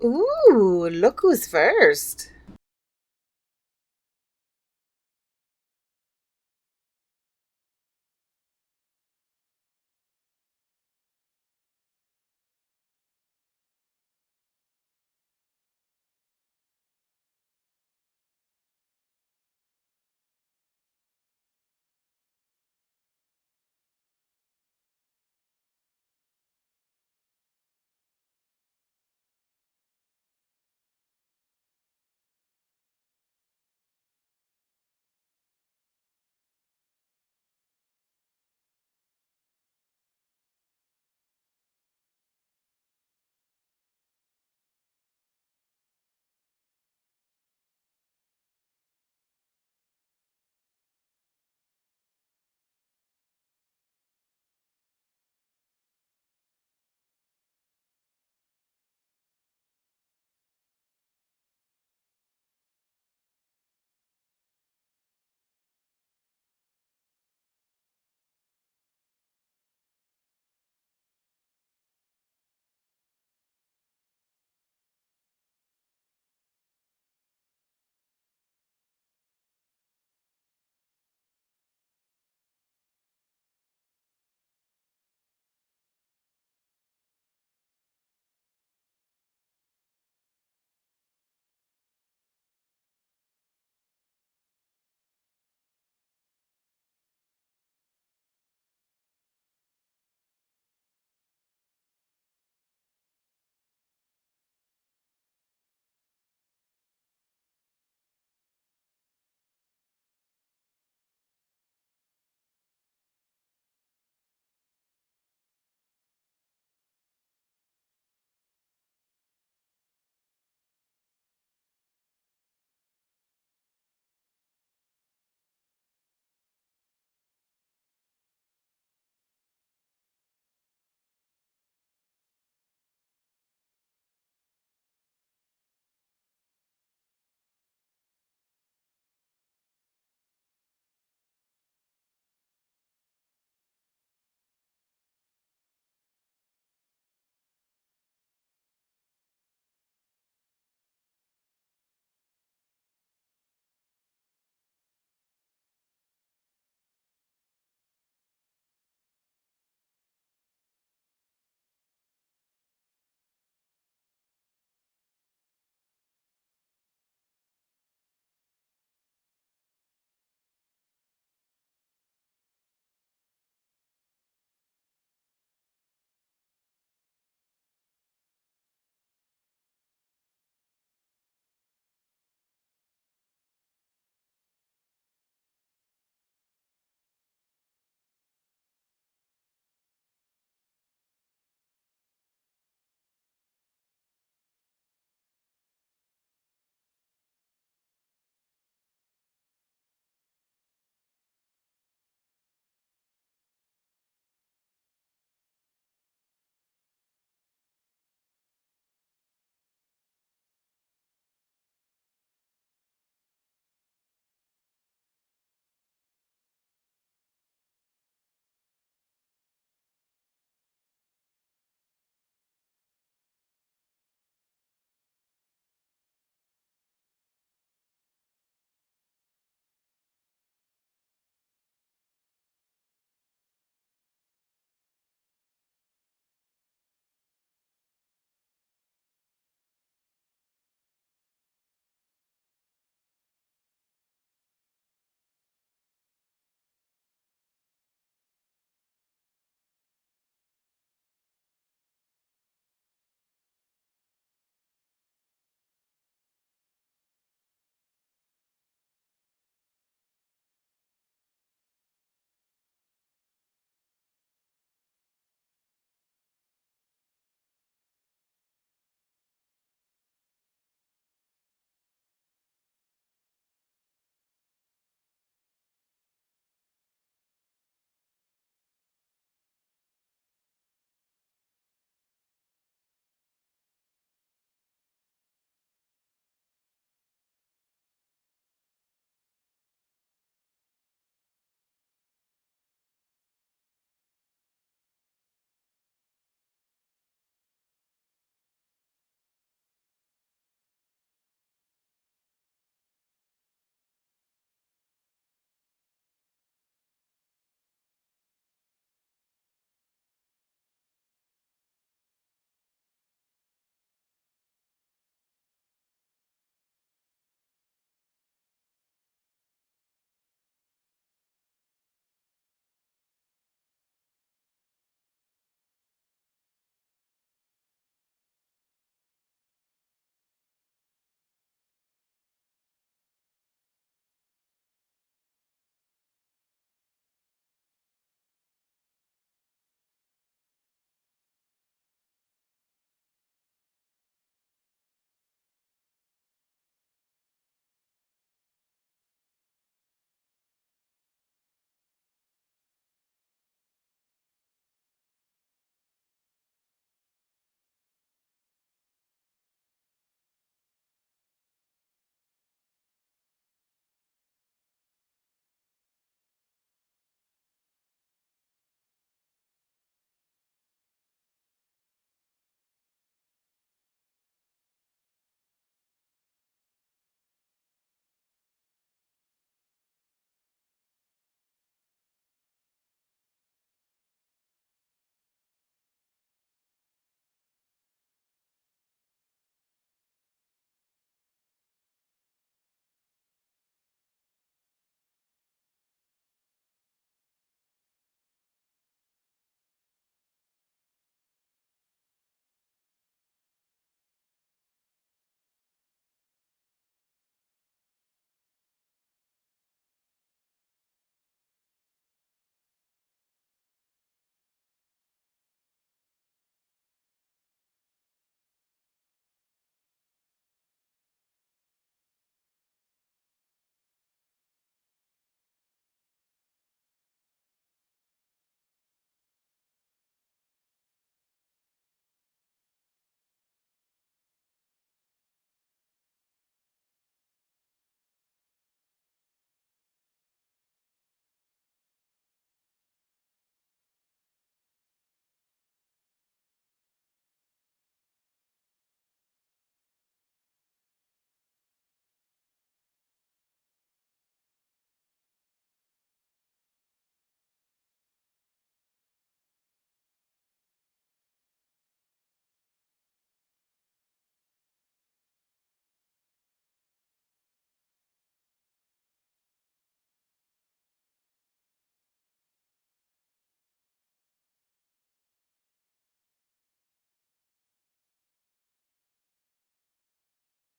Ooh, look who's first.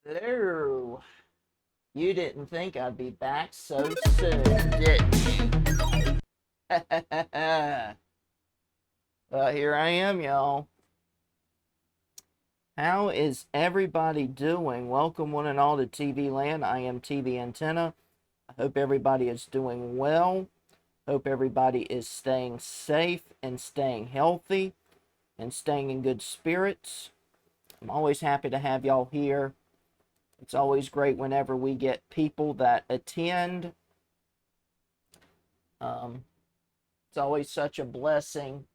Hello. You didn't think I'd be back so soon, did you? Well, here I am, y'all. How is everybody doing? Welcome, one and all, to TV Land. I am TV Antenna. I hope everybody is doing well. Hope everybody is staying safe and staying healthy and staying in good spirits. I'm always happy to have y'all here. It's always great whenever we get people that attend. It's always such a blessing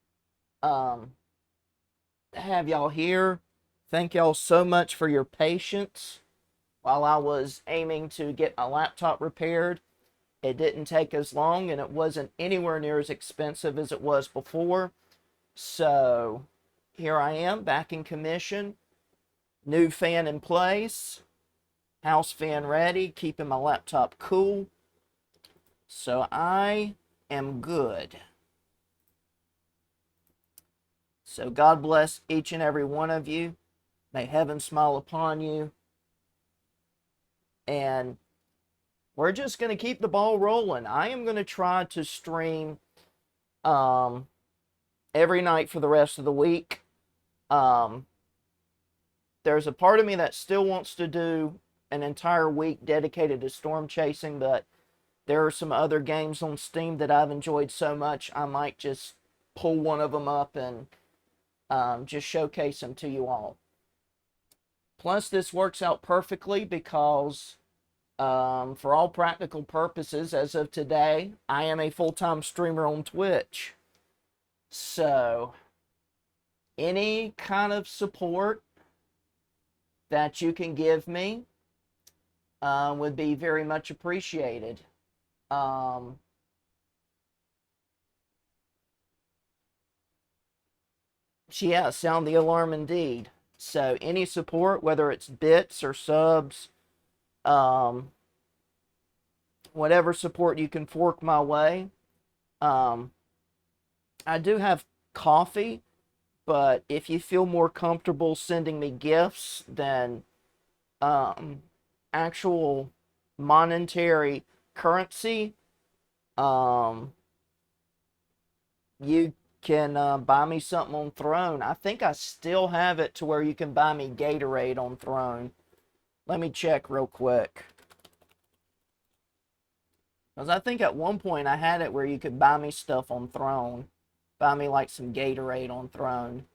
to have y'all here. Thank y'all so much for your patience while I was aiming to get my laptop repaired. It didn't take as long, and it wasn't anywhere near as expensive as it was before. So here I am, back in commission. New fan in place. House fan ready, keeping my laptop cool. So I am good. So God bless each and every one of you. May heaven smile upon you. And we're just going to keep the ball rolling. I am going to try to stream every night for the rest of the week. There's a part of me that still wants to do an entire week dedicated to storm chasing, but there are some other games on Steam that I've enjoyed so much, I might just pull one of them up and just showcase them to you all. Plus, this works out perfectly because, for all practical purposes, as of today, I am a full-time streamer on Twitch. So, any kind of support that you can give me would be very much appreciated. Yeah, sound the alarm indeed. So any support, whether it's bits or subs, whatever support you can fork my way. I do have coffee, but if you feel more comfortable sending me gifts than actual monetary currency, you can buy me something on Throne. I think I still have it to where you can buy me Gatorade on Throne. Let me check real quick. Because I think at one point I had it where you could buy me stuff on Throne. Buy me like some Gatorade on Throne.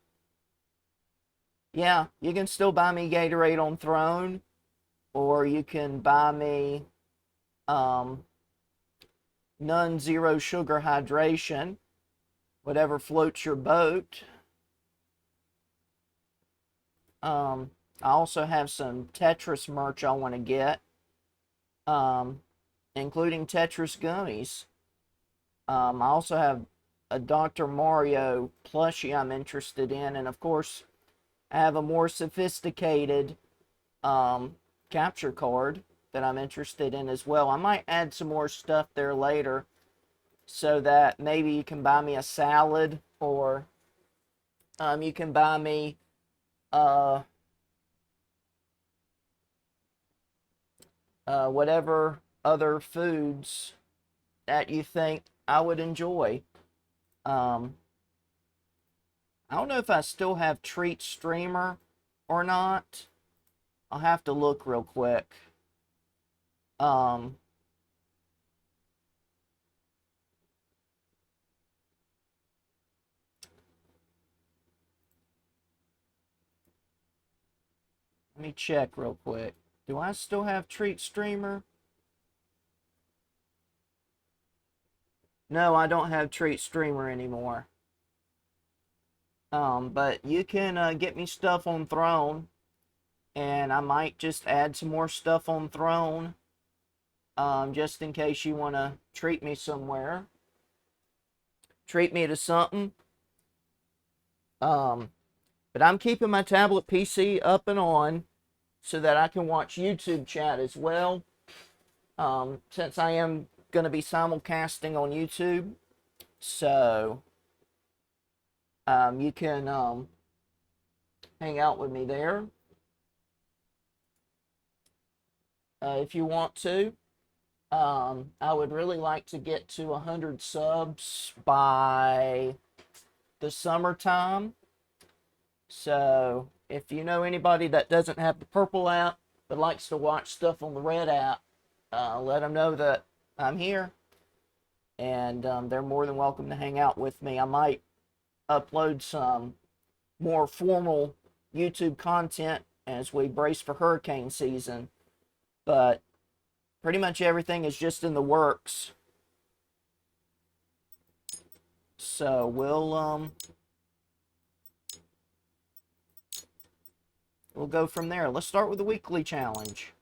Yeah, you can still buy me Gatorade on Throne. Or you can buy me non-zero sugar hydration. Whatever floats your boat. I also have some Tetris merch I want to get, including Tetris gummies. I also have a Dr. Mario plushie I'm interested in, and of course, I have a more sophisticated capture card that I'm interested in as well. I might add some more stuff there later so that maybe you can buy me a salad, or you can buy me whatever other foods that you think I would enjoy. I don't know if I still have Treat Streamer or not. I'll have to look real quick. Um, Let me check real quick. Do I still have Treat Streamer? No, I don't have Treat Streamer anymore. But you can get me stuff on Throne, and I might just add some more stuff on Throne, just in case you want to treat me somewhere. Treat me to something. But I'm keeping my tablet PC up and on so that I can watch YouTube chat as well. Since I am going to be simulcasting on YouTube. So you can hang out with me there. if you want to. I would really like to get to 100 subs by the summertime. So if you know anybody that doesn't have the purple app but likes to watch stuff on the red app, let them know that I'm here, and they're more than welcome to hang out with me. I might upload some more formal YouTube content as we brace for hurricane season, but pretty much everything is just in the works. So we'll go from there. Let's start with the weekly challenge.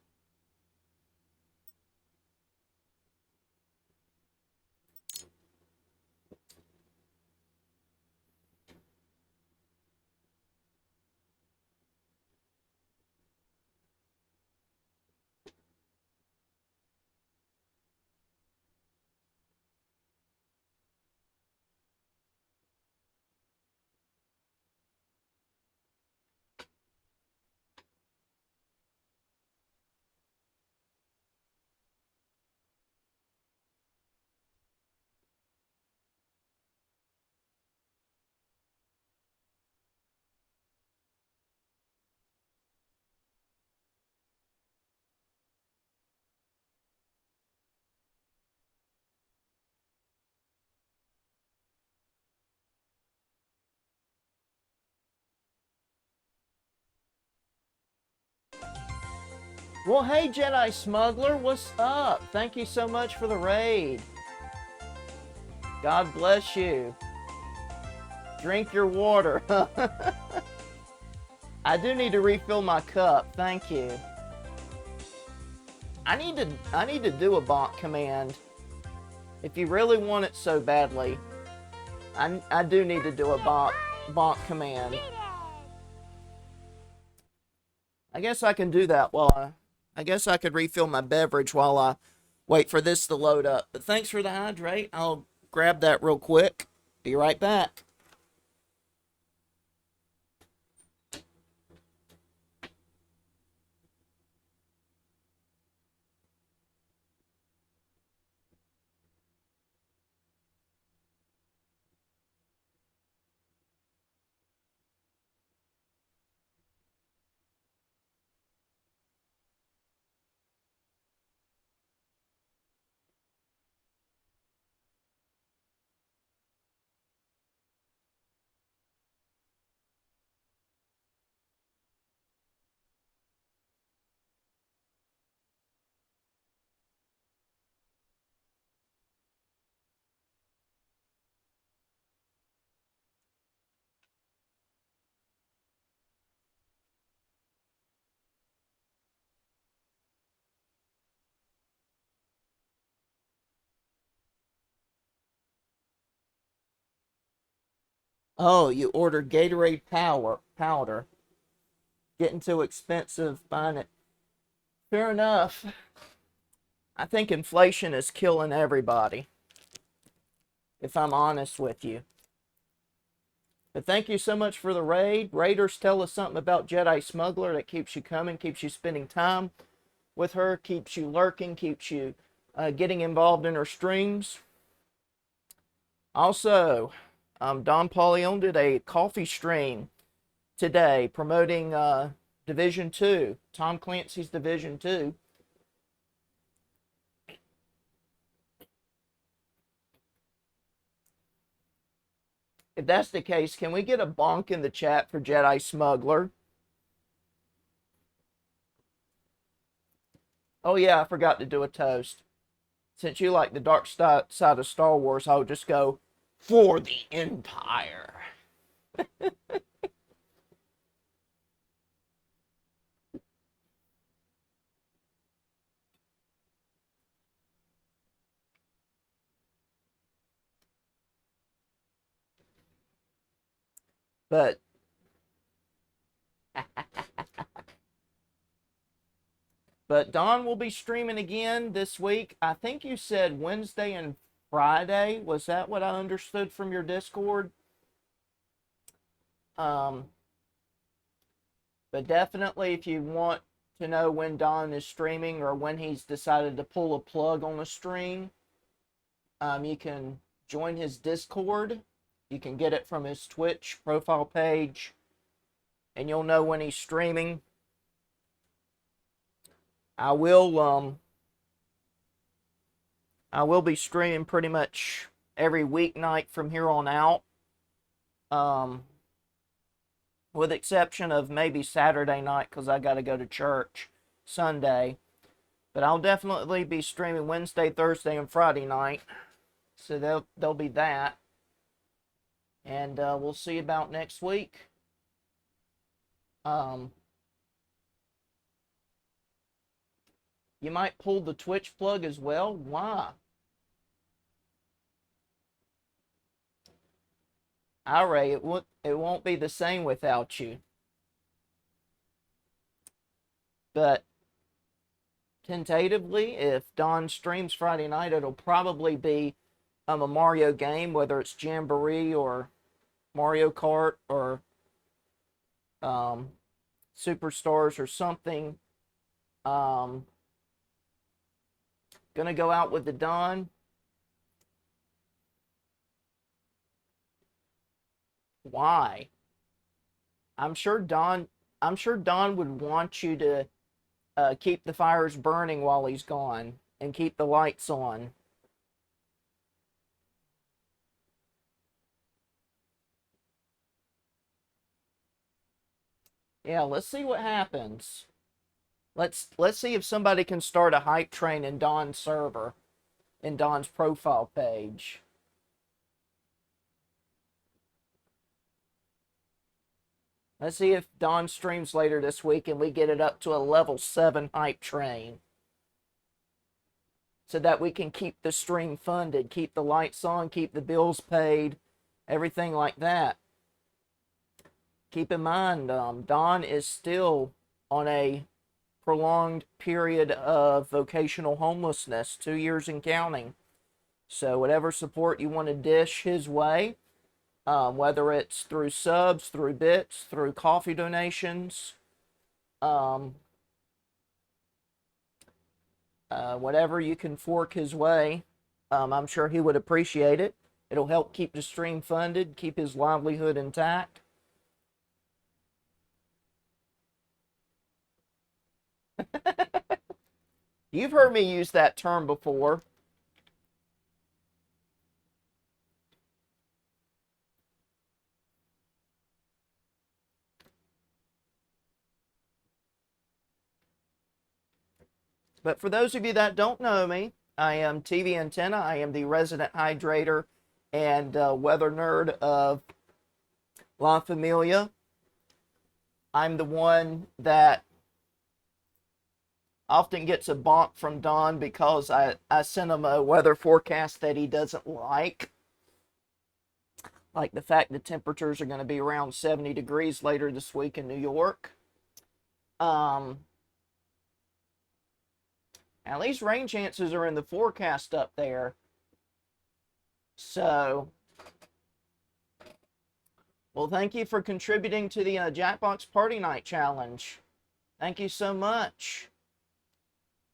Well, hey, Jedi Smuggler, what's up? Thank you so much for the raid. God bless you. Drink your water. I do need to refill my cup. Thank you. I need to do a bonk command. If you really want it so badly, I do need to do a bonk command. I guess I can do that while I guess I could refill my beverage while I wait for this to load up. But thanks for the hydrate. I'll grab that real quick. Be right back. Oh, you ordered Gatorade powder. Getting too expensive buying it. Fair enough. I think inflation is killing everybody, if I'm honest with you. But thank you so much for the raid. Raiders, tell us something about Jedi Smuggler that keeps you coming, keeps you spending time with her, keeps you lurking, keeps you getting involved in her streams. Also, Don Paulion did a coffee stream today promoting Division 2, Tom Clancy's Division 2. If that's the case, can we get a bonk in the chat for Jedi Smuggler? Oh yeah, I forgot to do a toast. Since you like the dark side of Star Wars, I'll just go for the Empire. But Don will be streaming again this week. I think you said Wednesday and Friday. Was that what I understood from your Discord? But definitely, if you want to know when Don is streaming or when he's decided to pull a plug on a stream, you can join his Discord. You can get it from his Twitch profile page, and you'll know when he's streaming. I will be streaming pretty much every weeknight from here on out. With exception of maybe Saturday night because I got to go to church Sunday. But I'll definitely be streaming Wednesday, Thursday, and Friday night. So there'll be that. And we'll see about next week. You might pull the Twitch plug as well. Why? Ray, it won't be the same without you. But tentatively, if Don streams Friday night, it'll probably be a Mario game, whether it's Jamboree or Mario Kart or Superstars or something. Gonna go out with the Don. Why? I'm sure Don would want you to keep the fires burning while he's gone and keep the lights on. Yeah, let's see what happens. Let's see if somebody can start a hype train in Don's server, in Don's profile page. Let's see if Don streams later this week and we get it up to a level 7 hype train. So that we can keep the stream funded, keep the lights on, keep the bills paid, everything like that. Keep in mind, Don is still on a prolonged period of vocational homelessness, 2 years and counting. So whatever support you want to dish his way, whether it's through subs, through bits, through coffee donations, whatever you can fork his way, I'm sure he would appreciate it. It'll help keep the stream funded, keep his livelihood intact. You've heard me use that term before. But for those of you that don't know me, I am TV Antenna. I am the resident hydrator and weather nerd of La Familia. I'm the one that often gets a bonk from Don because I sent him a weather forecast that he doesn't like. Like the fact the temperatures are going to be around 70 degrees later this week in New York. At least rain chances are in the forecast up there. So, well, thank you for contributing to the Jackbox Party Night Challenge. Thank you so much.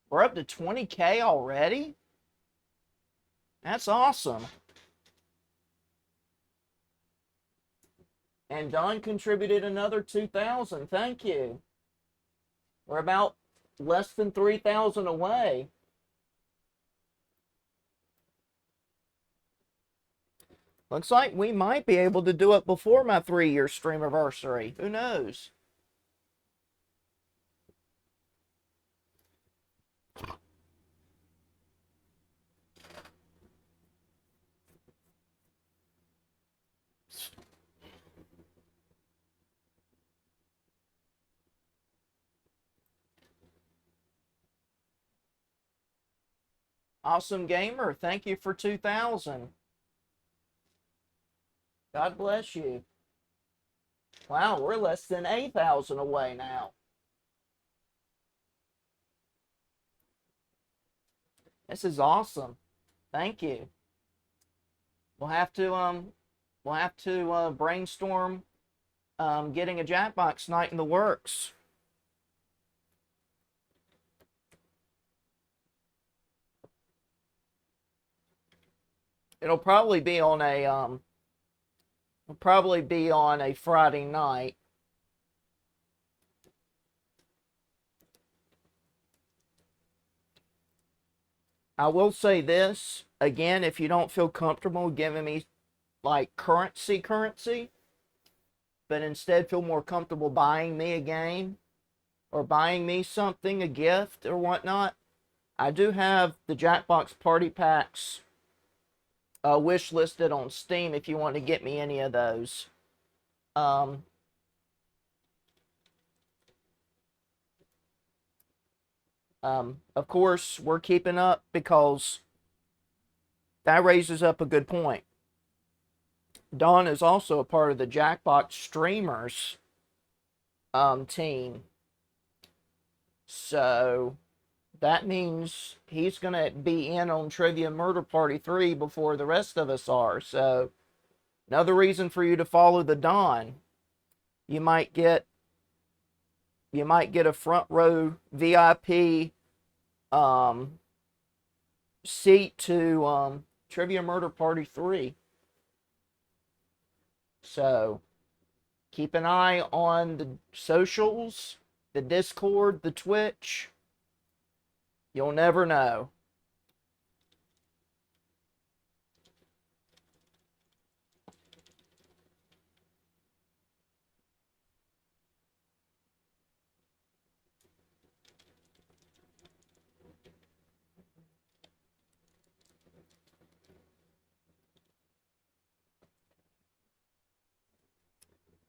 We're up to 20K already? That's awesome. And Don contributed another 2,000. Thank you. We're about less than 3,000 away. Looks like we might be able to do it before my 3-year stream anniversary. Who knows? Awesome Gamer, thank you for 2,000. God bless you. Wow, we're less than 8,000 away now. This is awesome. Thank you. We'll have to brainstorm getting a Jackbox night in the works. It'll probably be on a Friday night. I will say this again, if you don't feel comfortable giving me like currency, but instead feel more comfortable buying me a game or buying me something, a gift or whatnot, I do have the Jackbox Party Packs wish listed on Steam if you want to get me any of those. Um, of course, we're keeping up because that raises up a good point. Don is also a part of the Jackbox streamers team. So that means he's going to be in on Trivia Murder Party 3 before the rest of us are. So another reason for you to follow the Don. You might get a front row VIP seat to Trivia Murder Party 3. So keep an eye on the socials, the Discord, the Twitch. You'll never know.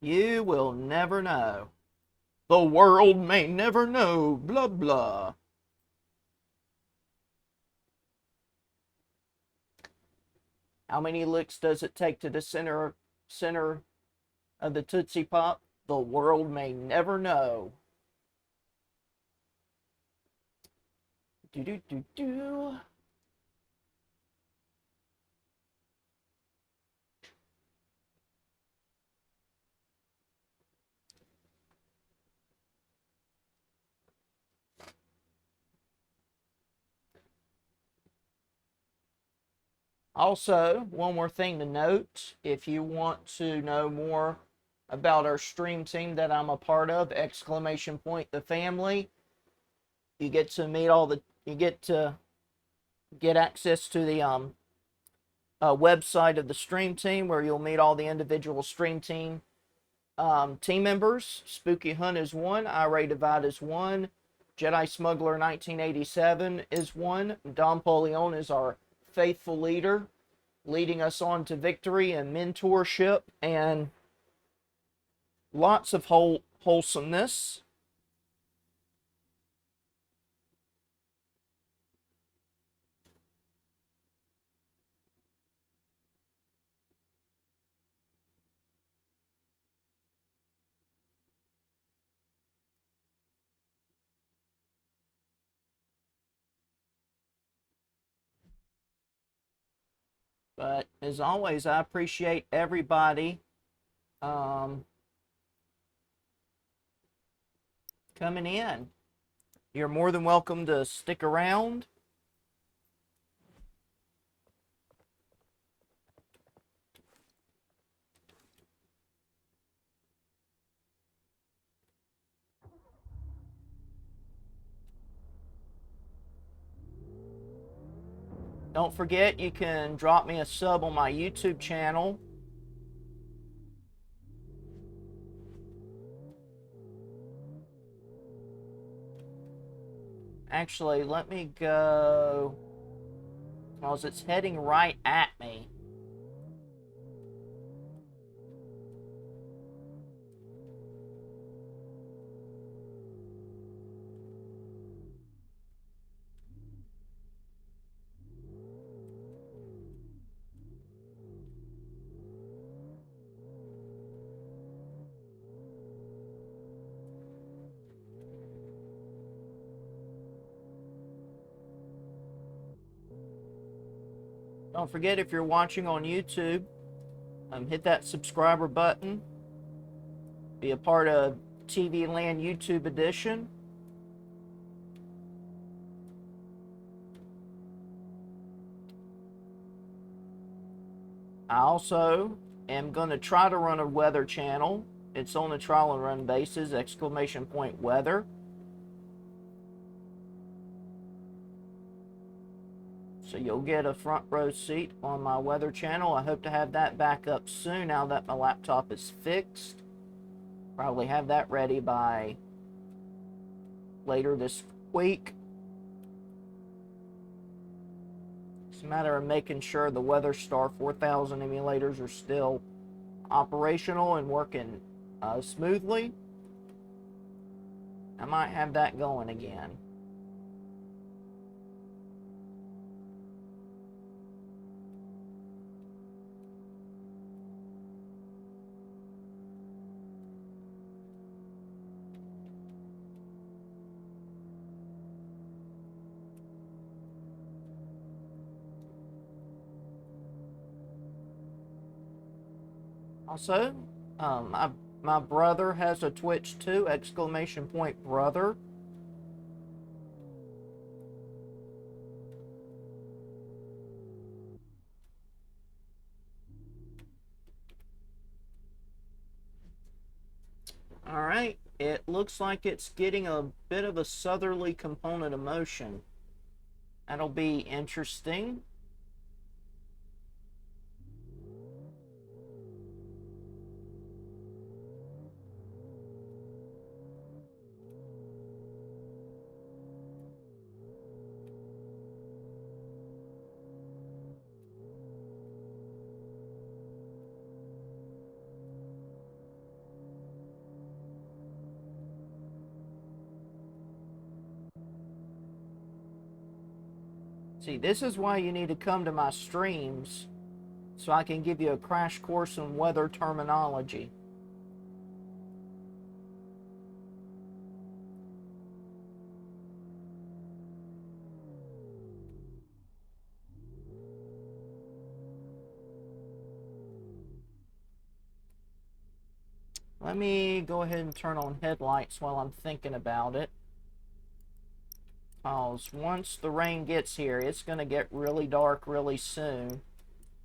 You will never know. The world may never know. Blah, blah. How many licks does it take to the center of the Tootsie Pop? The world may never know. Do do do do. Also, one more thing to note, if you want to know more about our stream team that I'm a part of, exclamation point the family, you get to meet you get to get access to the website of the stream team where you'll meet all the individual stream team members. Spooky Hunt is one, Irate Divide is one, Jedi Smuggler 1987 is one, Don Polion is our faithful leader, leading us on to victory and mentorship and lots of wholesomeness. But as always, I appreciate everybody coming in. You're more than welcome to stick around. Don't forget, you can drop me a sub on my YouTube channel. Actually, let me go, because it's heading right at me. Don't forget, if you're watching on YouTube, hit that subscriber button. Be a part of TV Land YouTube Edition. I also am going to try to run a weather channel. It's on a trial and run basis, exclamation point weather. So you'll get a front row seat on my weather channel. I hope to have that back up soon now that my laptop is fixed. Probably have that ready by later this week. It's a matter of making sure the WeatherStar 4000 emulators are still operational and working smoothly. I might have that going again. Also, my brother has a Twitch too, exclamation point brother. Alright, it looks like it's getting a bit of a southerly component of motion. That'll be interesting. See, this is why you need to come to my streams so I can give you a crash course in weather terminology. Let me go ahead and turn on headlights while I'm thinking about it. Because once the rain gets here, it's going to get really dark really soon.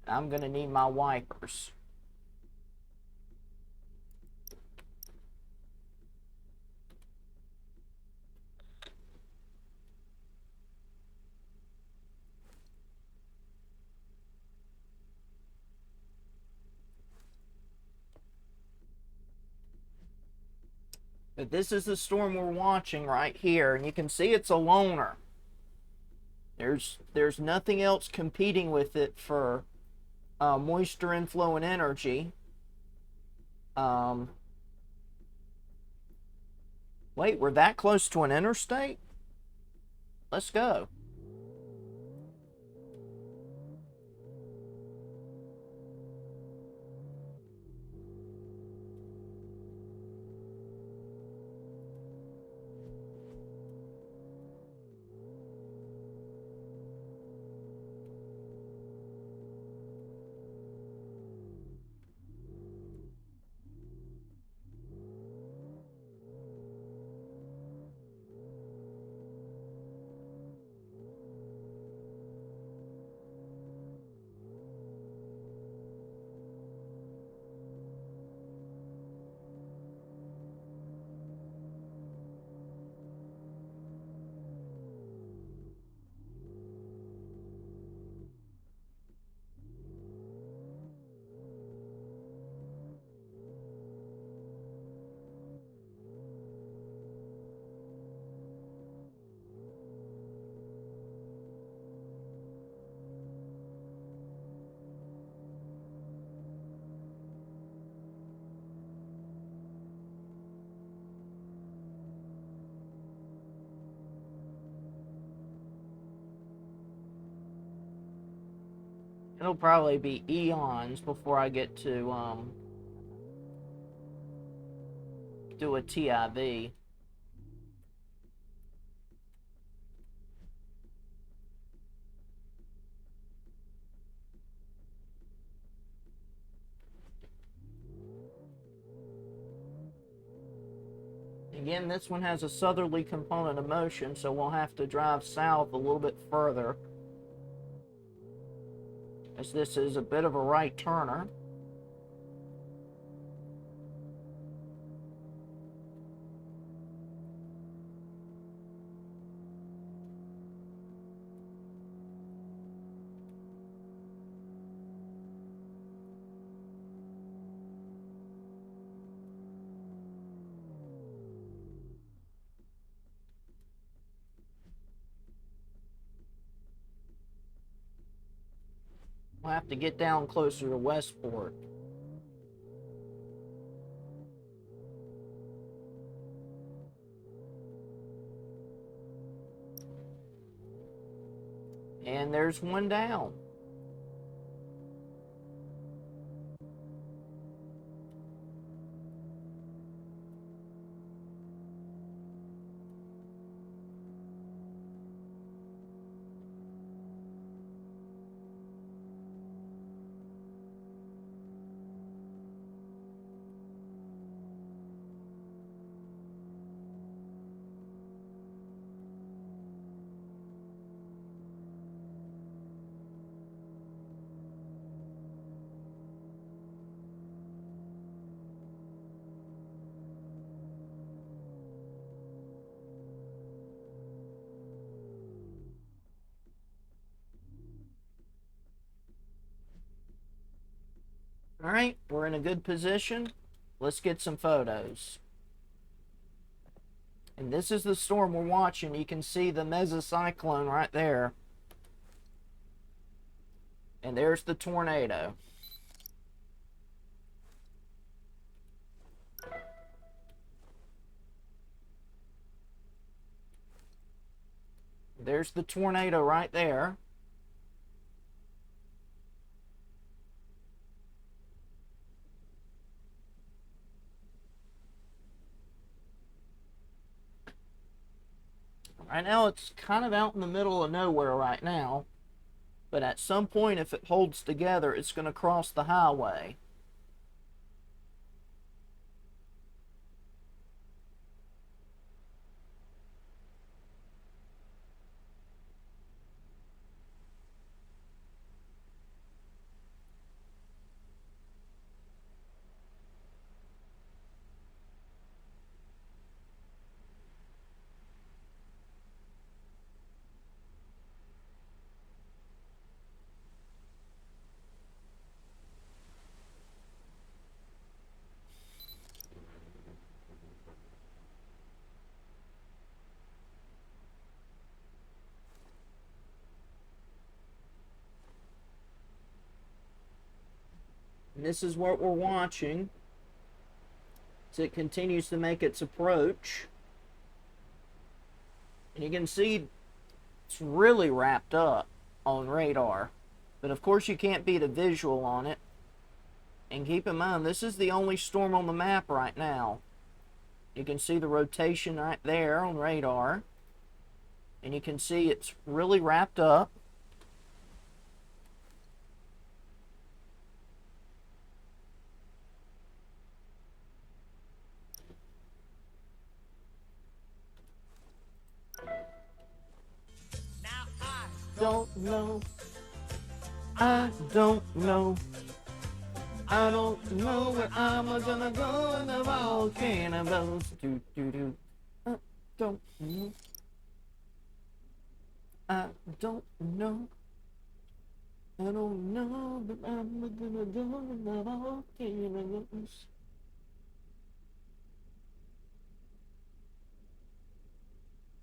I'm going to need my wipers. But this is the storm we're watching right here, and you can see it's a loner. There's nothing else competing with it for moisture inflow and energy. Wait, we're that close to an interstate? Let's go. It'll probably be eons before I get to do a TIV. Again, this one has a southerly component of motion, so we'll have to drive south a little bit further. as this is a bit of a right turner. We'll have to get down closer to Westport. And there's one down. All right, we're in a good position. Let's get some photos. And this is the storm we're watching. You can see the mesocyclone right there. And there's the tornado. There's the tornado right there. Right now it's kind of out in the middle of nowhere right now, but at some point if it holds together it's going to cross the highway. And this is what we're watching as it continues to make its approach. And you can see it's really wrapped up on radar. But of course you can't beat a visual on it. And keep in mind, this is the only storm on the map right now. You can see the rotation right there on radar. And you can see it's really wrapped up. Don't know. I don't know. I don't know where I'm gonna go in the volcano blows. Do do do. I don't know. I don't know. I don't know, but I'm gonna go in the volcano blows.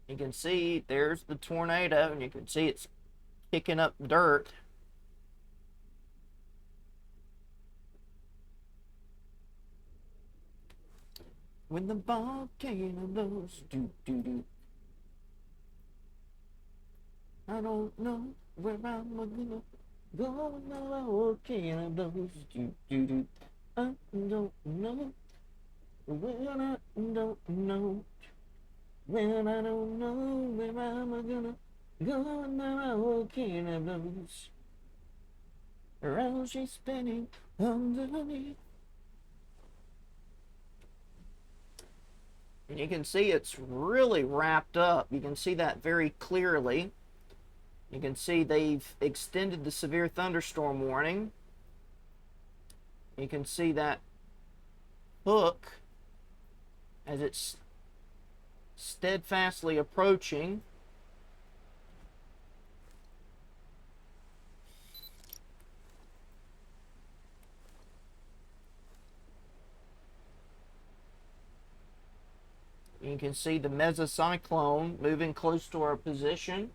You can see there's the tornado, and you can see it's kicking up dirt. When the volcano blows, do do do. I don't know where I'm gonna go when the volcano blows, do do do. I don't know when I don't know when I don't know where I'm gonna go when the volcano blows. Around she's spinning underneath. And you can see it's really wrapped up. You can see that very clearly. You can see they've extended the severe thunderstorm warning. You can see that hook as it's steadfastly approaching. You can see the mesocyclone moving close to our position.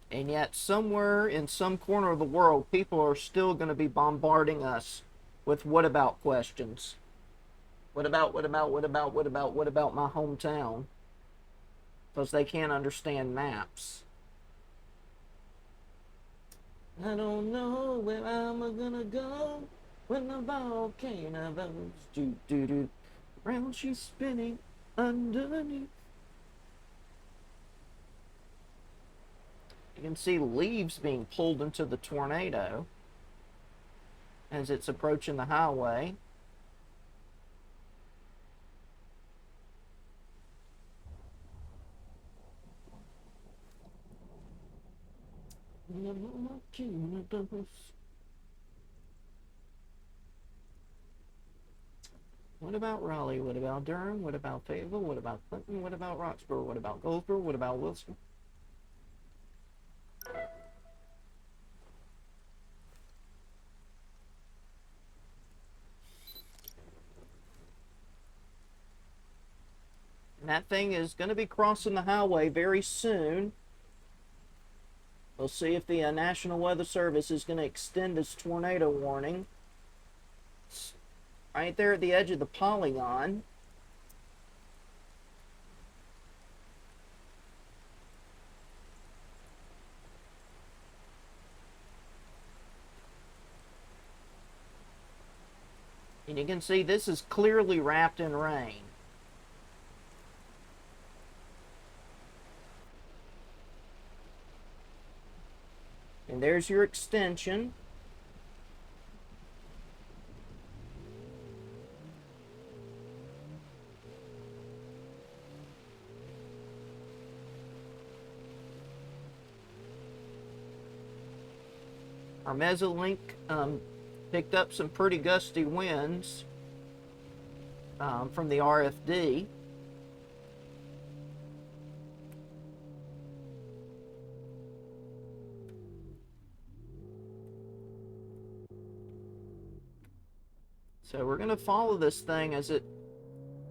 And yet, somewhere in some corner of the world, people are still going to be bombarding us with what about questions. What about my hometown? Because they can't understand maps. I don't know where I'm gonna go when the volcano goes do. Round she's spinning underneath. You can see leaves being pulled into the tornado as it's approaching the highway. What about Raleigh? What about Durham? What about Fayetteville? What about Clinton? What about Roxborough? What about Goldsboro? What about Wilson? And that thing is going to be crossing the highway very soon. We'll see if the National Weather Service is going to extend its tornado warning. It's right there at the edge of the polygon. And you can see this is clearly wrapped in rain. And there's your extension. Our Mesolink picked up some pretty gusty winds from the RFD. So we're going to follow this thing as it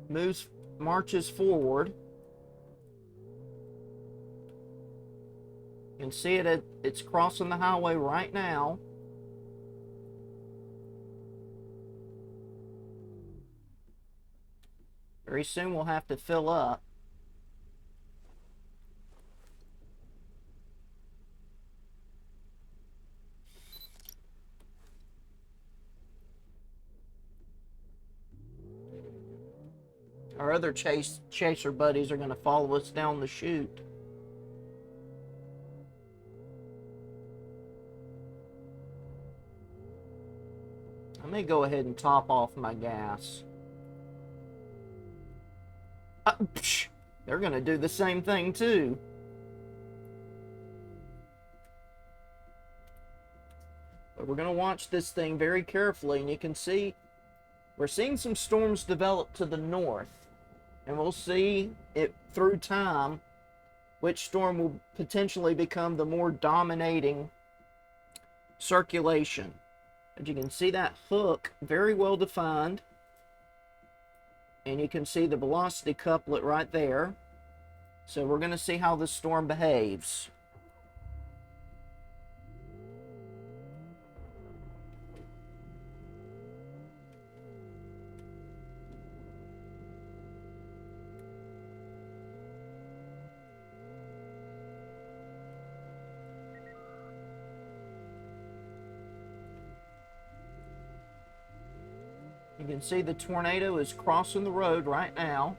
marches forward. You can see it's crossing the highway right now. Very soon we'll have to fill up. Our other chaser buddies are going to follow us down the chute. I may go ahead and top off my gas. They're going to do the same thing too. But we're going to watch this thing very carefully, and you can see we're seeing some storms develop to the north. And we'll see it through time which storm will potentially become the more dominating circulation. As you can see, that hook very well defined. And you can see the velocity couplet right there. So we're going to see how this storm behaves. You can see the tornado is crossing the road right now.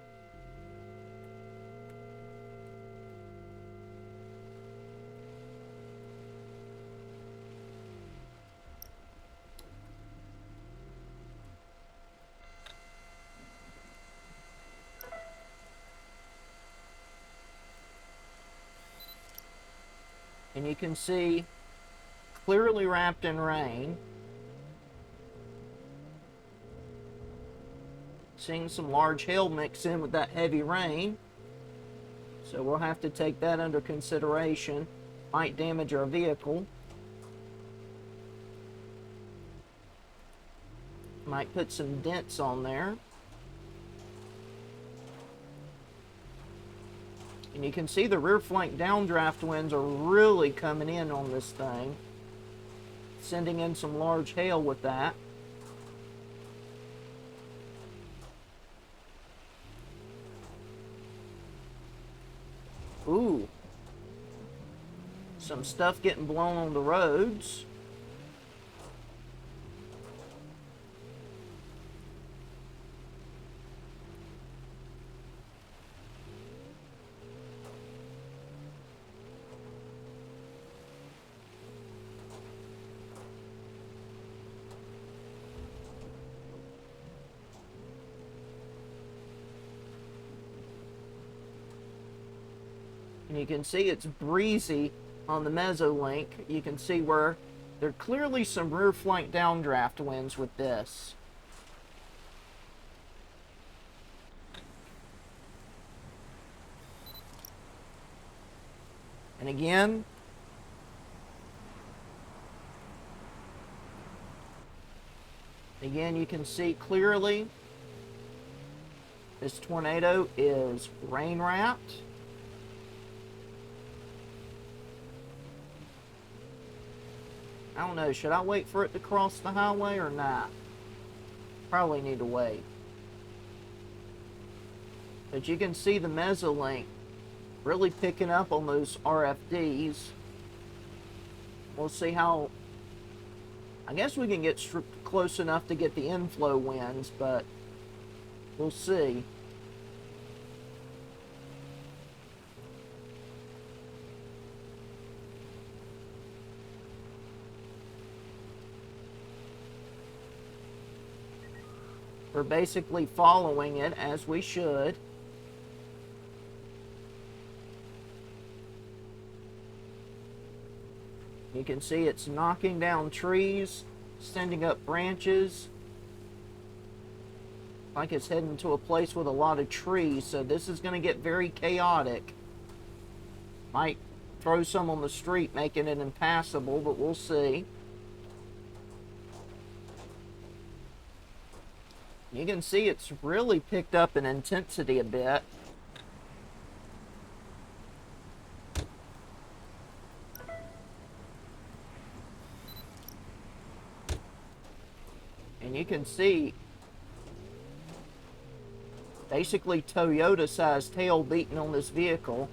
And you can see clearly wrapped in rain. Seeing some large hail mix in with that heavy rain. So we'll have to take that under consideration. Might damage our vehicle. Might put some dents on there. And you can see the rear flank downdraft winds are really coming in on this thing. Sending in some large hail with that. Ooh. Some stuff getting blown on the roads. And you can see it's breezy on the Mesolink. You can see where there are clearly some rear flank downdraft winds with this. And again, you can see clearly this tornado is rain wrapped. I don't know, should I wait for it to cross the highway or not? Probably need to wait. But you can see the Mesolink really picking up on those RFDs. We'll see how... I guess we can get close enough to get the inflow winds, but we'll see. We're basically following it as we should. You can see it's knocking down trees, sending up branches. Like it's heading to a place with a lot of trees, so this is going to get very chaotic. Might throw some on the street, making it impassable, but we'll see. You can see it's really picked up in intensity a bit. And you can see basically Toyota-sized hail beating on this vehicle.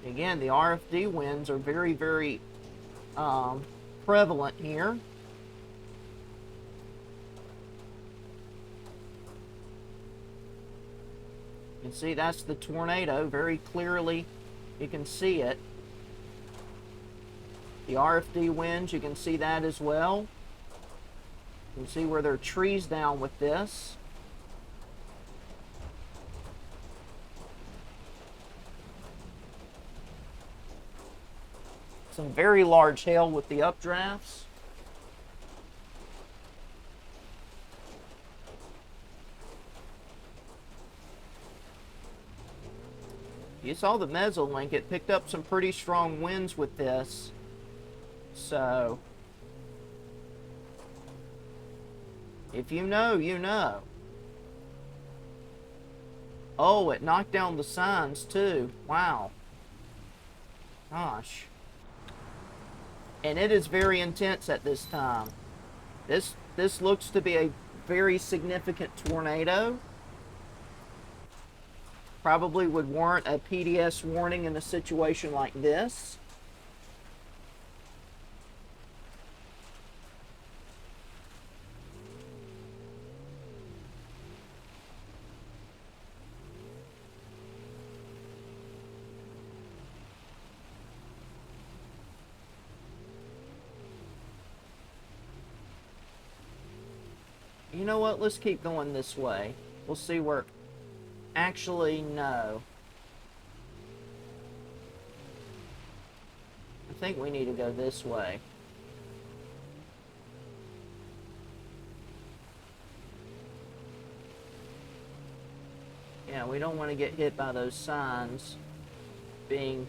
Again, the RFD winds are very, very prevalent here. You can see that's the tornado very clearly. You can see it. The RFD winds, you can see that as well. You can see where there are trees down with this. Some very large hail with the updrafts. You saw the Mesolink, it picked up some pretty strong winds with this. So, if you know, you know. Oh, it knocked down the signs too. Wow. Gosh. And it is very intense at this time. This looks to be a very significant tornado. Probably would warrant a PDS warning in a situation like this. You know what? Let's keep going this way. We'll see where... Actually, no. I think we need to go this way. Yeah, we don't want to get hit by those signs being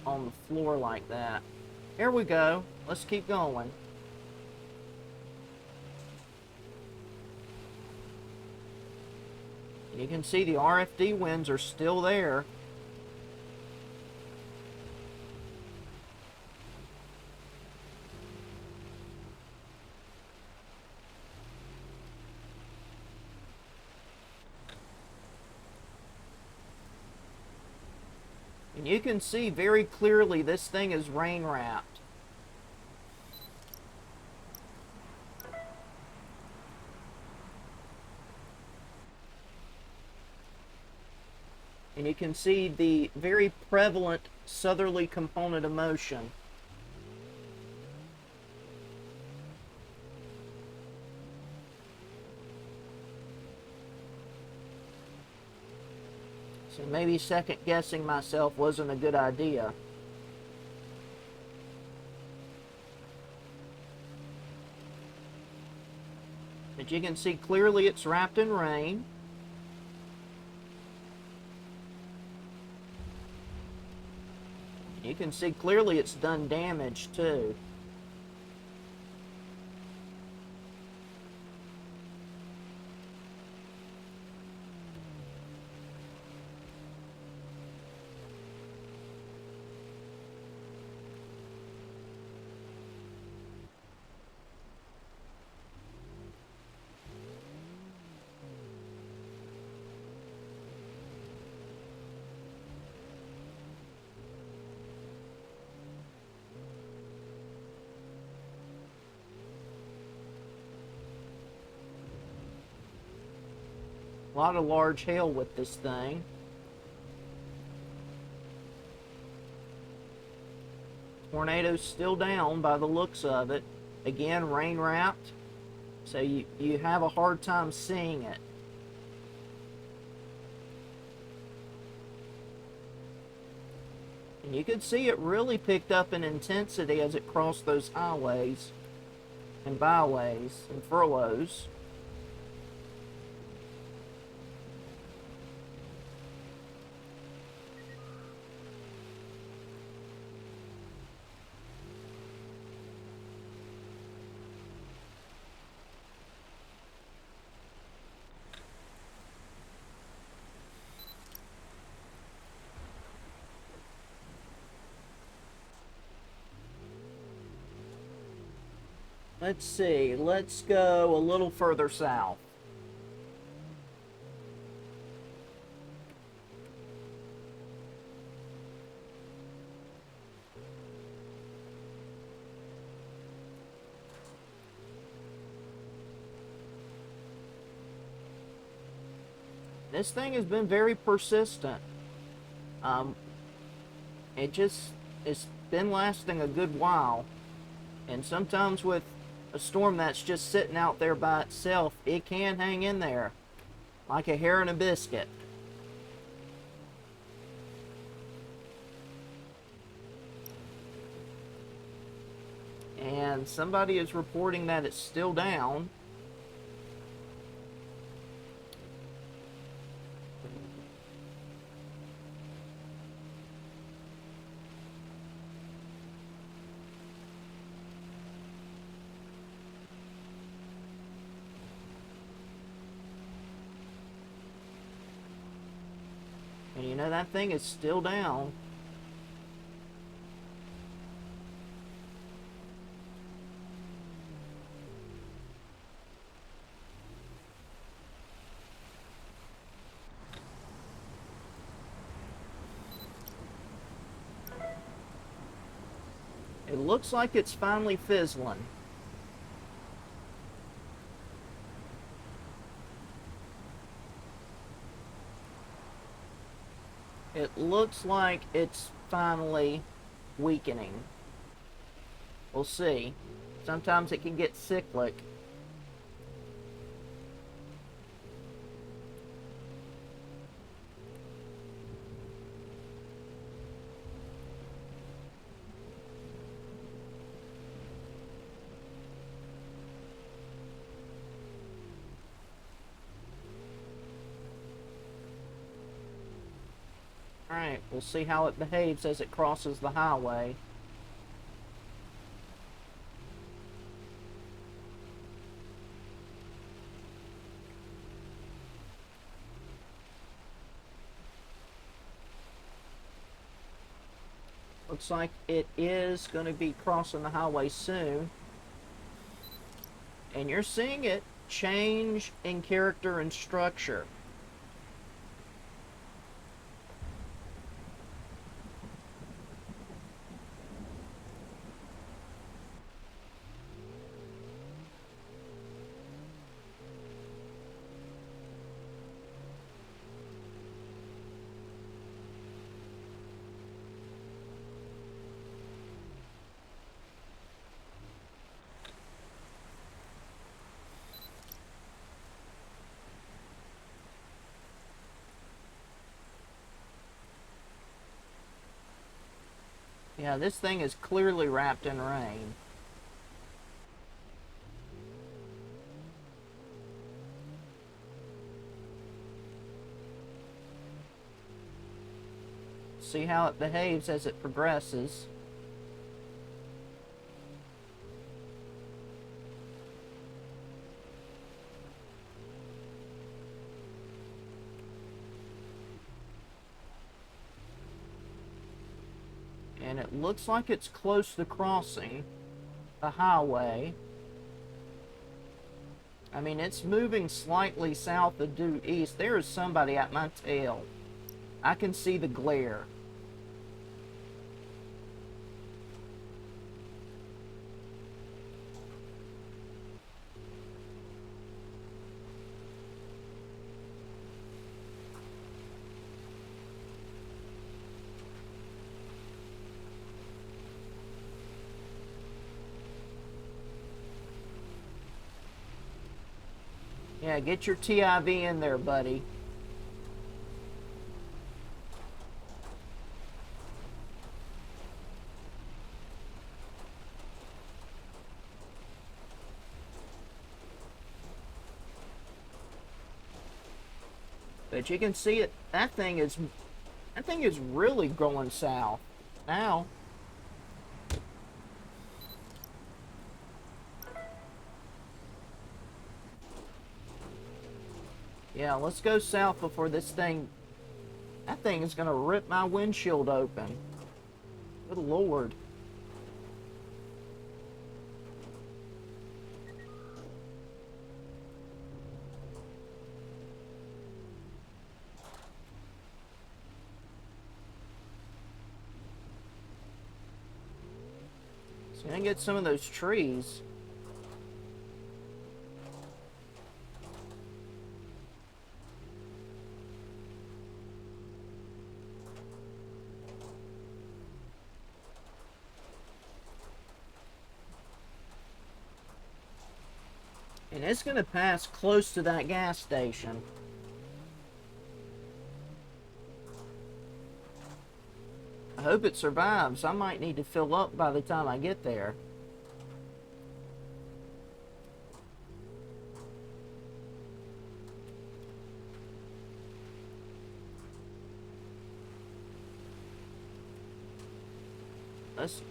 on the floor like that. Here we go. Let's keep going. You can see the RFD winds are still there. And you can see very clearly this thing is rain wrapped. And you can see the very prevalent southerly component of motion. So maybe second guessing myself wasn't a good idea. But you can see clearly it's wrapped in rain. You can see clearly it's done damage too. A lot of large hail with this thing. Tornado's still down by the looks of it. Again, rain wrapped, so you have a hard time seeing it. And you could see it really picked up in intensity as it crossed those highways and byways and furloughs. Let's see, let's go a little further south. This thing has been very persistent. It's been lasting a good while. And sometimes with a storm that's just sitting out there by itself, it can hang in there like a hair in a biscuit. And somebody is reporting that it's still down. And you know, that thing is still down. It looks like it's finally fizzling. It looks like it's finally weakening. We'll see. Sometimes it can get cyclic. Alright, we'll see how it behaves as it crosses the highway. Looks like it is going to be crossing the highway soon. And you're seeing it change in character and structure. Yeah, this thing is clearly wrapped in rain. See how it behaves as it progresses. And it looks like it's close to crossing the highway. I mean, it's moving slightly south of due east. There is somebody at my tail. I can see the glare. Yeah, get your TIV in there, buddy. But you can see it. That thing is really going south now. Yeah, let's go south before this thing. That thing is gonna rip my windshield open. Good Lord. So I get some of those trees. And it's gonna pass close to that gas station. I hope it survives. I might need to fill up by the time I get there. Let's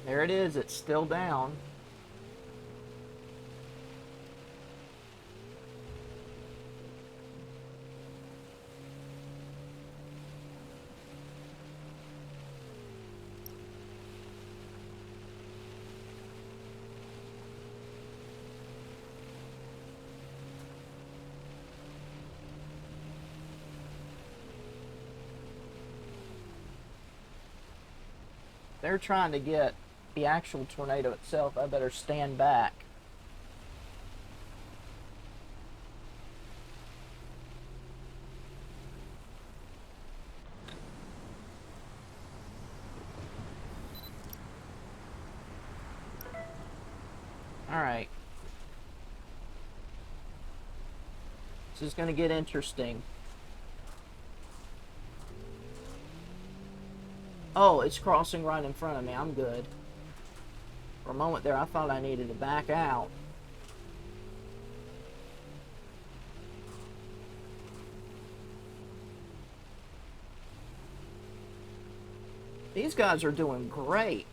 There it is. It's still down. They're trying to get the actual tornado itself, I better stand back. Alright. This is going to get interesting. Oh, it's crossing right in front of me. I'm good. For a moment there, I thought I needed to back out. These guys are doing great.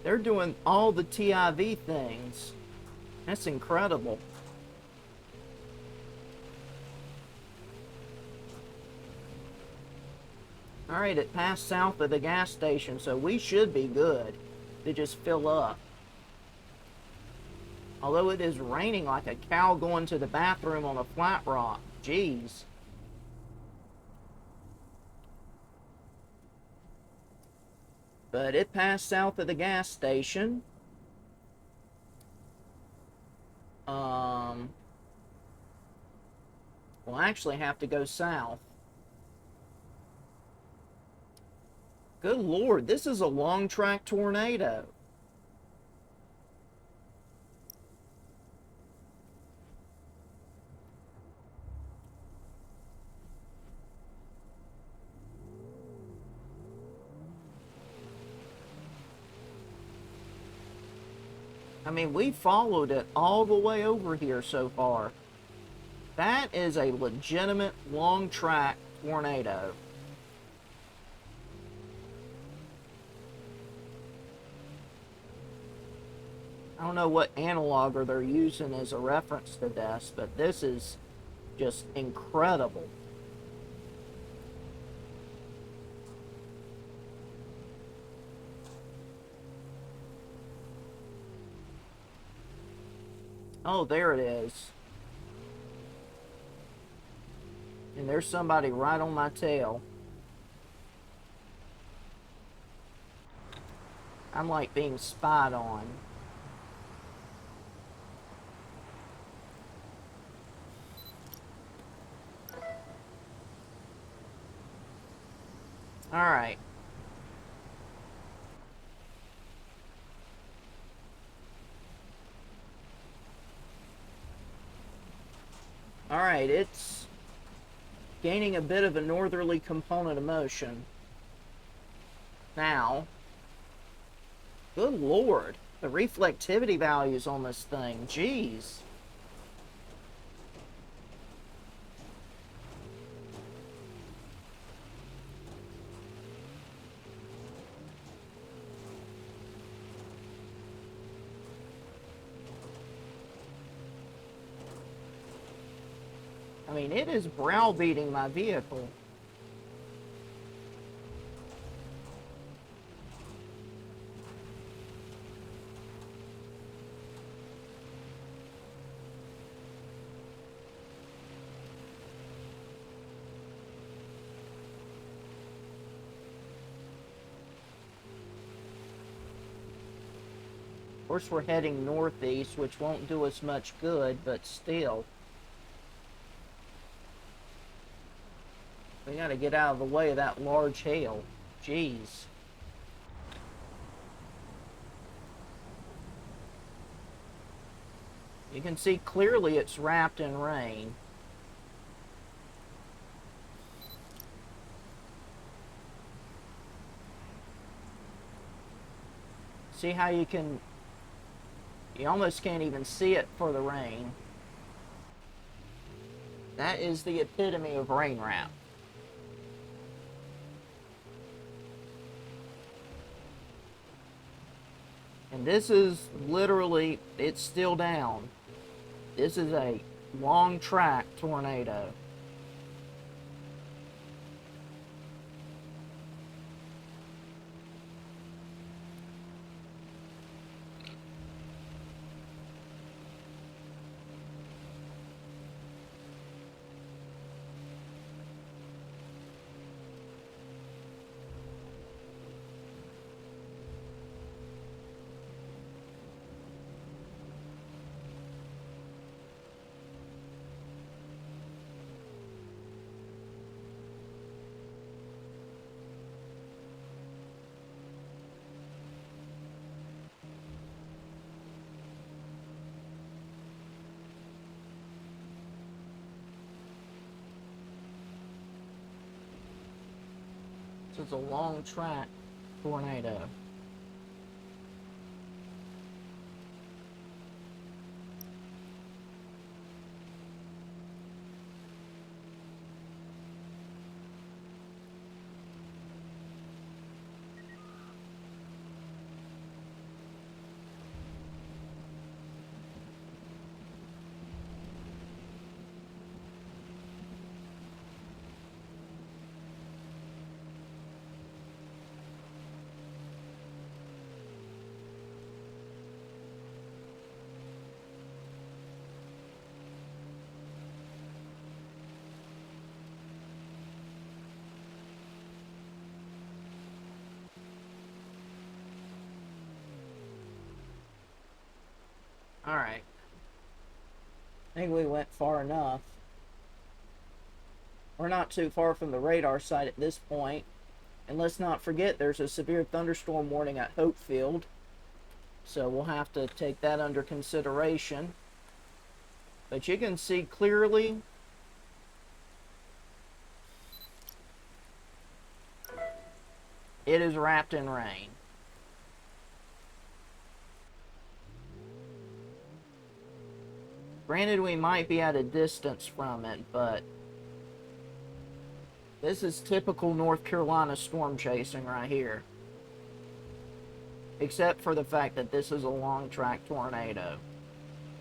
They're doing all the TIV things. That's incredible. Alright, it passed south of the gas station, so we should be good to just fill up. Although it is raining like a cow going to the bathroom on a flat rock. Jeez. But it passed south of the gas station. We'll actually have to go south. Good Lord, this is a long track tornado. I mean, we followed it all the way over here so far. That is a legitimate long track tornado. I don't know what analoger they're using as a reference to this, but this is just incredible. Oh, there it is. And there's somebody right on my tail. I'm like being spied on. Alright. Alright, it's gaining a bit of a northerly component of motion. Now, good Lord, the reflectivity values on this thing, jeez. I mean, it is browbeating my vehicle. Of course, we're heading northeast, which won't do us much good, but still. We gotta get out of the way of that large hail. Jeez. You can see clearly it's wrapped in rain. See how you almost can't even see it for the rain. That is the epitome of rain wrap. And this is literally, it's still down. This is a long track tornado. This is a long track tornado. Alright. I think we went far enough. We're not too far from the radar site at this point. And let's not forget there's a severe thunderstorm warning at Hopefield. So we'll have to take that under consideration. But you can see clearly it is wrapped in rain. Granted, we might be at a distance from it, but this is typical North Carolina storm chasing right here. Except for the fact that this is a long track tornado.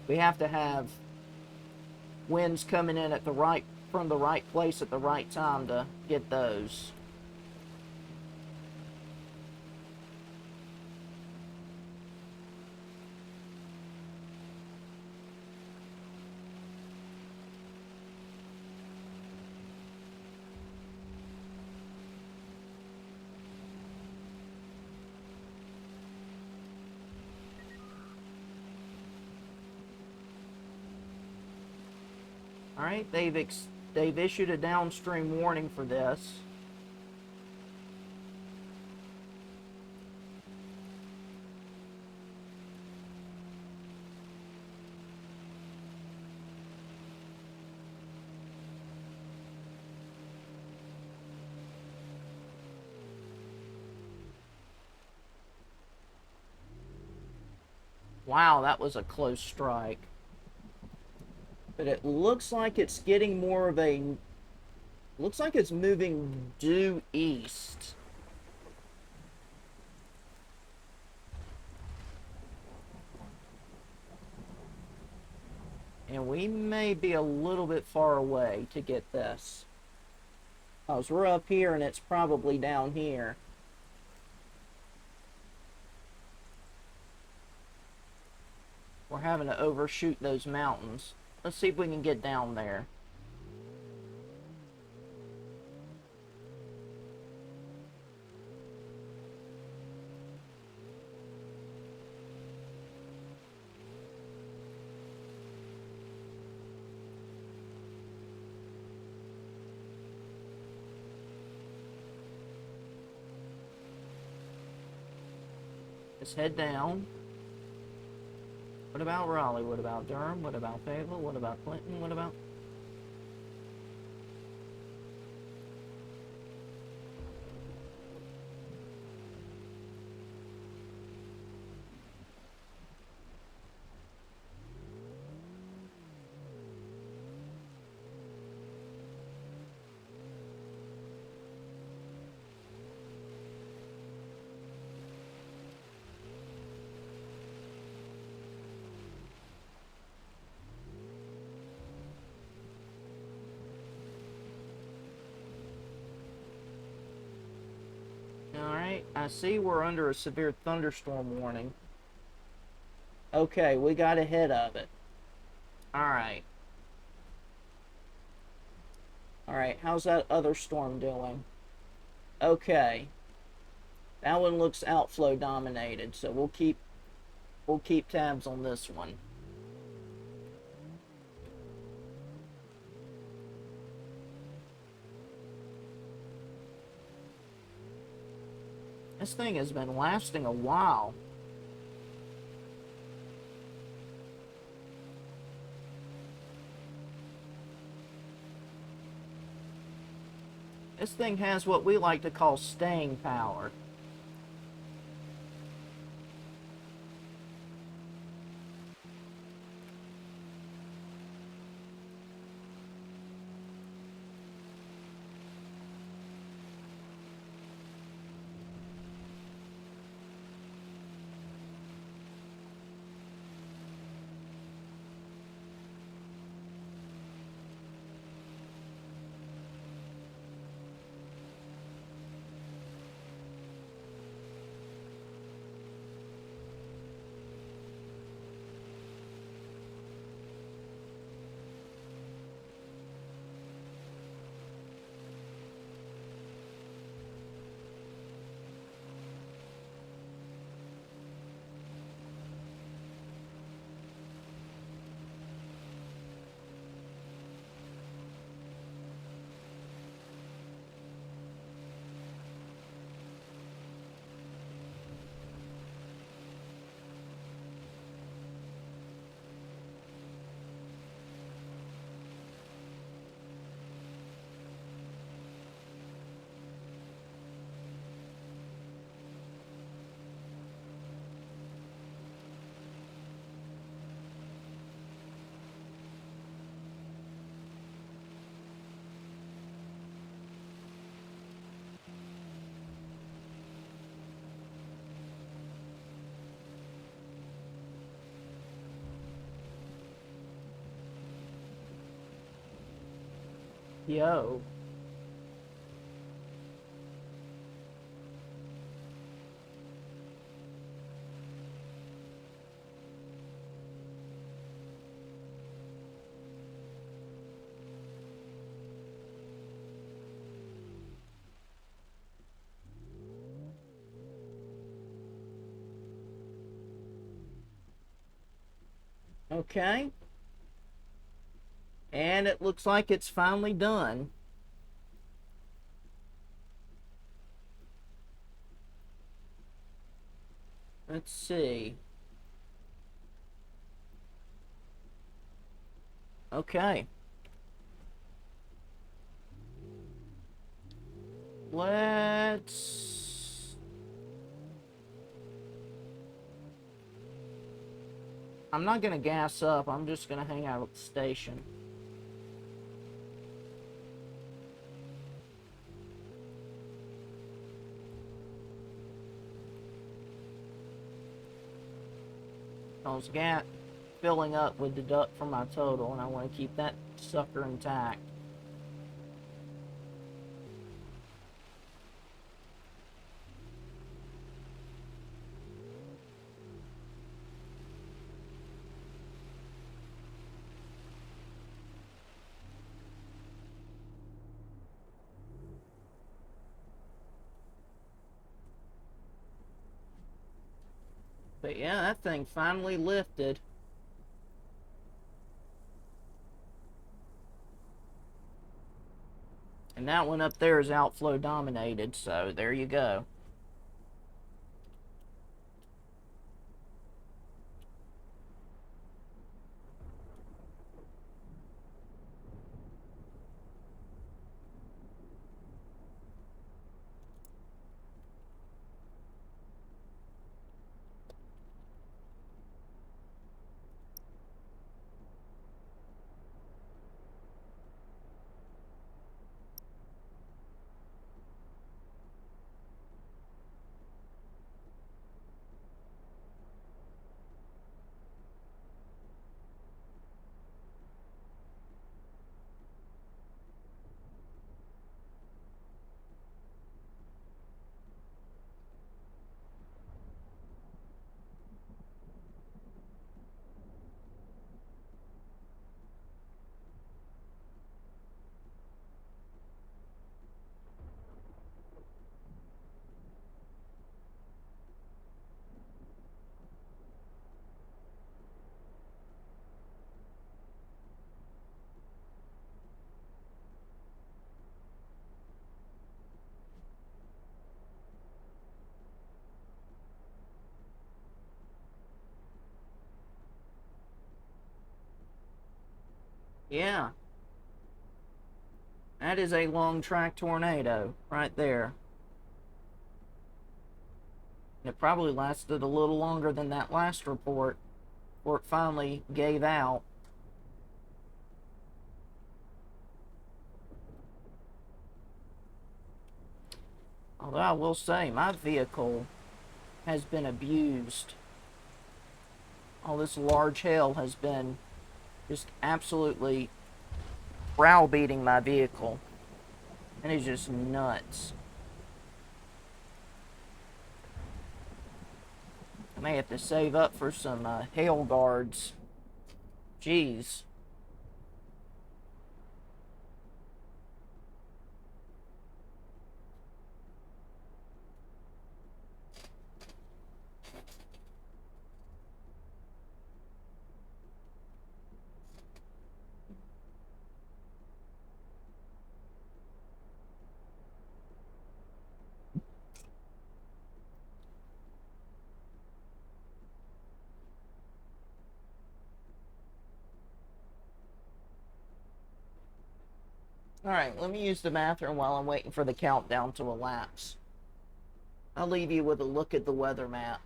We have to have winds coming in at from the right place at the right time to get those. Alright, they've issued a downstream warning for this. Wow, that was a close strike. But it looks like it's getting more of a... Looks like it's moving due east. And we may be a little bit far away to get this. Because we're up here and it's probably down here. We're having to overshoot those mountains. Let's see if we can get down there. Let's head down. What about Raleigh? What about Durham? What about Fayetteville? What about Clinton? What about... Alright, I see we're under a severe thunderstorm warning. Okay, we got ahead of it. Alright. Alright, how's that other storm doing? Okay. That one looks outflow dominated, so we'll keep tabs on this one. This thing has been lasting a while. This thing has what we like to call staying power. Yo. Okay. And it looks like it's finally done. Let's see. Okay. Let's... I'm not going to gas up. I'm just going to hang out at the station. I was filling up would deduct from my total, and I want to keep that sucker intact. But yeah, that thing finally lifted. And that one up there is outflow dominated, so there you go. Yeah. That is a long track tornado right there. It probably lasted a little longer than that last report before it finally gave out. Although I will say, my vehicle has been abused. All this large hail has been just absolutely browbeating my vehicle. And it's just nuts. I may have to save up for some hail guards. Jeez. Alright, let me use the bathroom while I'm waiting for the countdown to elapse. I'll leave you with a look at the weather map.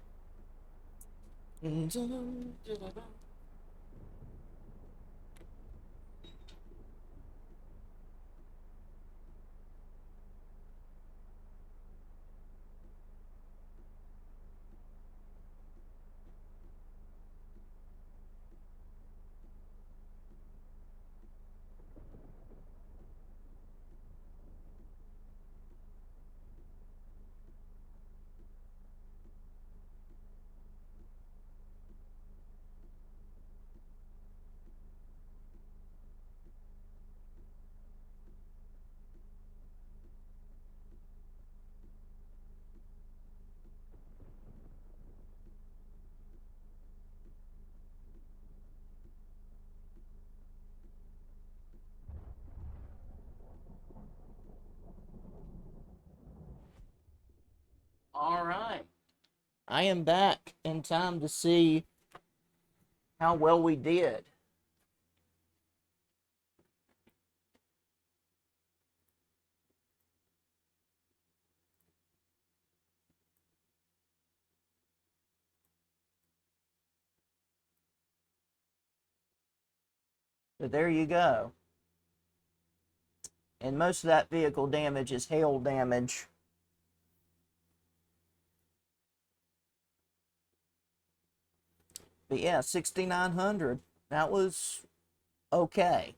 Alright. I am back in time to see how well we did. But there you go. And most of that vehicle damage is hail damage. But yeah, 6,900. That was okay.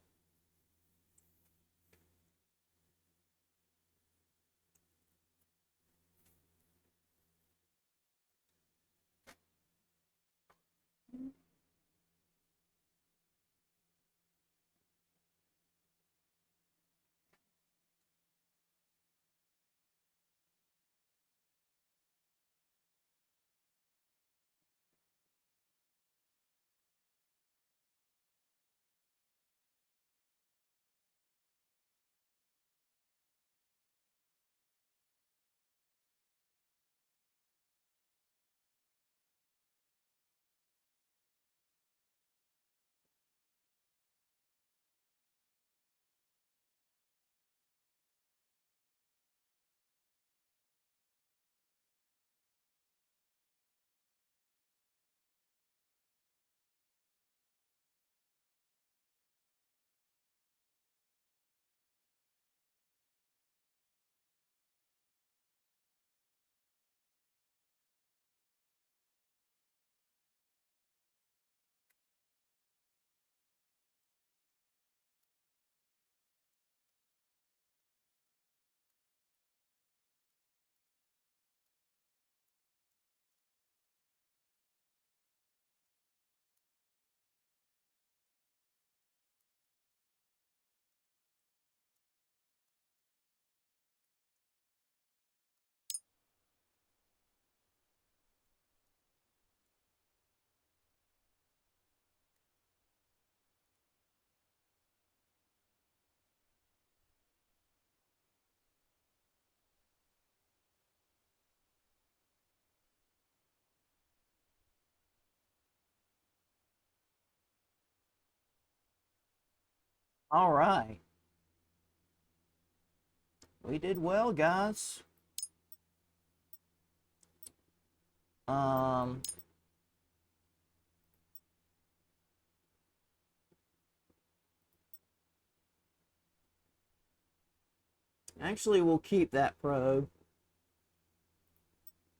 All right. We did well, guys. Um, Actually, we'll keep that probe,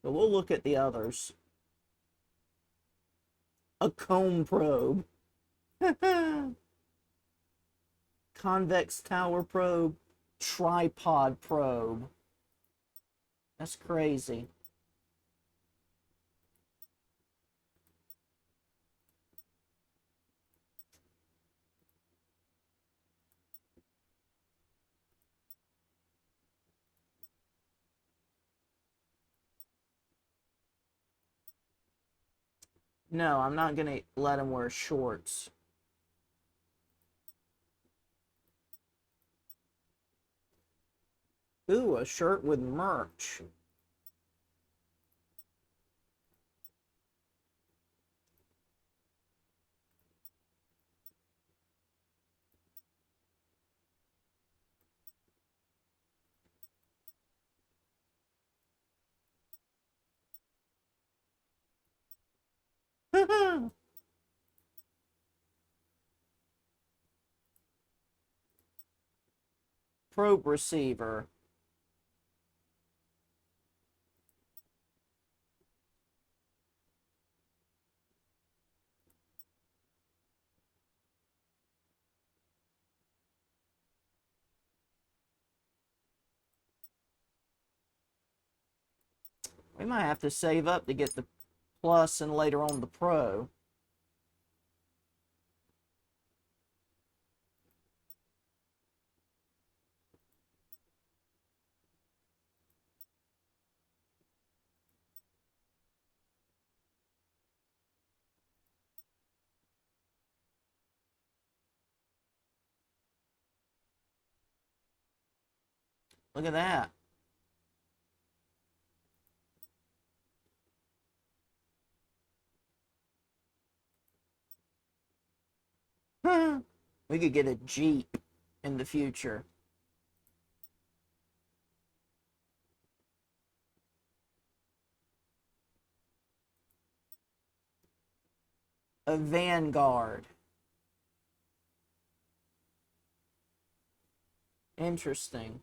but we'll look at the others. A cone probe. Convex tower probe. Tripod probe. That's crazy. No, I'm not gonna let him wear shorts. Ooh, a shirt with merch. Probe receiver. We might have to save up to get the plus and later on the pro. Look at that. We could get a Jeep in the future. A Vanguard. Interesting.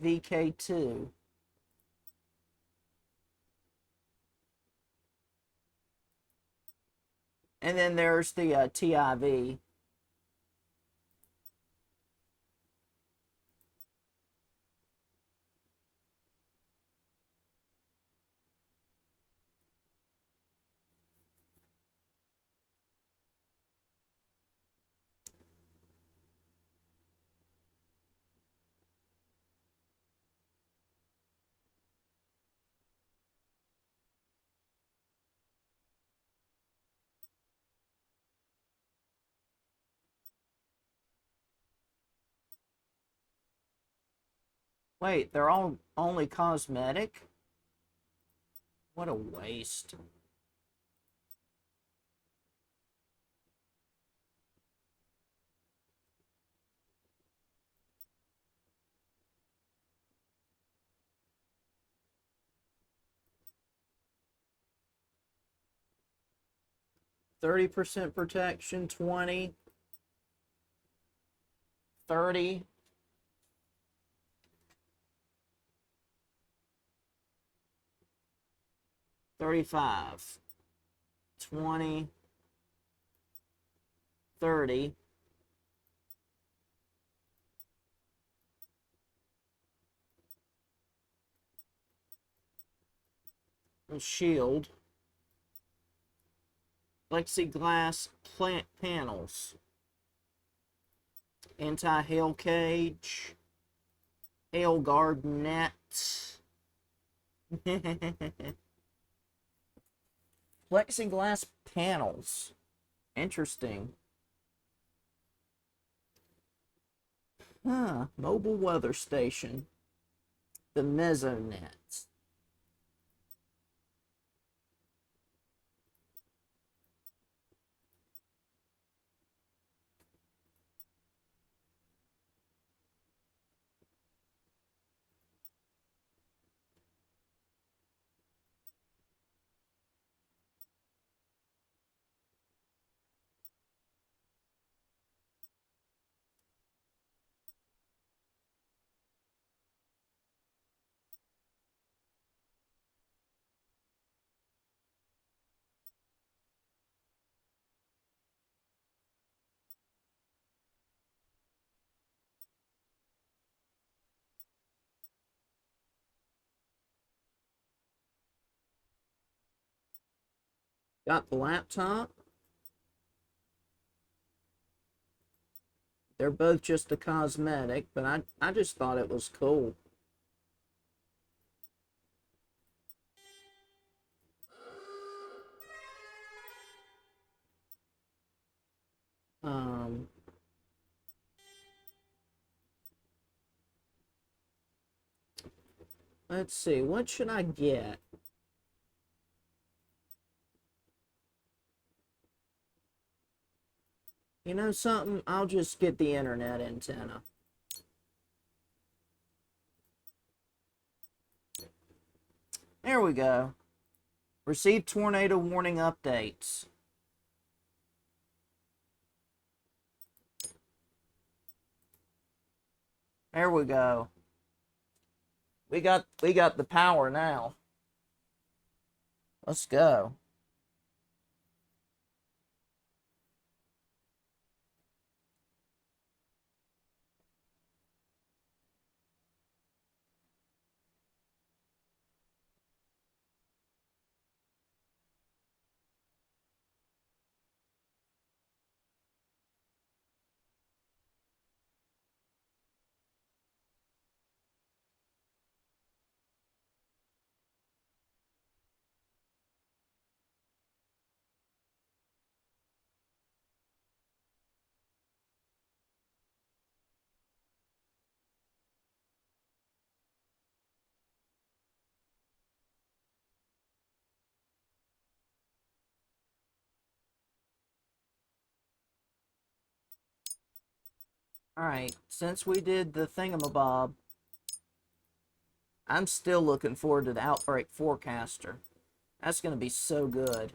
VK2. And then there's the TIV. Wait, they're all only cosmetic? What a waste. %30 protection, 20, 30. 35, 20, 30. Shield. Plexiglass plant panels. Anti-hail cage. Hail guard net. Plexiglass panels. Interesting. Huh, mobile weather station. The Mesonet. Got the laptop. They're both just a cosmetic, but I just thought it was cool. Um, let's see, what should I get? You know something? I'll just get the internet antenna. There we go. Receive tornado warning updates. There we go. We got the power now. Let's go. Alright, since we did the thingamabob, I'm still looking forward to the Outbreak Forecaster. That's going to be so good.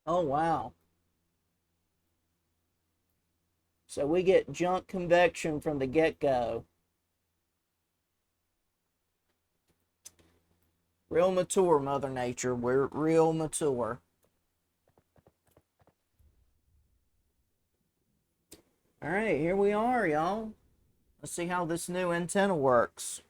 Oh, wow. So we get junk convection from the get-go. Real mature, Mother Nature. We're real mature. Alright, here we are, y'all. Let's see how this new antenna works.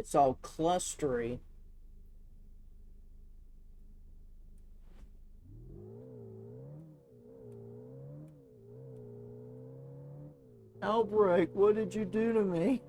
It's all clustery. Outbreak, what did you do to me?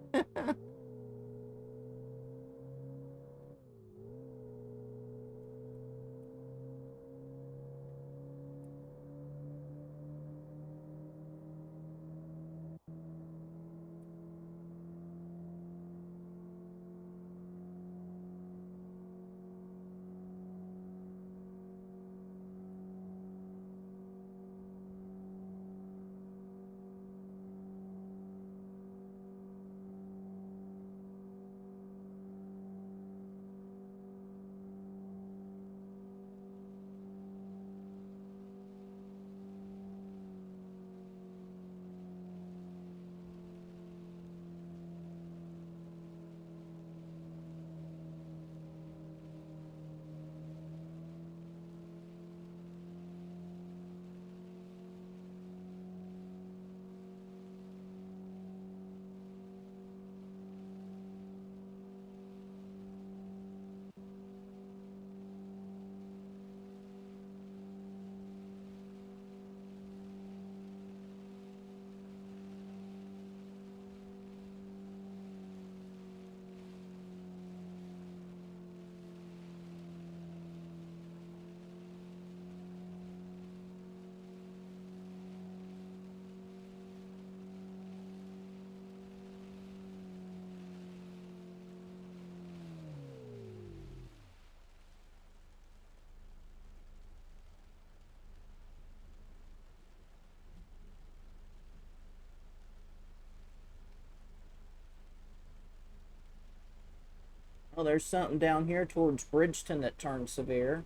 Oh, there's something down here towards Bridgeton that turned severe.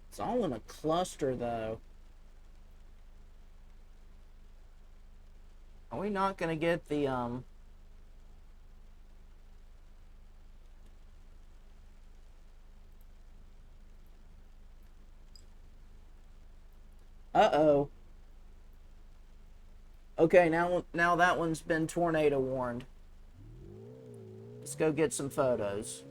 It's all in a cluster, though. Are we not going to get the, Uh-oh. Okay, now that one's been tornado warned. Let's go get some photos.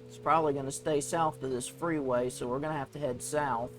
It's probably going to stay south of this freeway, so we're going to have to head south.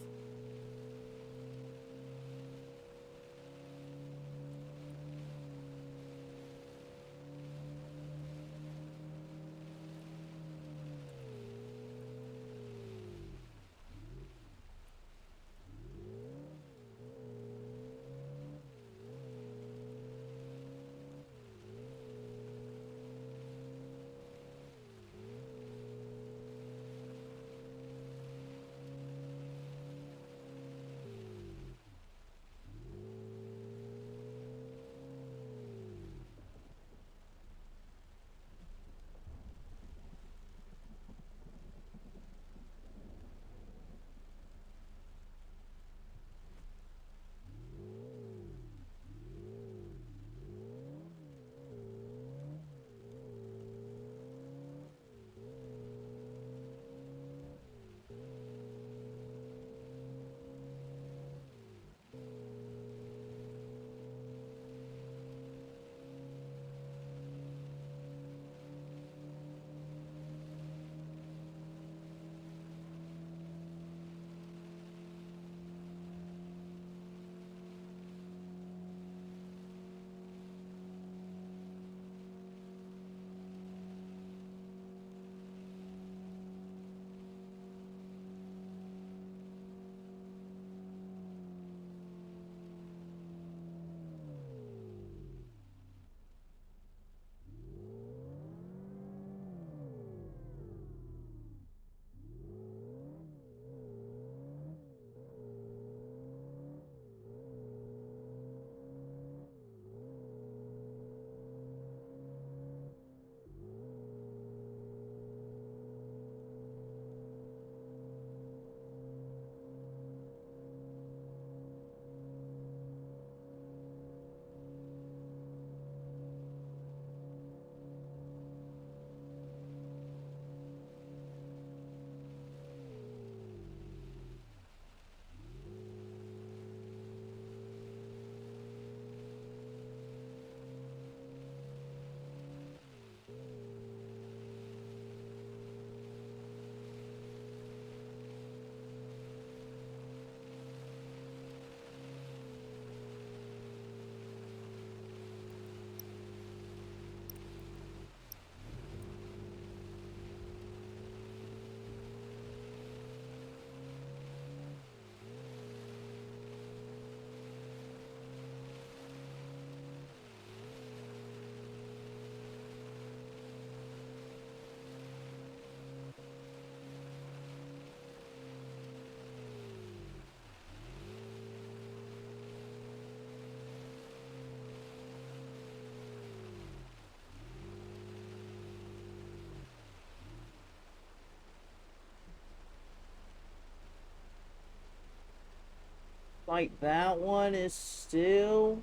Like that one is still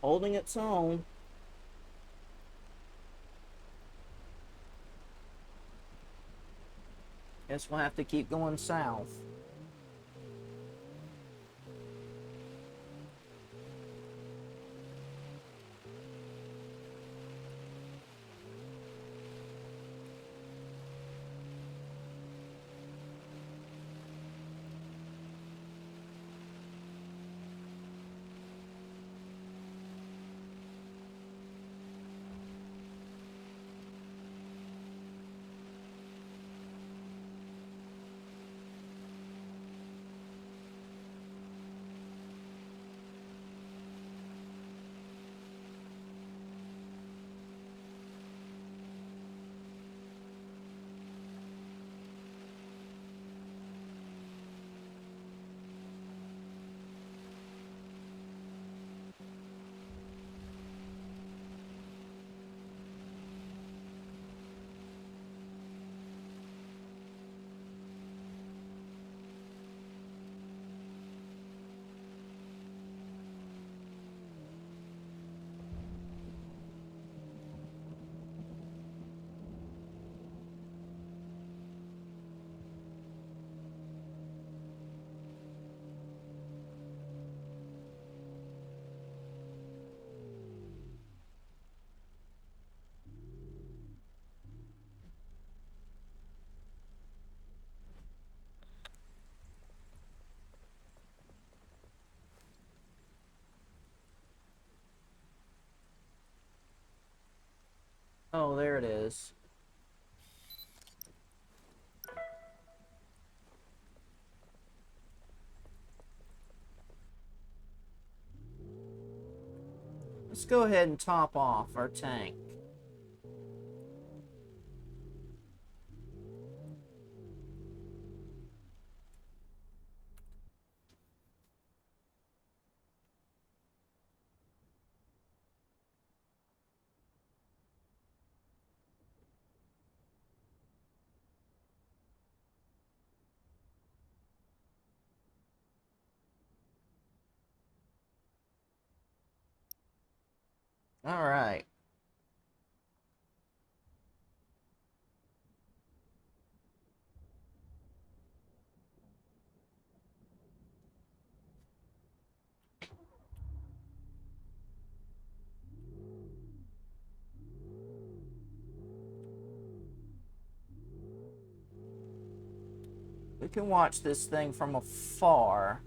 holding its own. Guess we'll have to keep going south. Oh, there it is. Let's go ahead and top off our tank. All right. We can watch this thing from afar.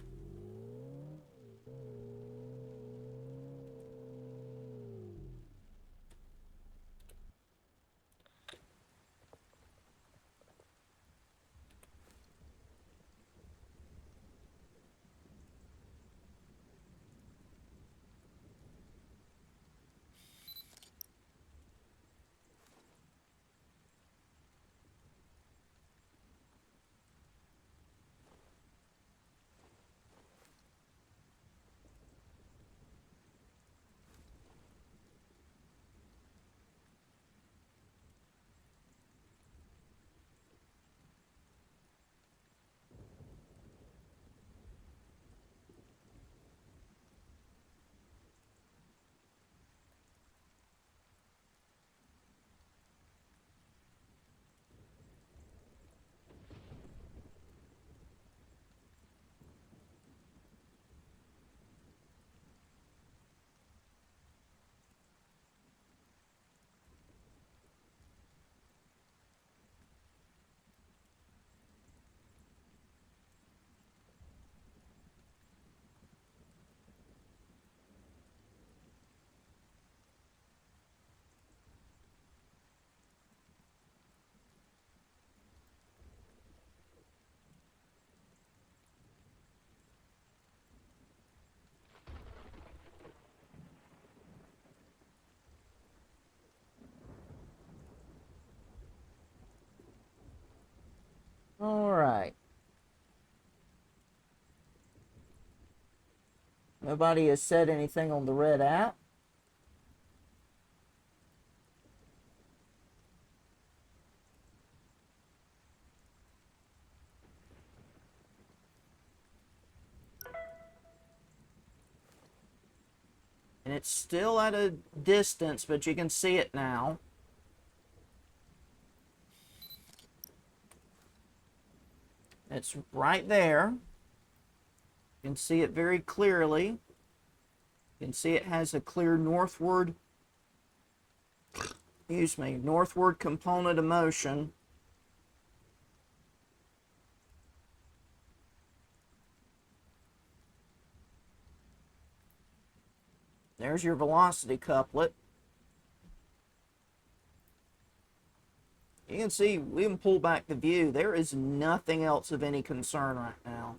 All right. Nobody has said anything on the red app. And it's still at a distance, but you can see it now. It's right there. You can see it very clearly. You can see it has a clear northward, northward component of motion. There's your velocity couplet. You can see, we can pull back the view. There is nothing else of any concern right now.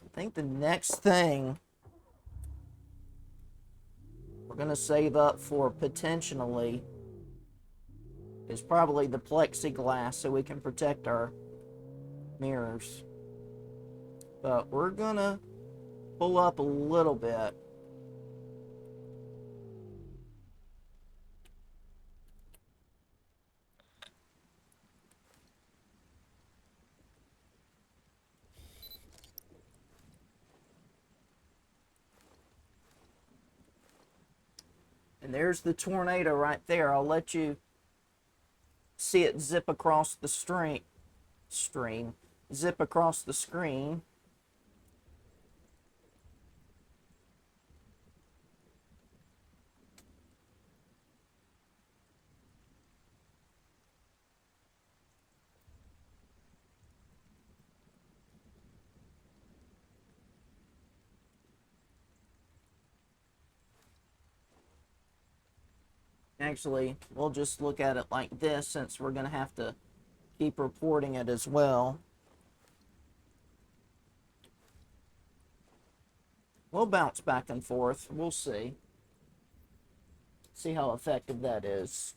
I think the next thing we're going to save up for potentially is probably the plexiglass so we can protect our mirrors. But we're going to pull up a little bit. And there's the tornado right there. I'll let you see it zip across the zip across the screen. Actually, we'll just look at it like this since we're going to have to keep reporting it as well. We'll bounce back and forth. We'll see. See how effective that is.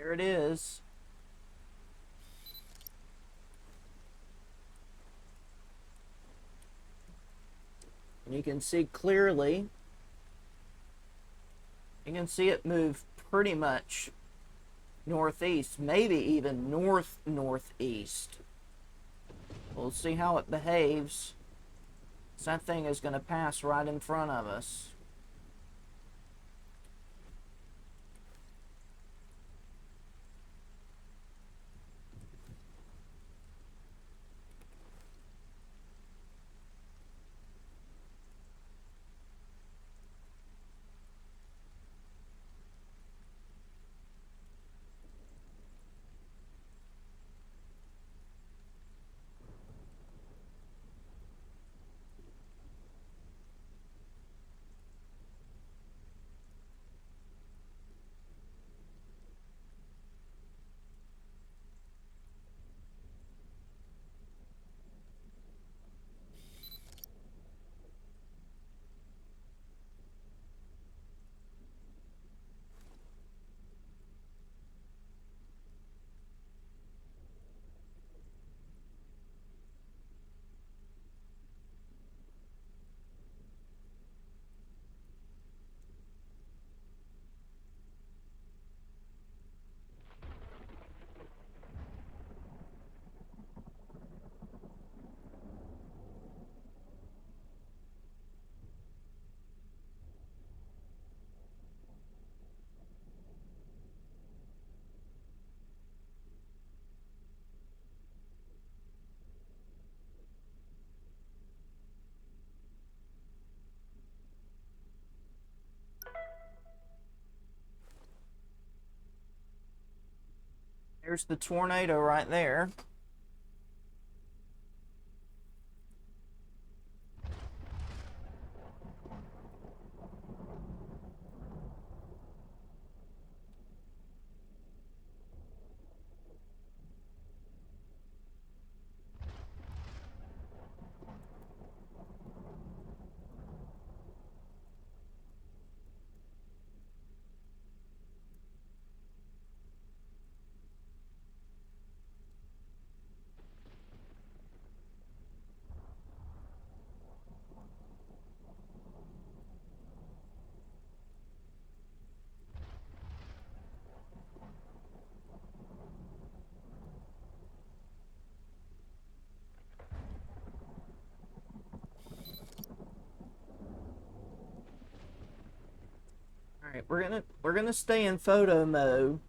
There it is. And you can see clearly, you can see it move pretty much northeast, maybe even northeast. We'll see how it behaves. That thing is going to pass right in front of us. There's the tornado right there. All right, we're gonna stay in photo mode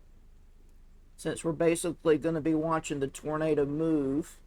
since we're basically gonna be watching the tornado move.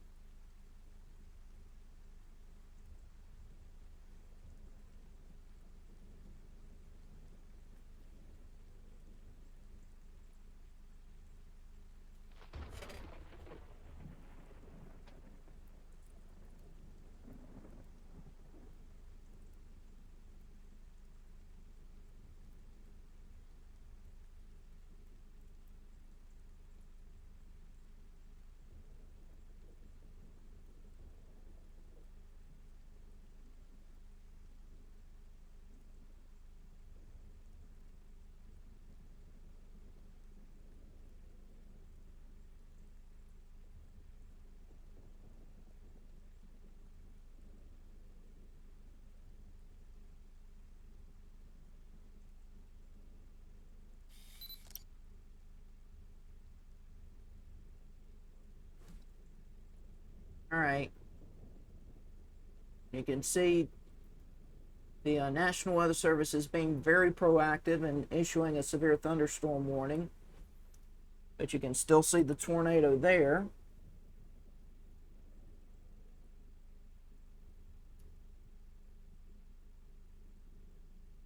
All right, you can see the National Weather Service is being very proactive in issuing a severe thunderstorm warning, but you can still see the tornado there.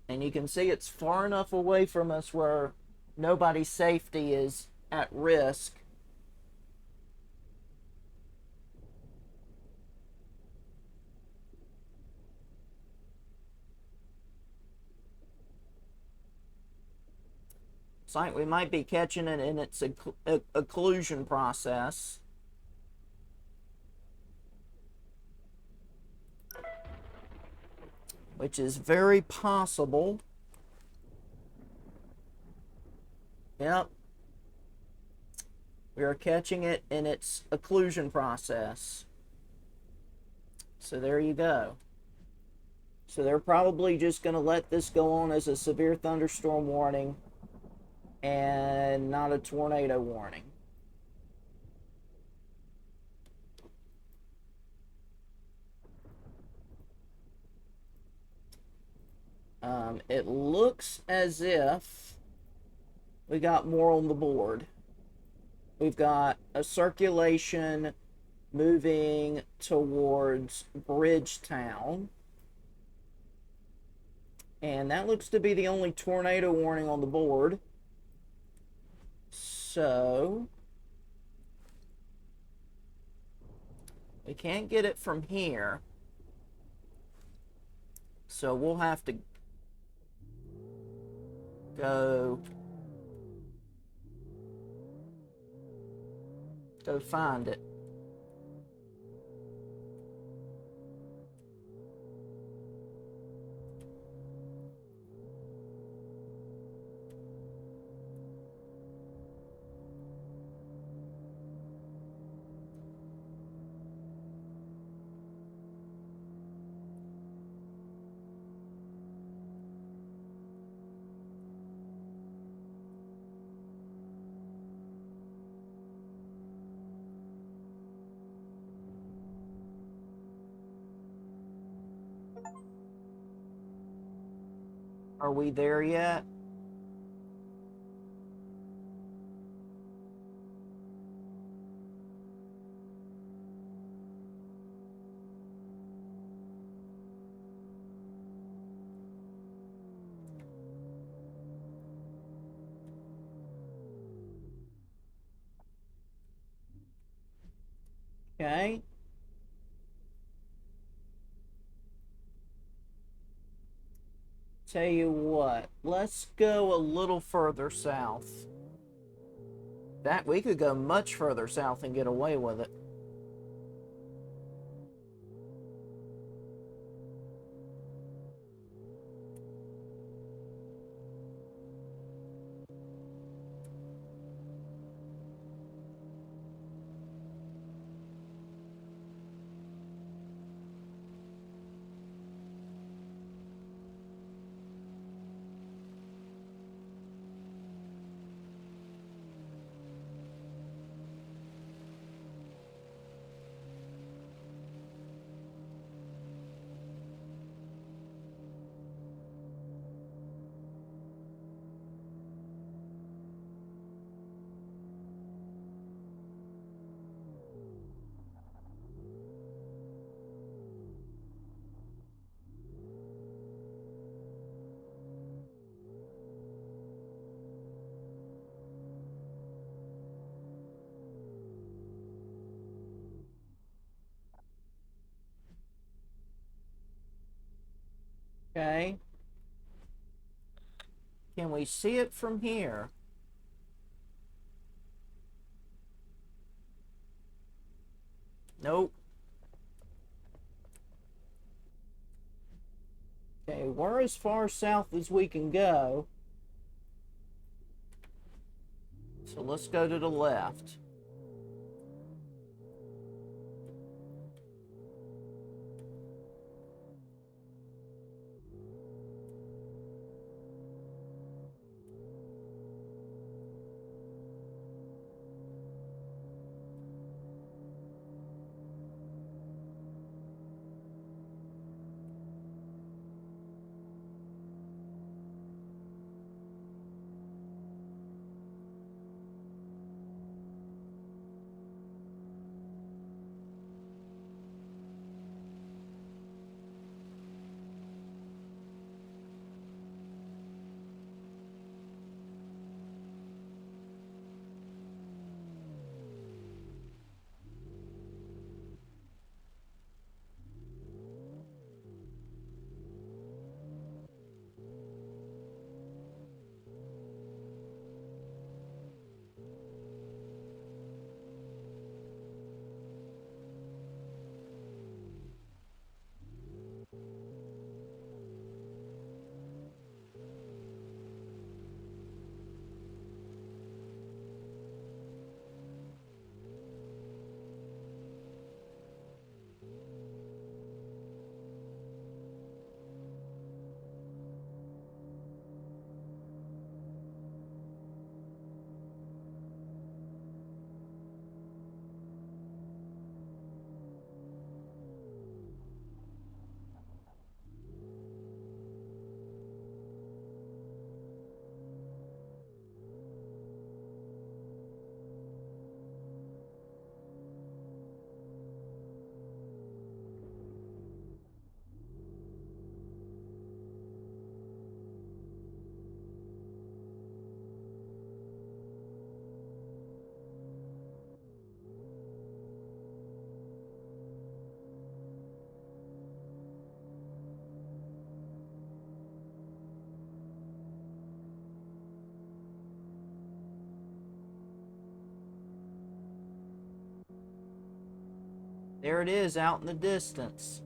And you can see it's far enough away from us where nobody's safety is at risk. It's like we might be catching it in its occlusion process. Which is very possible. Yep. We are catching it in its occlusion process. So there you go. So they're probably just going to let this go on as a severe thunderstorm warning and not a tornado warning. It looks as if we got more on the board. We've got a circulation moving towards Bridgetown. And that looks to be the only tornado warning on the board. So we can't get it from here. So we'll have to go find it. Are we there yet? Okay. Tell you what, let's go a little further south. That we could go much further south and get away with it. Okay. Can we see it from here? Nope. Okay, we're as far south as we can go. So let's go to the left. There it is out in the distance.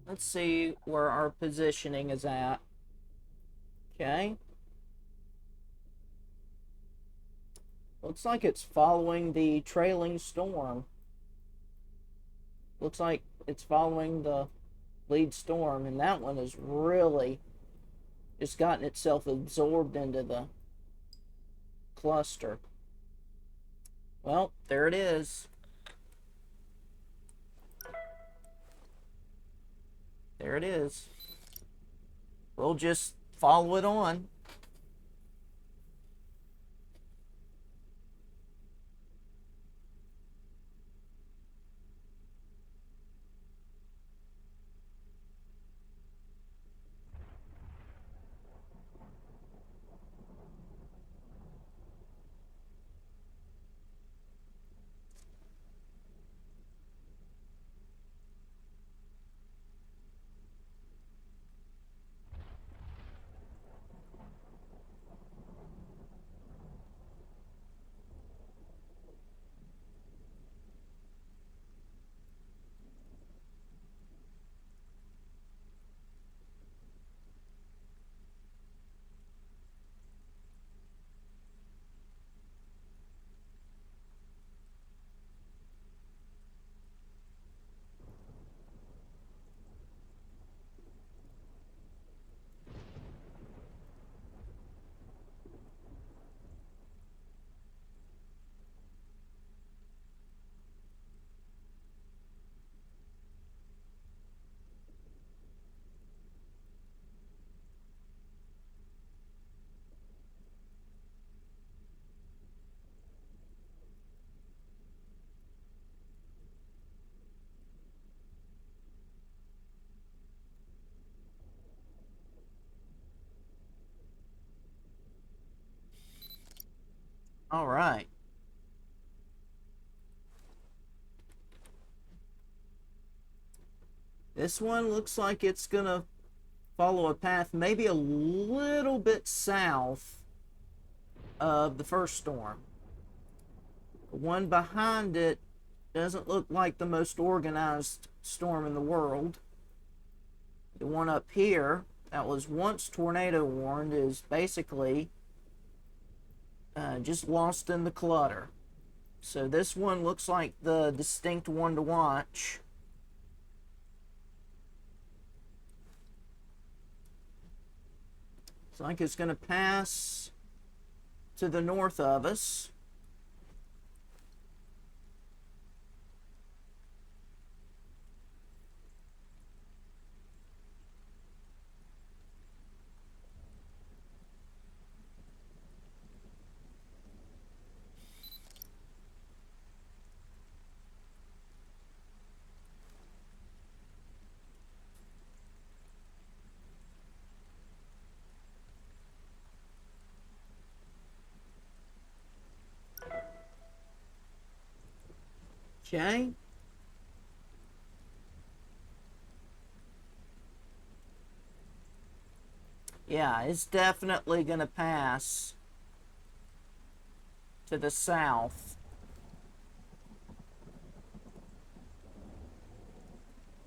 Let's see where our positioning is at. Okay. Looks like it's following the trailing storm. Looks like it's following the lead storm, and that one has really just gotten itself absorbed into the cluster. Well, there it is. There it is. we'll just follow it on. All right. This one looks like it's going to follow a path maybe a little bit south of the first storm. The one behind it doesn't look like the most organized storm in the world. The one up here that was once tornado warned is basically just lost in the clutter. So this one looks like the distinct one to watch. It's like it's going to pass to the north of us. Okay. Yeah, it's definitely going to pass to the south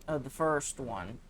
of the first one.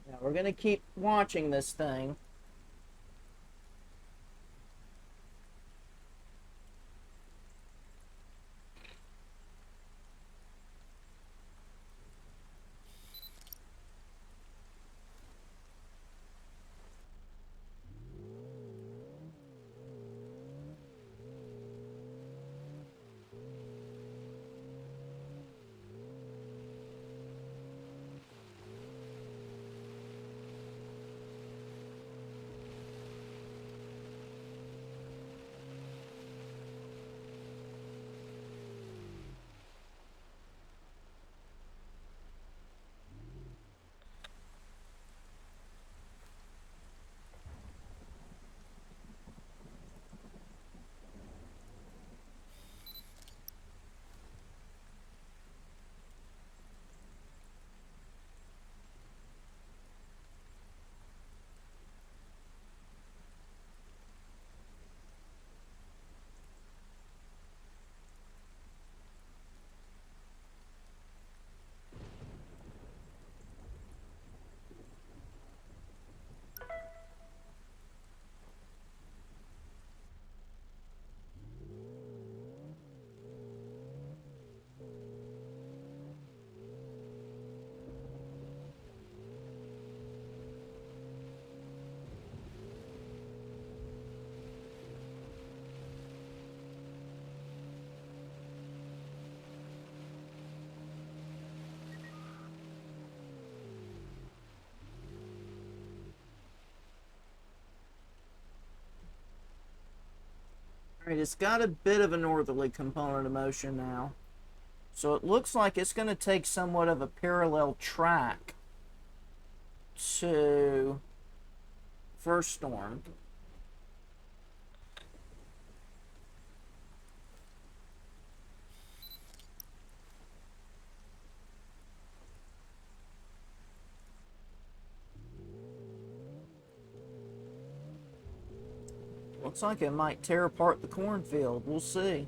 Now we're going to keep watching this thing. Alright, it's got a bit of a northerly component of motion now. So it looks like it's going to take somewhat of a parallel track to first storm. Looks like it might tear apart the cornfield. We'll see.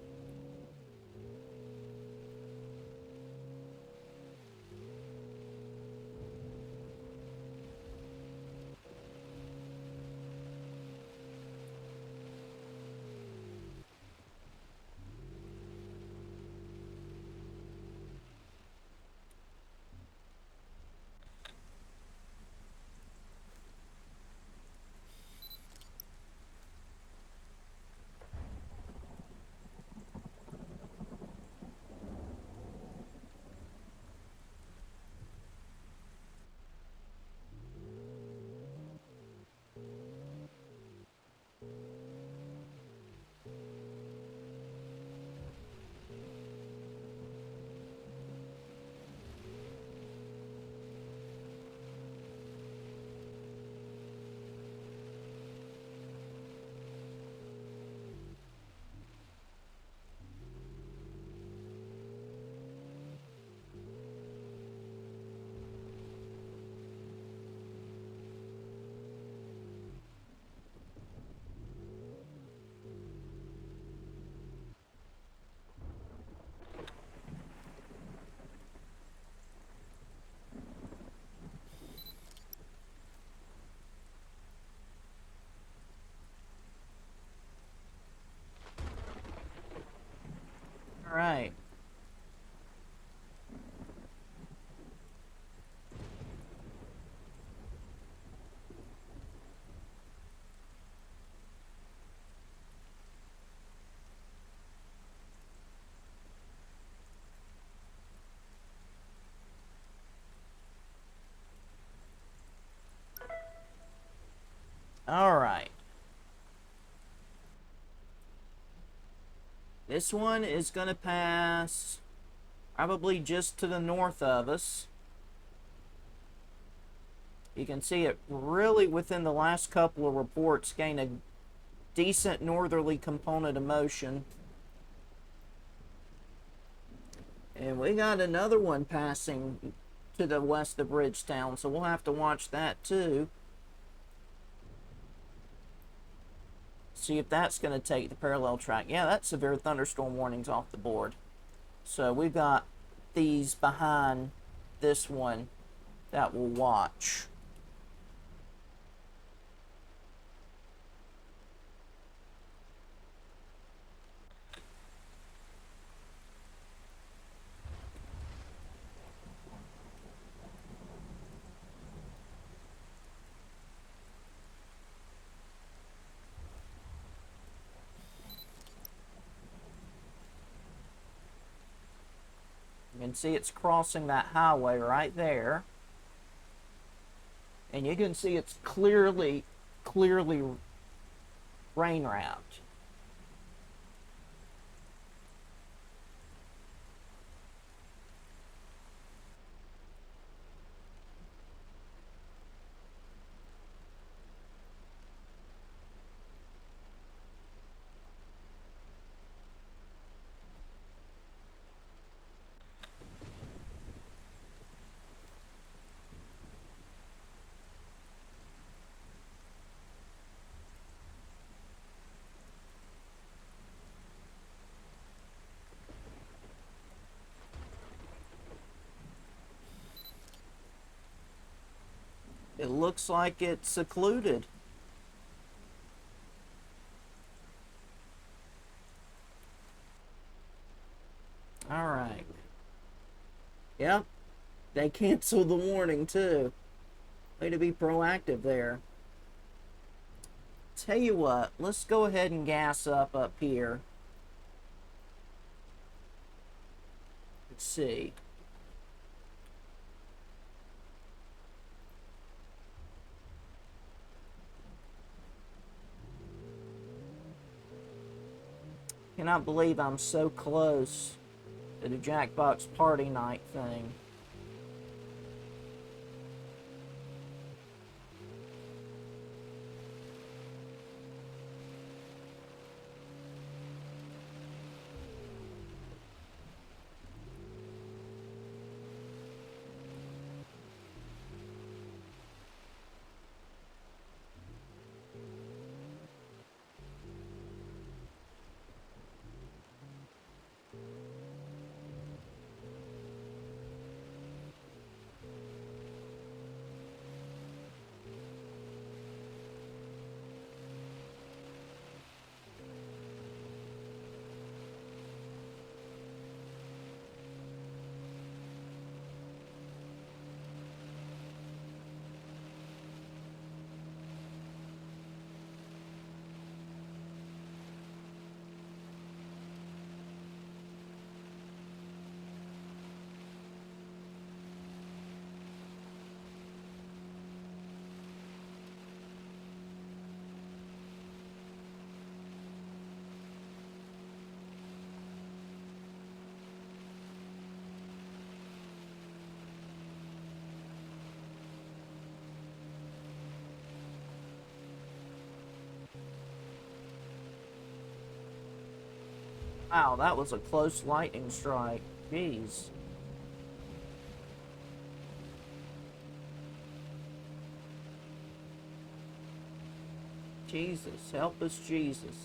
Alright. Alright. This one is going to pass probably just to the north of us. You can see it really within the last couple of reports gained a decent northerly component of motion. And we got another one passing to the west of Bridgetown, so we'll have to watch that too. See if that's going to take the parallel track. Yeah, that's severe thunderstorm warnings off the board. So we've got these behind this one that we'll watch. You can see it's crossing that highway right there. And you can see it's clearly rain wrapped. It looks like it's secluded. Alright. Yep. They canceled the warning too. Way to be proactive there. Tell you what, let's go ahead and gas up here. Let's see. Cannot believe I'm so close to the Jackbox party night thing. Wow, that was a close lightning strike. Jeez. Jesus, help us, Jesus.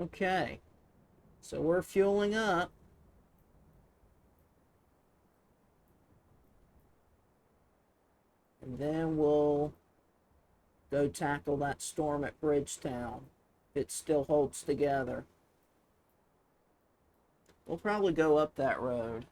Okay, so we're fueling up. And then we'll go tackle that storm at Bridgetown. If it still holds together. We'll probably go up that road.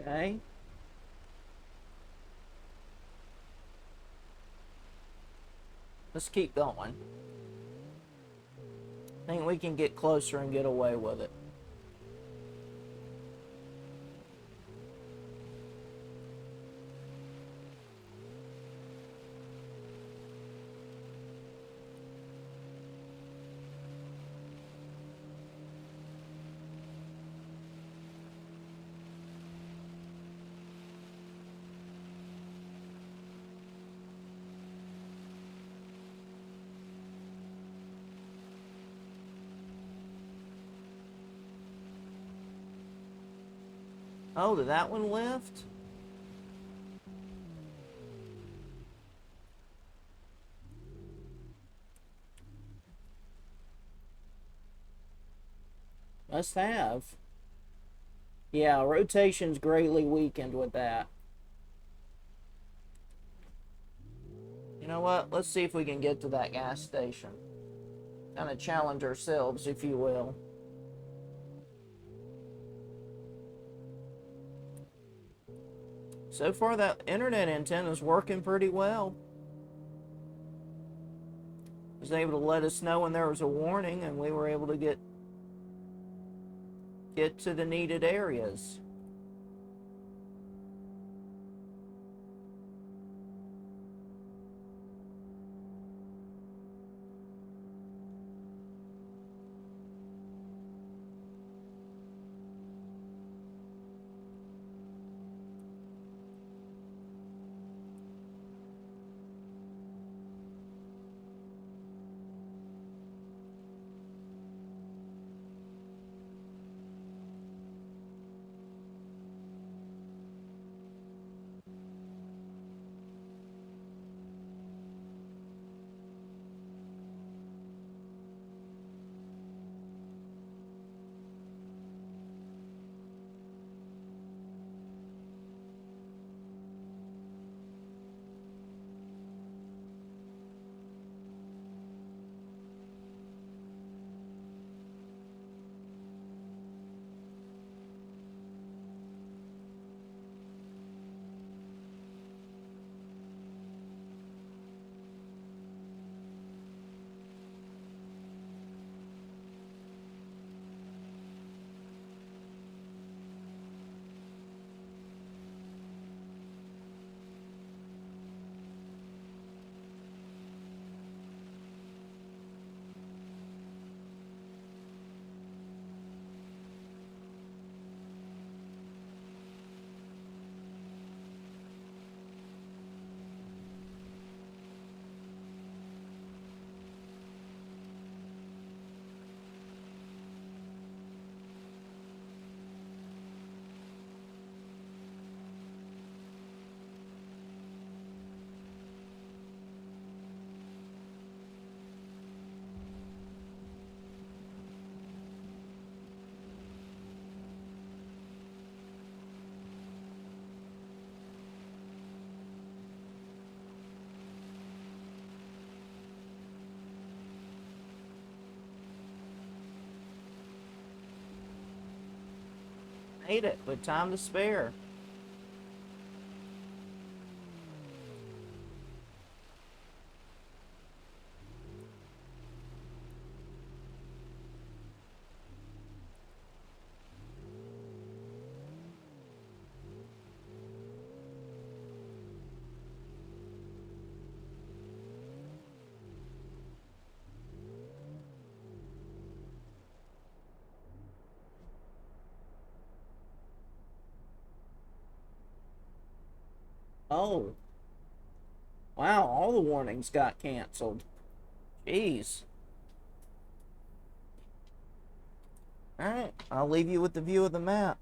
Okay. Let's keep going. I think we can get closer and get away with it. Oh, did that one lift? Must have. Yeah, rotation's greatly weakened with that. You know what? Let's see if we can get to that gas station. Kind of challenge ourselves, if you will. So far, that internet antenna is working pretty well. It was able to let us know when there was a warning, and we were able to get to the needed areas. Made it with time to spare. Oh, wow, all the warnings got canceled. Jeez. Alright, I'll leave you with the view of the map.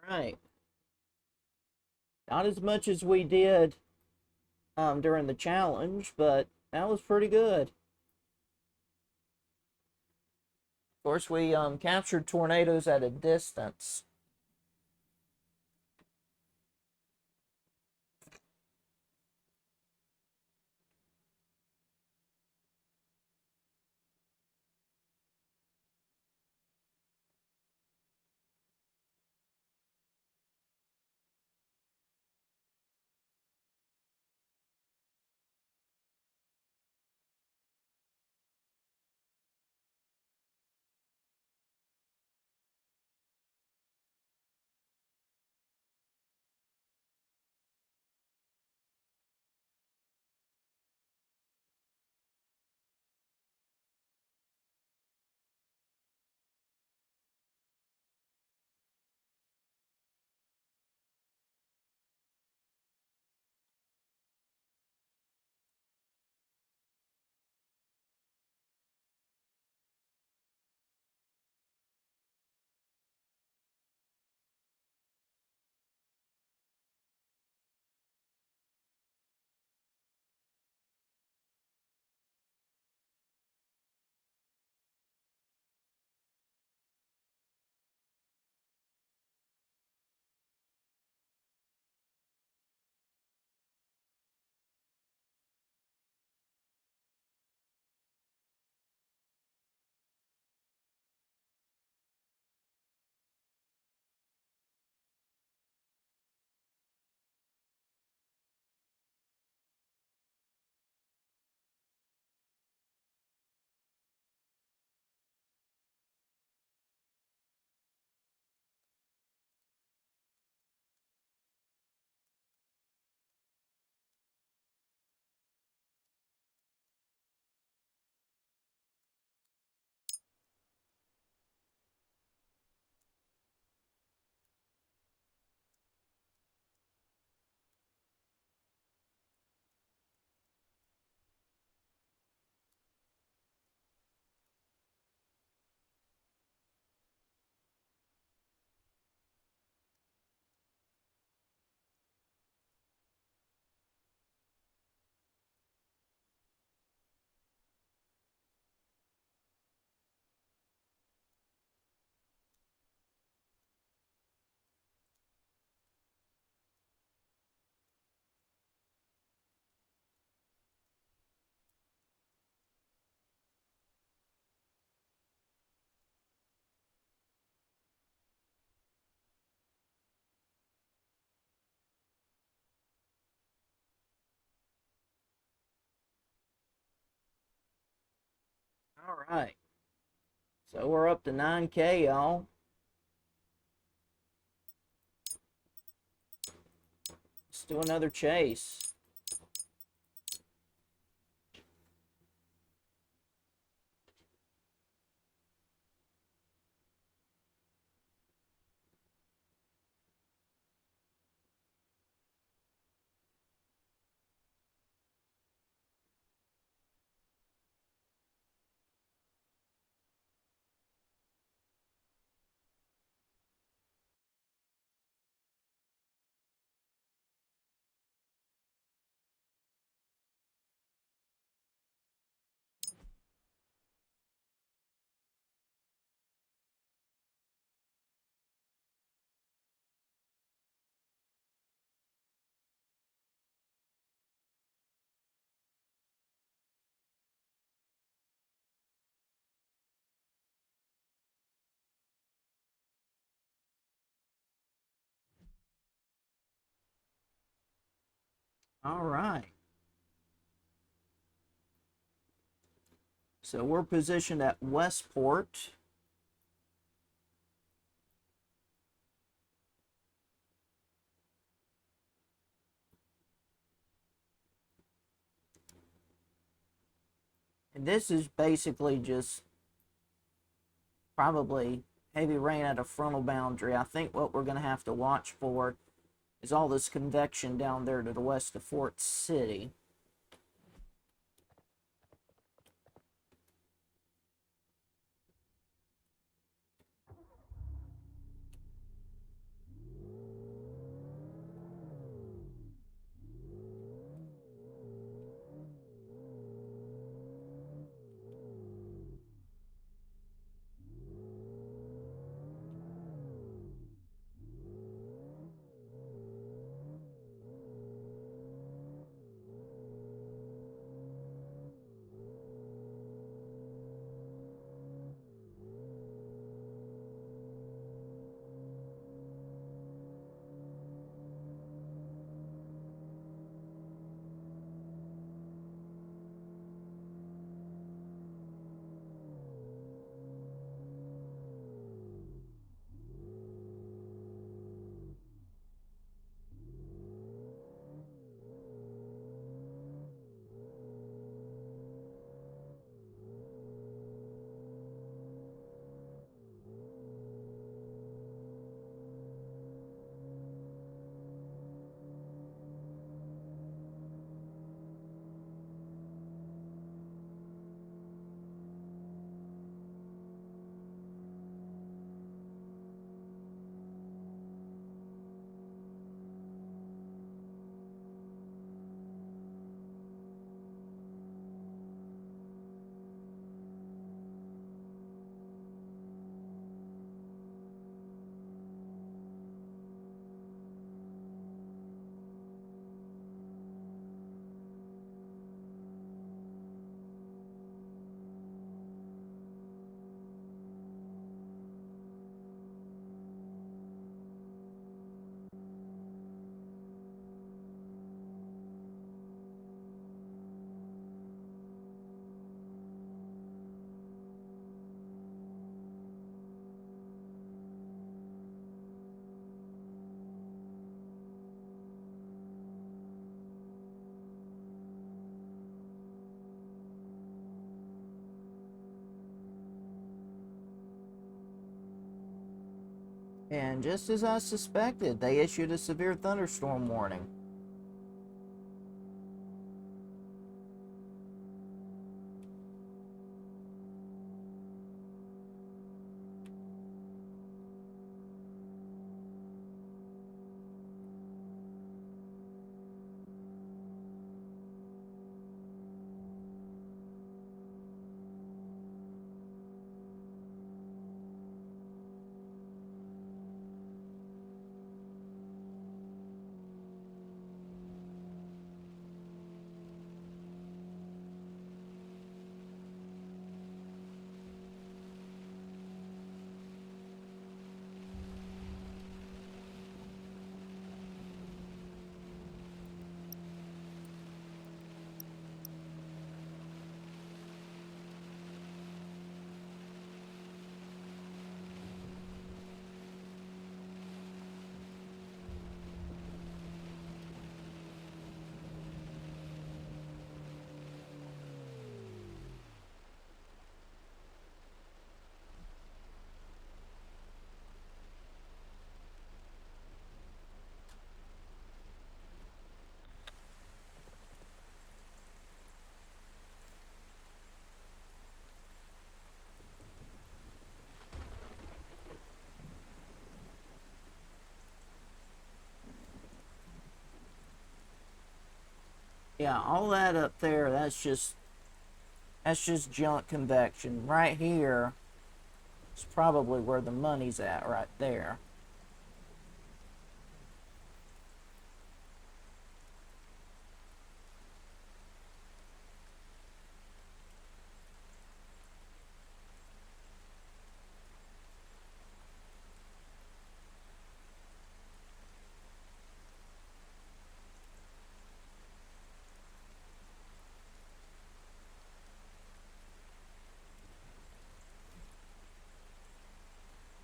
Alright. Not as much as we did during the challenge, but that was pretty good. Of course, we captured tornadoes at a distance. All right. So we're up to 9K, y'all. Let's do another chase. All right. So we're positioned at Westport. And this is basically just probably heavy rain at a frontal boundary. I think what we're going to have to watch for is all this convection down there to the west of Fort City. And just as I suspected, they issued a severe thunderstorm warning. Yeah, all that up there, that's just junk convection. Right here is probably where the money's at, right there.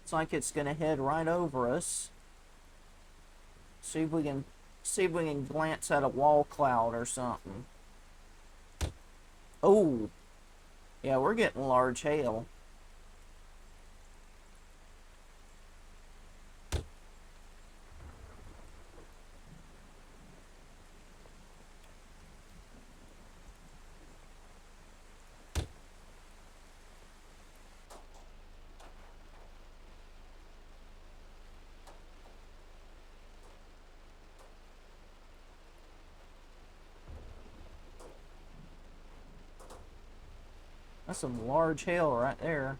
It's like it's gonna head right over us. See if we can glance at a wall cloud or something. Oh, yeah, we're getting large hail. That's some large hail right there.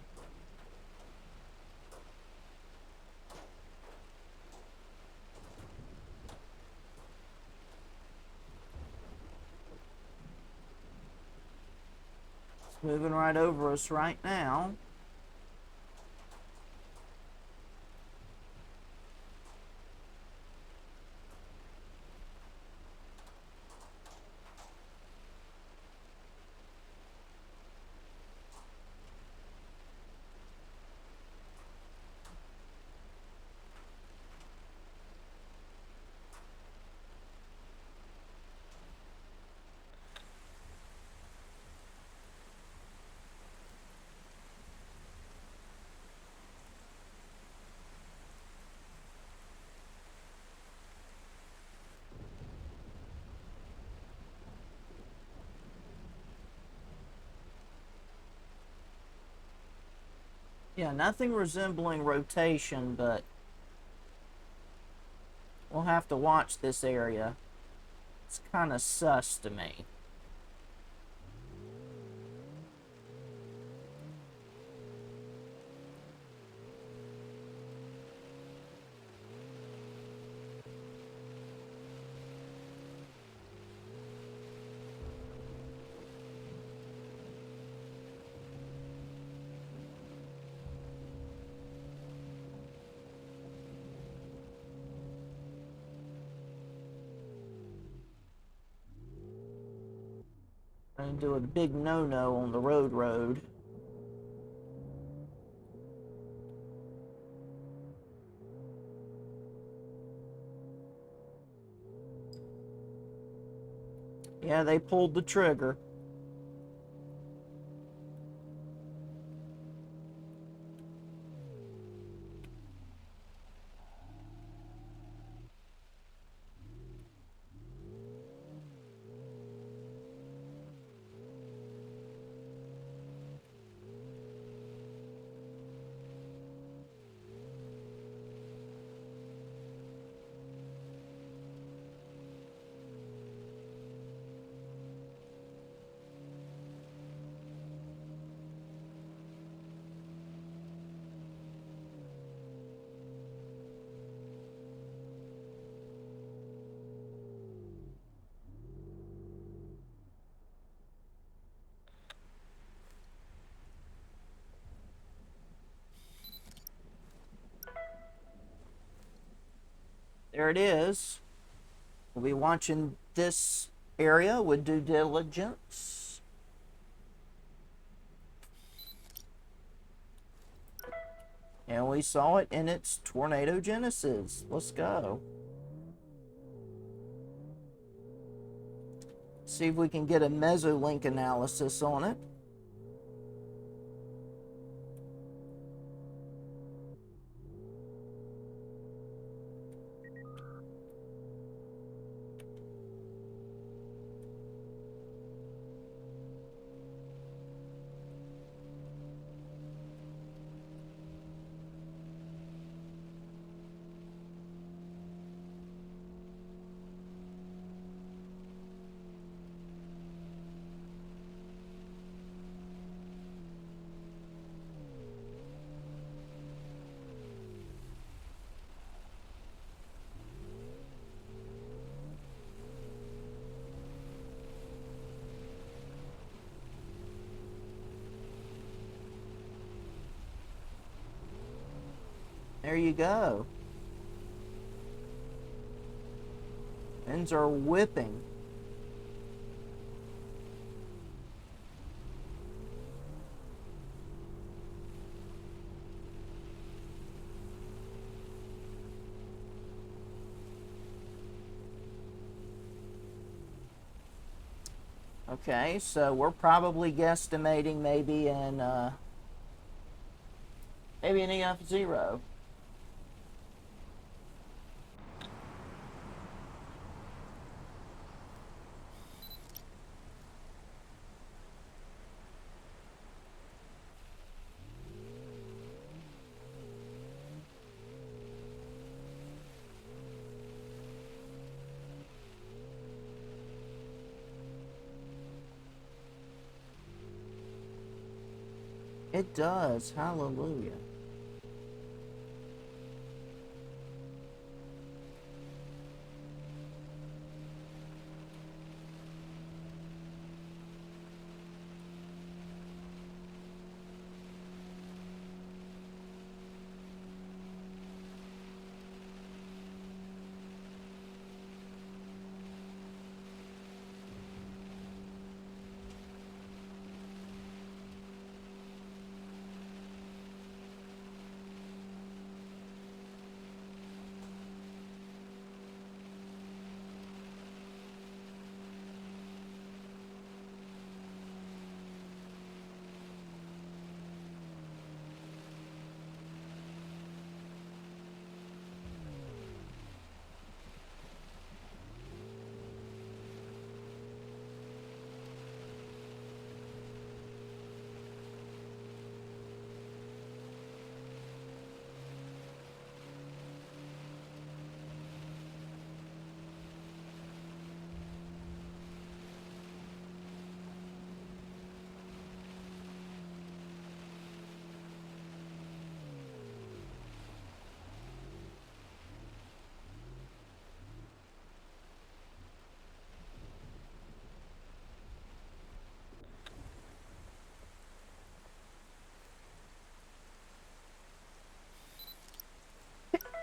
It's moving right over us right now. Yeah, nothing resembling rotation, but we'll have to watch this area. It's kind of sus to me. I'm gonna do a big no-no on the road. Yeah, they pulled the trigger. there it is. We'll be watching this area with due diligence. And we saw it in its tornado genesis. Let's go. See if we can get a mesolink analysis on it. There you go. Winds are whipping. Okay, so we're probably guesstimating maybe an EF0. It does. Hallelujah.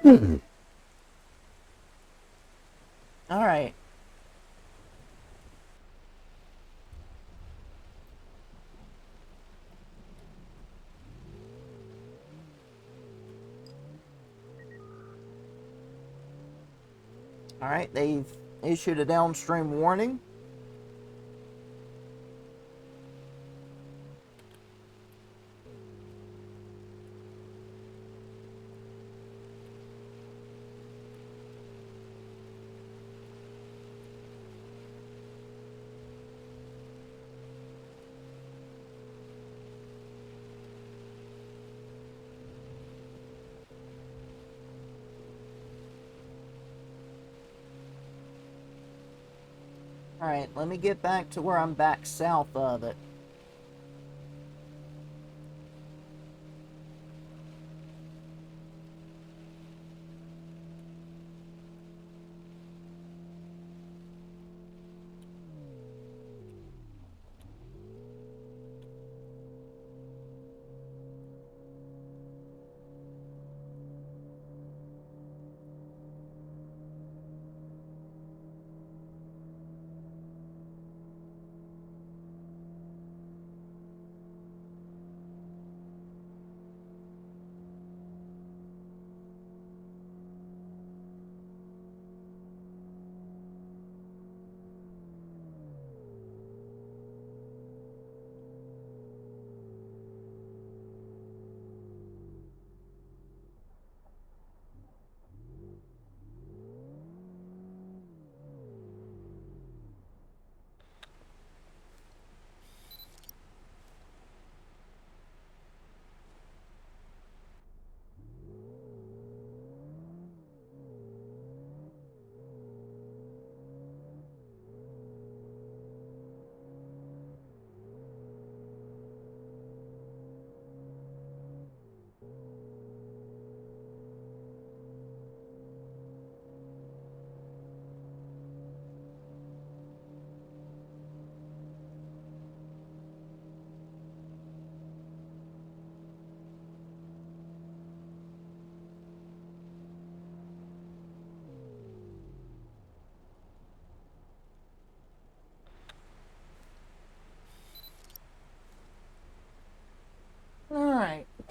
All right. All right, they've issued a downstream warning. All right, let me get back to where I'm back south of it.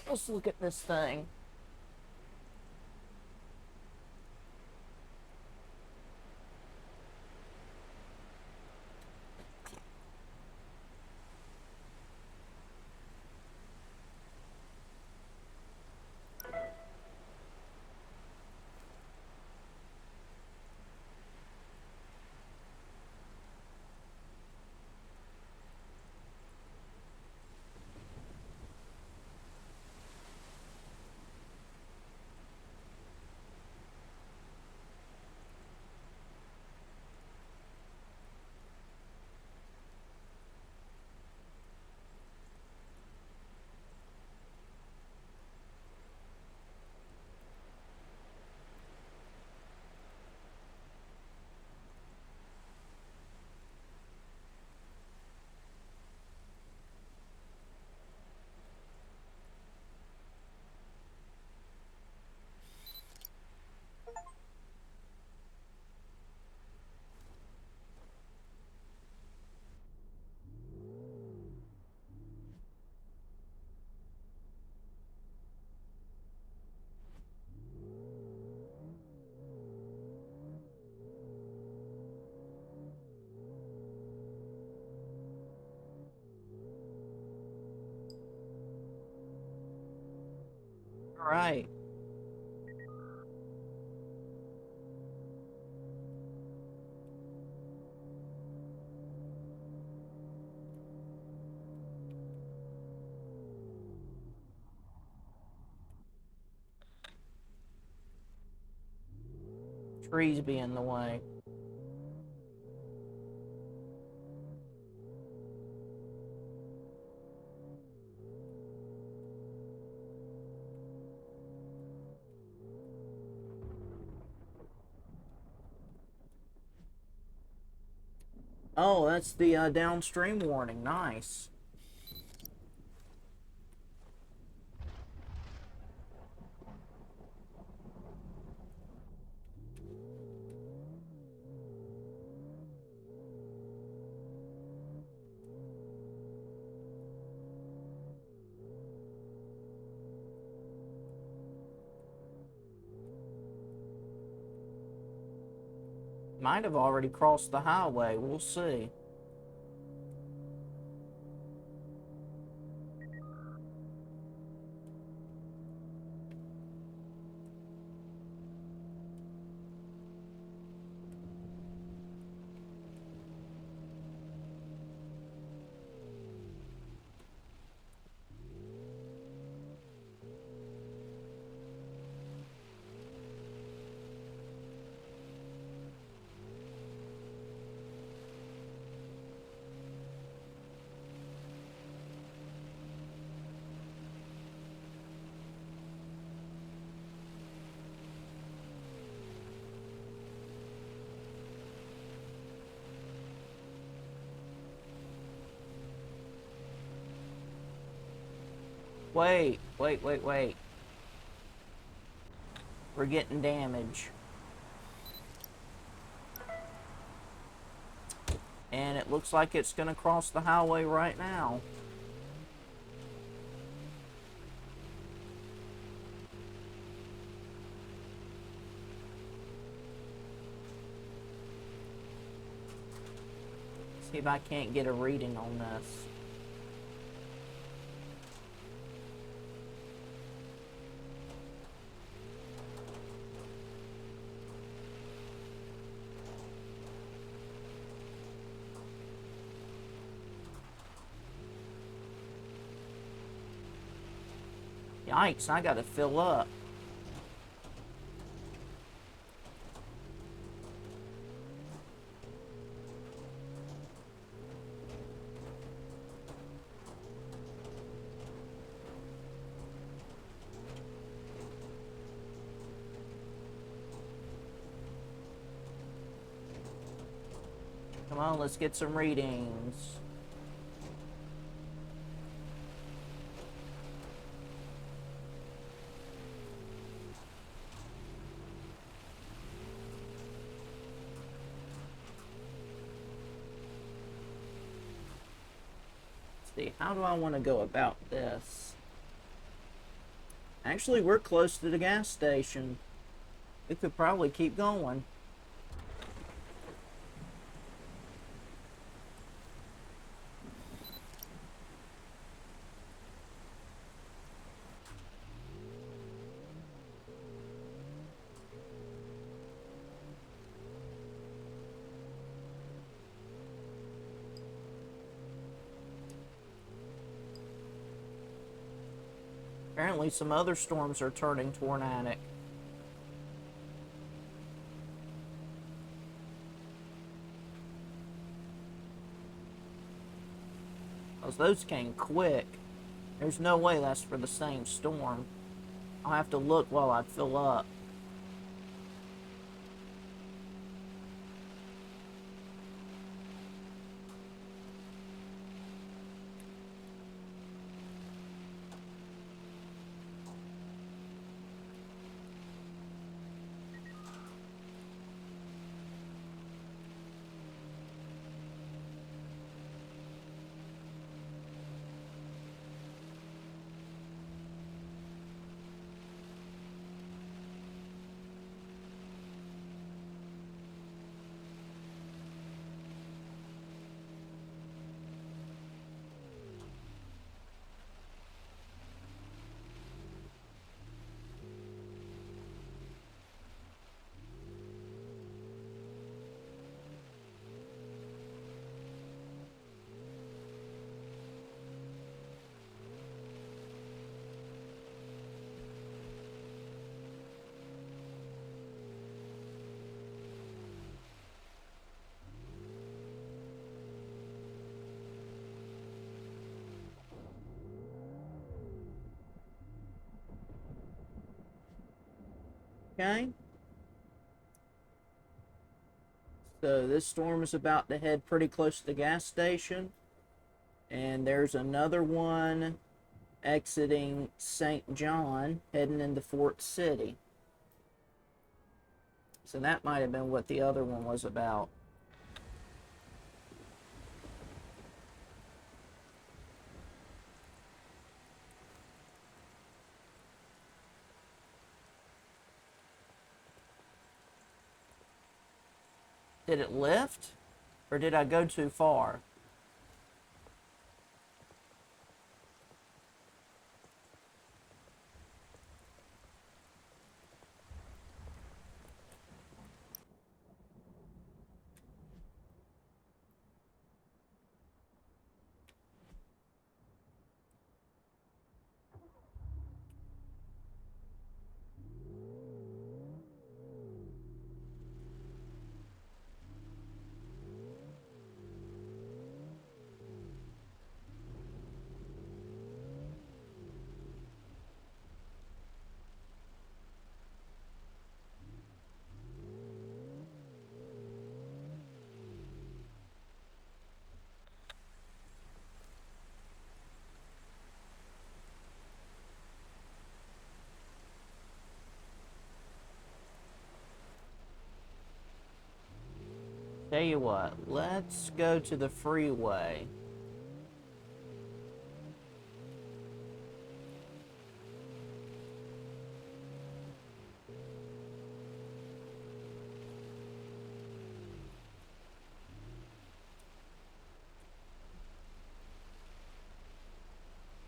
Let's look at this thing. All right. Trees be in the way. Oh, that's the downstream warning. Nice. Might have already crossed the highway. We'll see. Wait, wait, wait, wait. We're getting damage. And it looks like it's gonna cross the highway right now. See if I can't get a reading on this. Yikes, I gotta fill up. Come on, let's get some readings. Let's see, how do I want to go about this? Actually, we're close to the gas station. We could probably keep going. Apparently, some other storms are turning tornadic. Because those came quick. There's no way that's for the same storm. I'll have to look while I fill up. Okay? So this storm is about to head pretty close to the gas station. And there's another one exiting St. John, heading into Fort City. So that might have been what the other one was about. Did it lift? Or did I go too far? Tell you what, let's go to the freeway.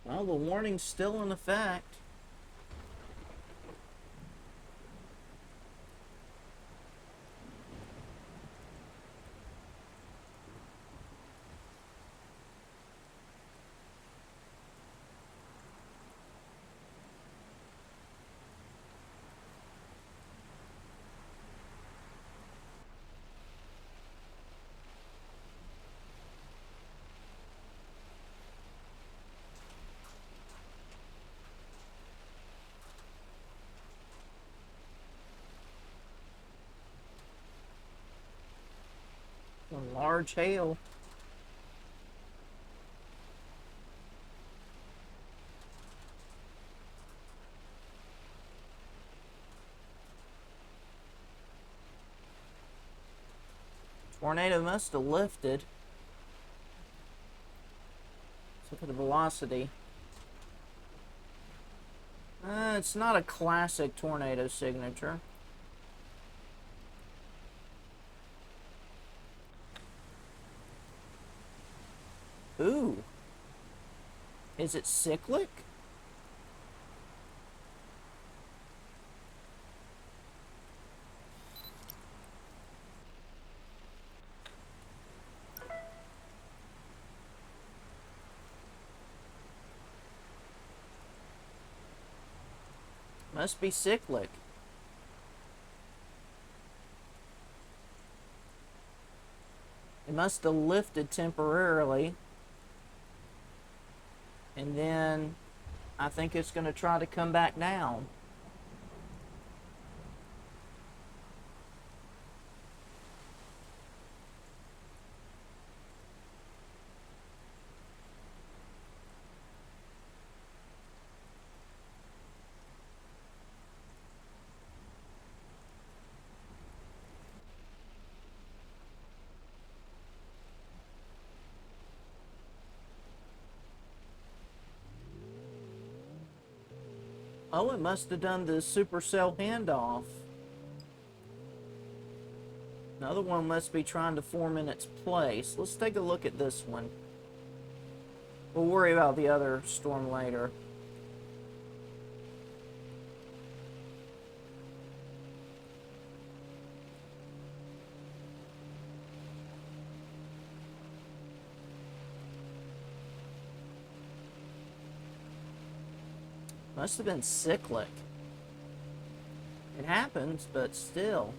Well, the warning's still in effect. Some large hail. Tornado must have lifted. Let's look at the velocity. It's not a classic tornado signature. Ooh. Is it cyclic? Must be cyclic. It must have lifted temporarily. And then I think it's going to try to come back down. Oh, it must have done the supercell handoff. Another one must be trying to form in its place. Let's take a look at this one. We'll worry about the other storm later. Must have been cyclic. It happens, but still.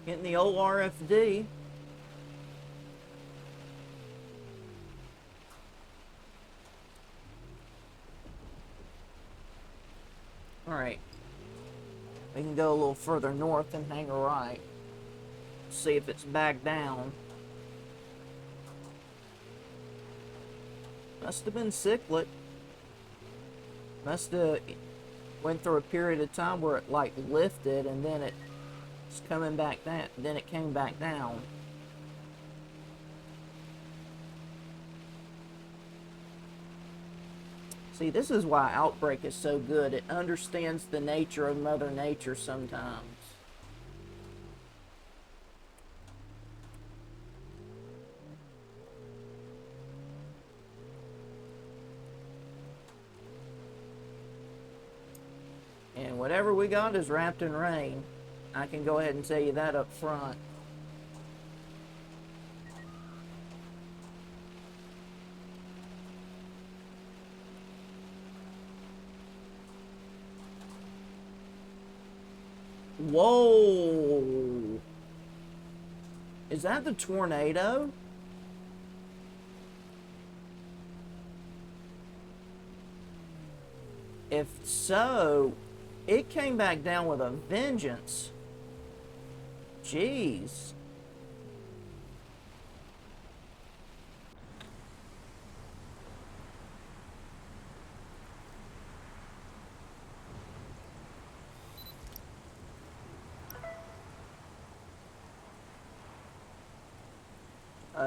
Getting the old RFD. Alright. We can go a little further north and hang a right. See if it's back down. Must have been cyclic. Must have went through a period of time where it like lifted and then it's coming back down. Then it came back down. See, this is why OUTBRK is so good. It understands the nature of Mother Nature sometimes. And whatever we got is wrapped in rain. I can go ahead and tell you that up front. Whoa! Is that the tornado? If so, it came back down with a vengeance. Jeez.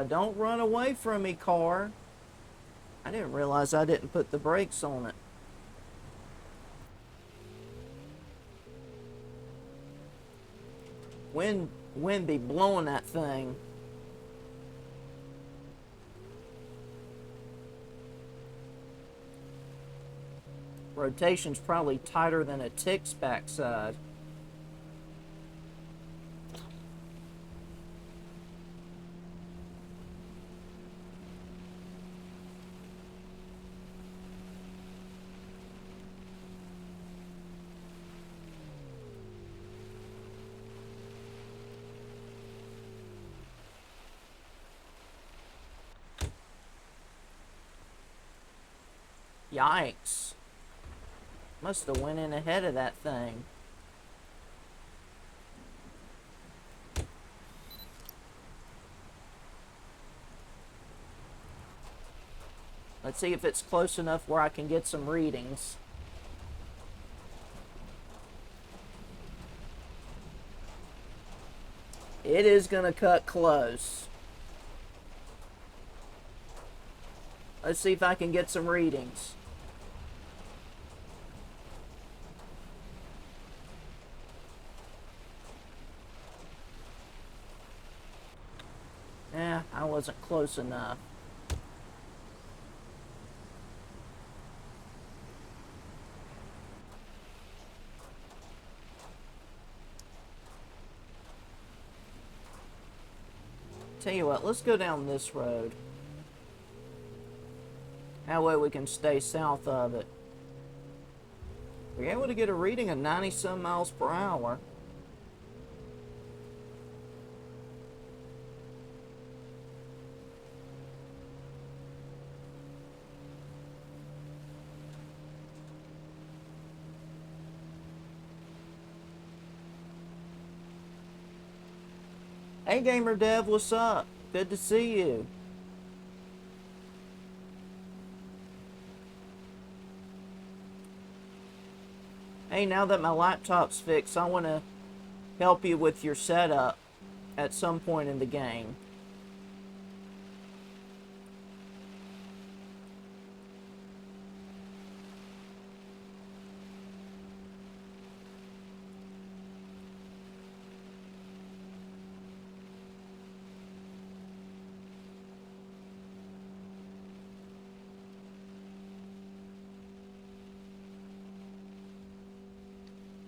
Don't run away from me, car. I didn't realize I didn't put the brakes on it. Wind be blowing that thing. Rotation's probably tighter than a tick's backside. Yikes. Must have went in ahead of that thing. Let's see if it's close enough where I can get some readings. It is going to cut close. Let's see if I can get some readings. I wasn't close enough. Tell you what, let's go down this road. That way we can stay south of it. We're able to get a reading of 90-some miles per hour. Hey Gamer Dev, what's up? Good to see you. Hey, now that my laptop's fixed, I want to help you with your setup at some point in the game.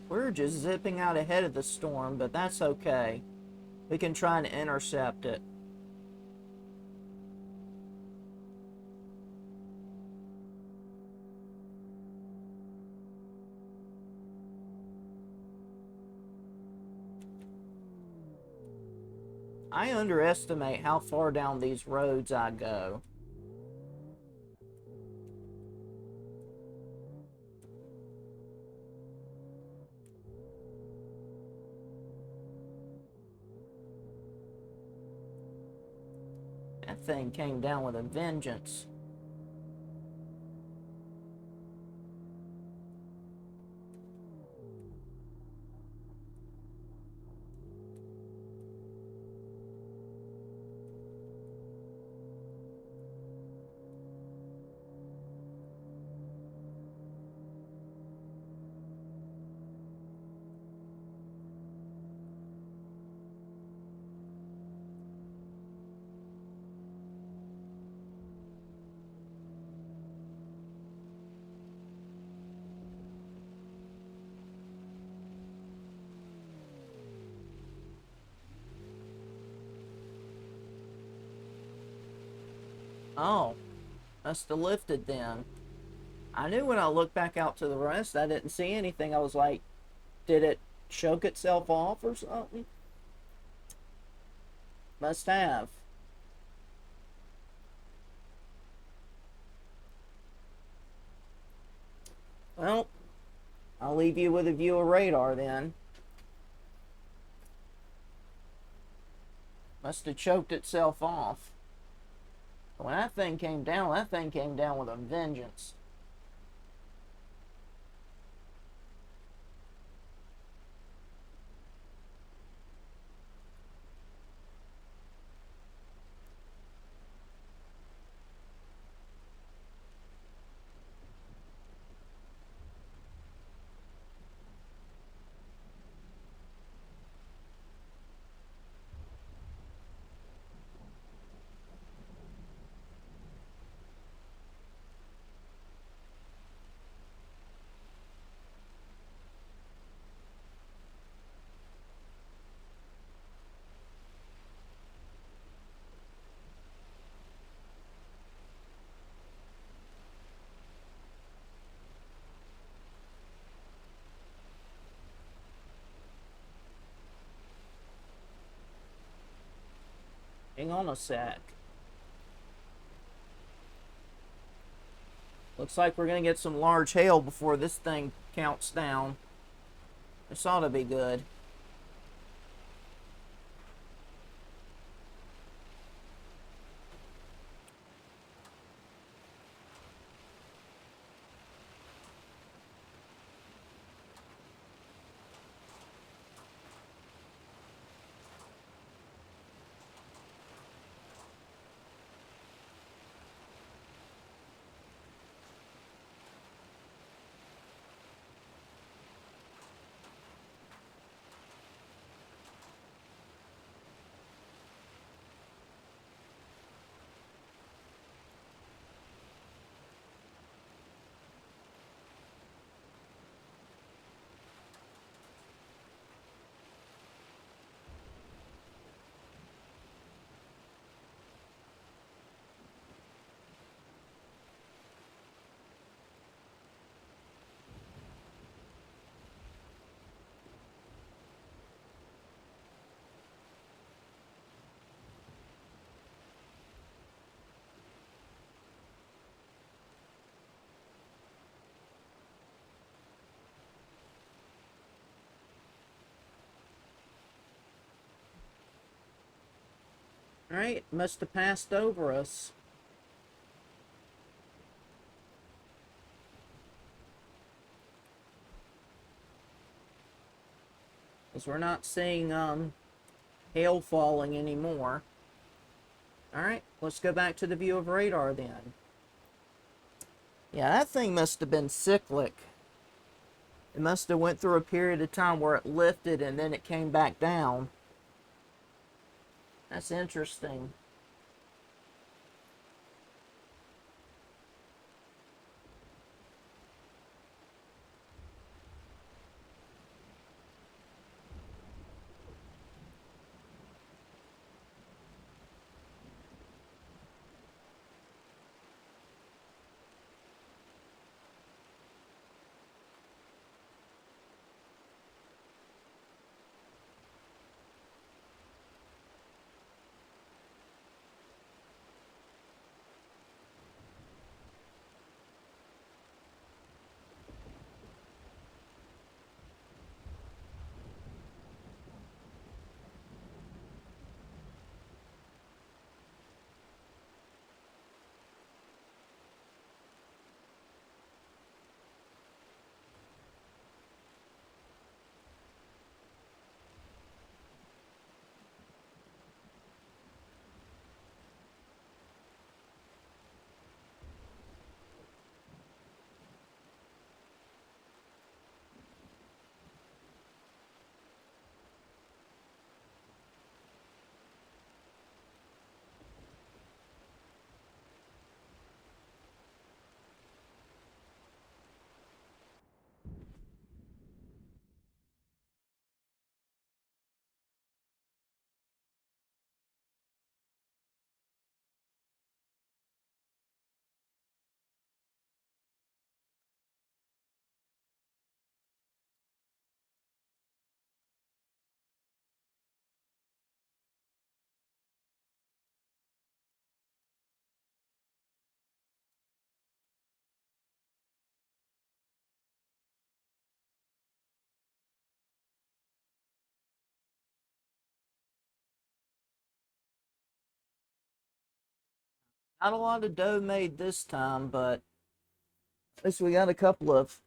We're just zipping out ahead of the storm, but that's okay. We can try and intercept it. I underestimate how far down these roads I go. That thing came down with a vengeance. Oh, must have lifted then. I knew when I looked back out to the rest, I didn't see anything. I was like, did it choke itself off or something? Must have. Well, I'll leave you with a view of radar then. Must have choked itself off. When that thing came down with a vengeance. Hang on a sec. Looks like we're going to get some large hail before this thing counts down. This ought to be good. Alright, must have passed over us. Because we're not seeing hail falling anymore. Alright, let's go back to the view of radar then. Yeah, that thing must have been cyclic. It must have went through a period of time where it lifted and then it came back down. That's interesting. Not a lot of dough made this time, but at least we got a couple of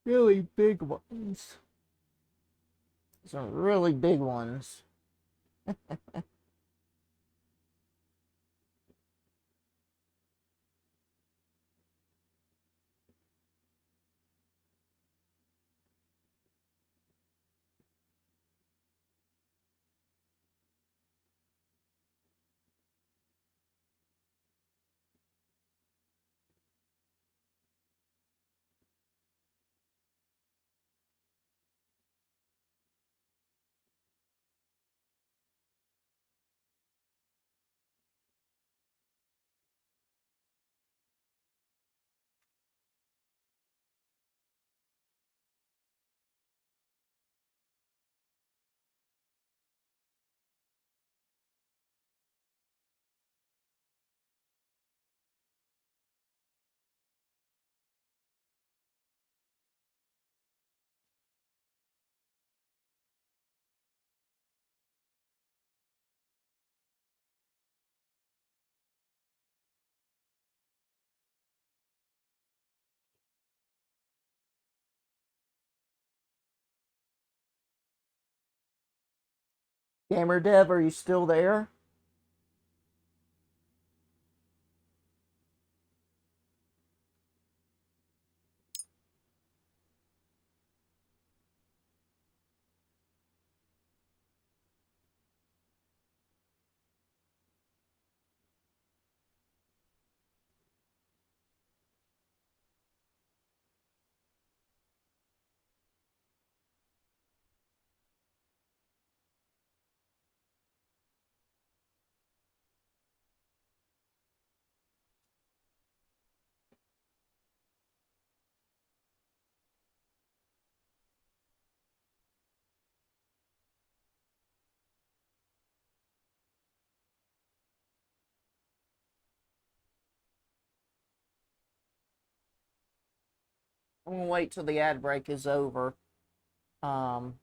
really big ones. Some really big ones. Gamer Dev, are you still there? I'm gonna wait till the ad break is over. Um,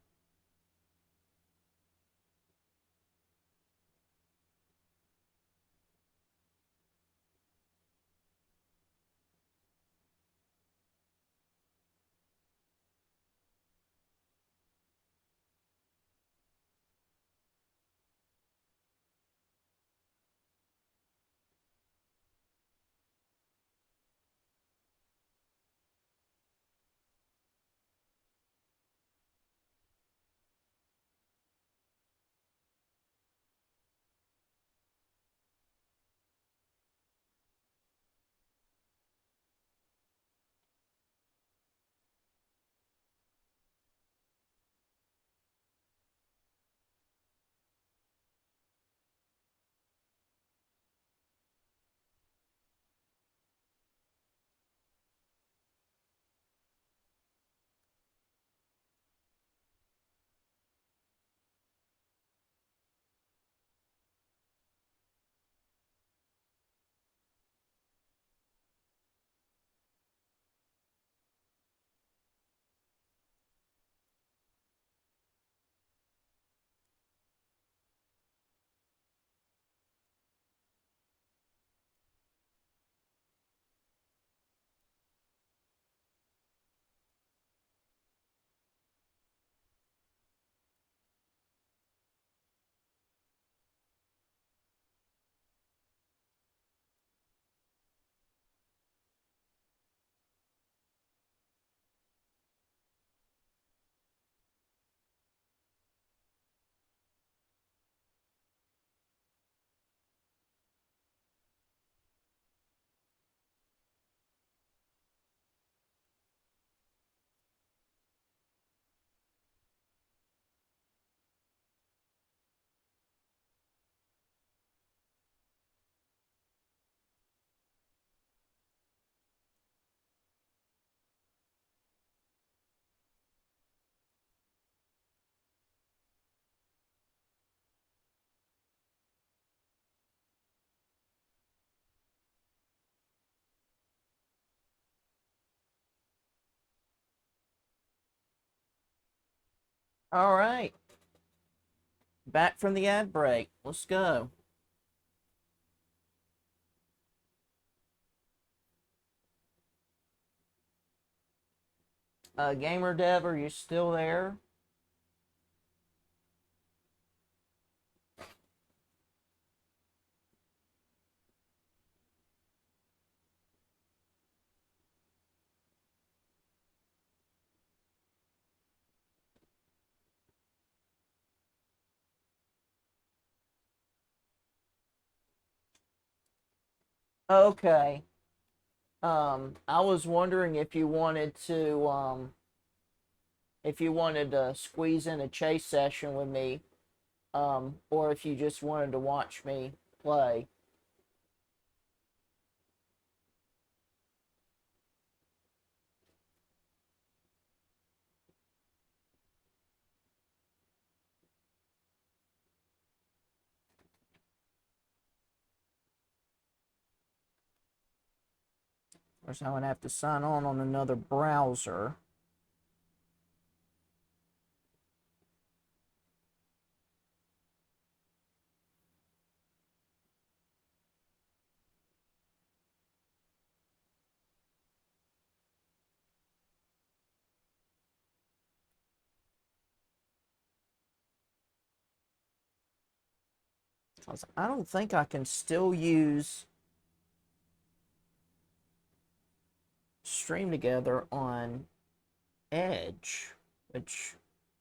All right. Back from the ad break. Let's go. Gamer Dev, are you still there? Okay. I was wondering if you wanted to squeeze in a chase session with me, or if you just wanted to watch me play. Of course, I'm gonna have to sign on another browser. I don't think I can still use Stream Together on Edge, which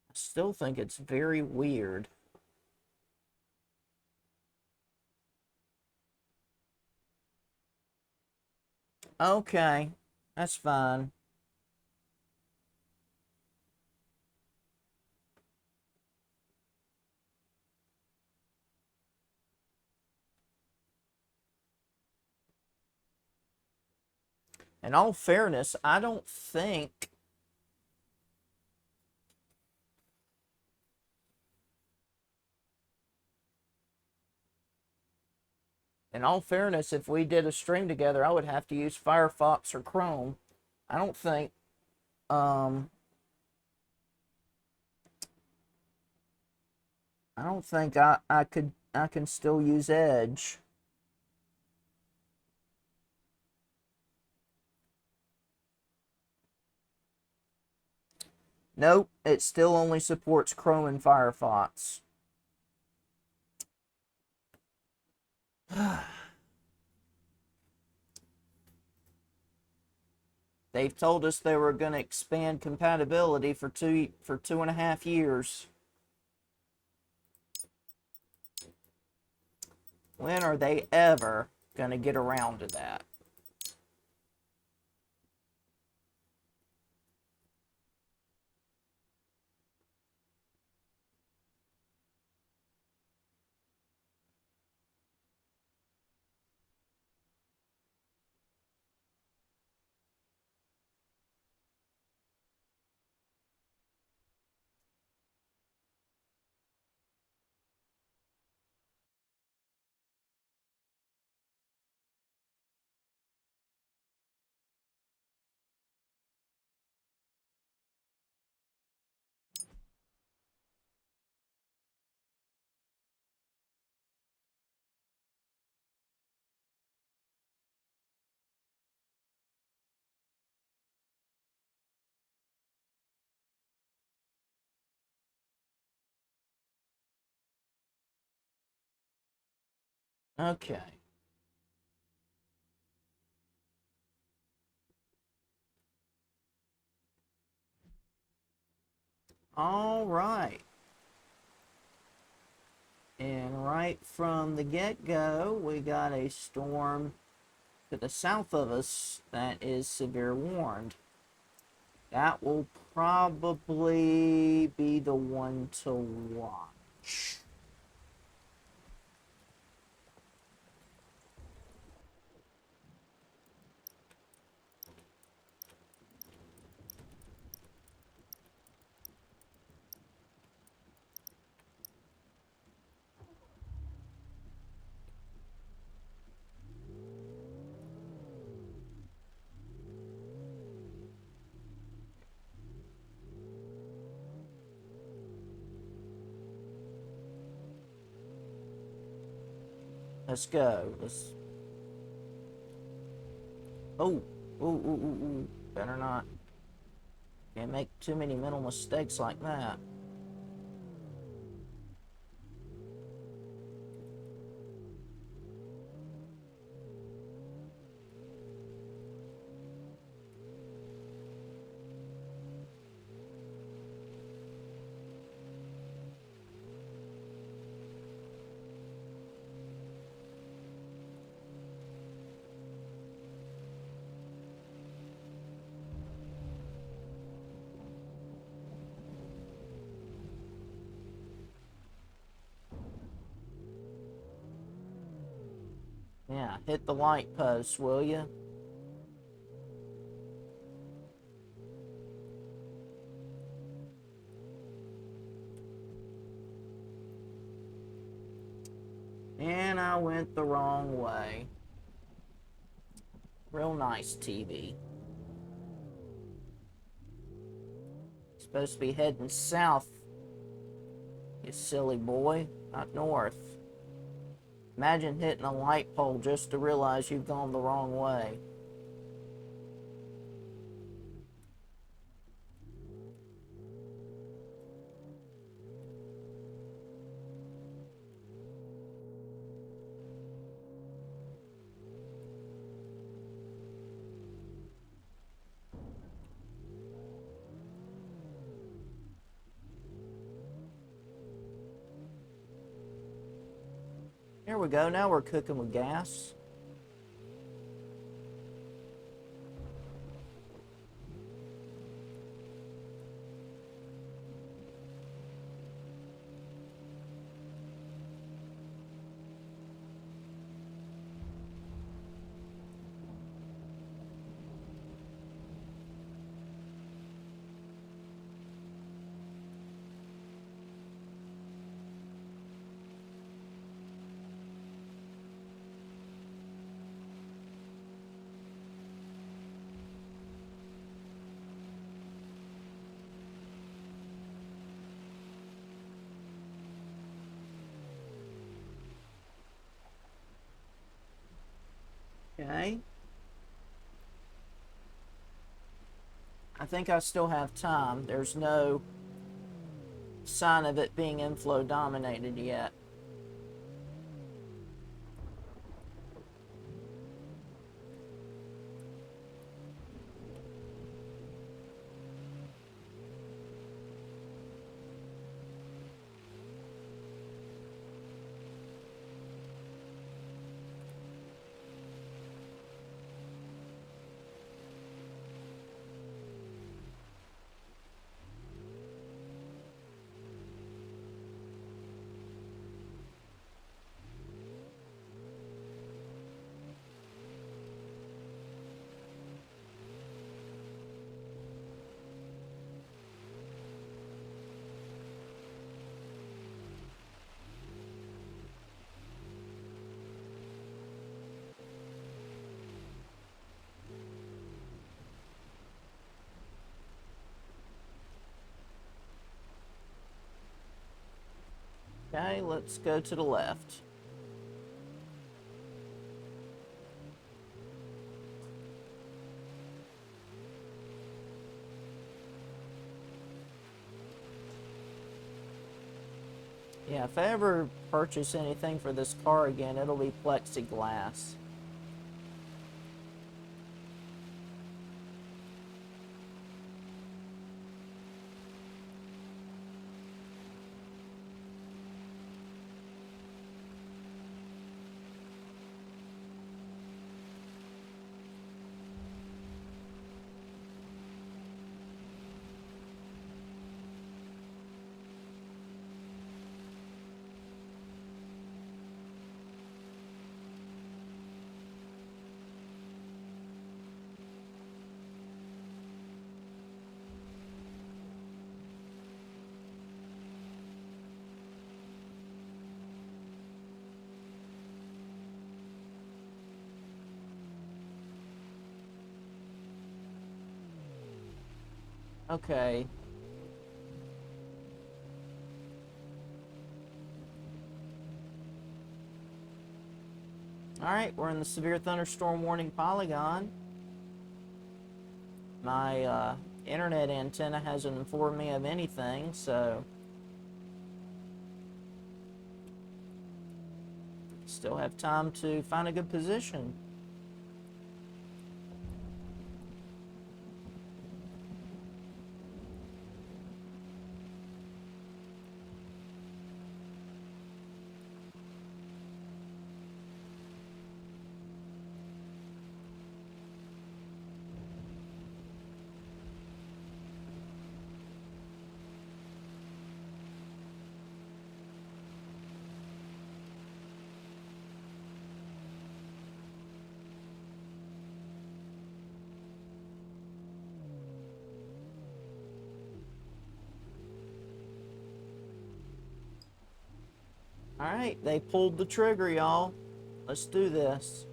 I still think it's very weird. Okay, that's fine. In all fairness, I don't think in all fairness, if we did a stream together, I would have to use Firefox or Chrome. I don't think um I don't think I can still use Edge. Nope, it still only supports Chrome and Firefox. They've told us they were going to expand compatibility for 2.5 years. When are they ever going to get around to that? Okay. All right. And right from the get-go, we got a storm to the south of us that is severe warned. That will probably be the one to watch. Let's go. Let's. Oh, ooh, ooh, ooh, ooh. Better not. Can't make too many mental mistakes like that. Yeah, hit the light post, will you? And I went the wrong way. Real nice, TV. Supposed to be heading south, you silly boy, not north. Imagine hitting a light pole just to realize you've gone the wrong way. Here we go, now we're cooking with gas. Okay. I think I still have time. There's no sign of it being inflow dominated yet. Okay, let's go to the left. Yeah, if I ever purchase anything for this car again, it'll be plexiglass. Okay. Alright, we're in the severe thunderstorm warning polygon. My internet antenna hasn't informed me of anything, so still have time to find a good position. Alright, they pulled the trigger, y'all. Let's do this.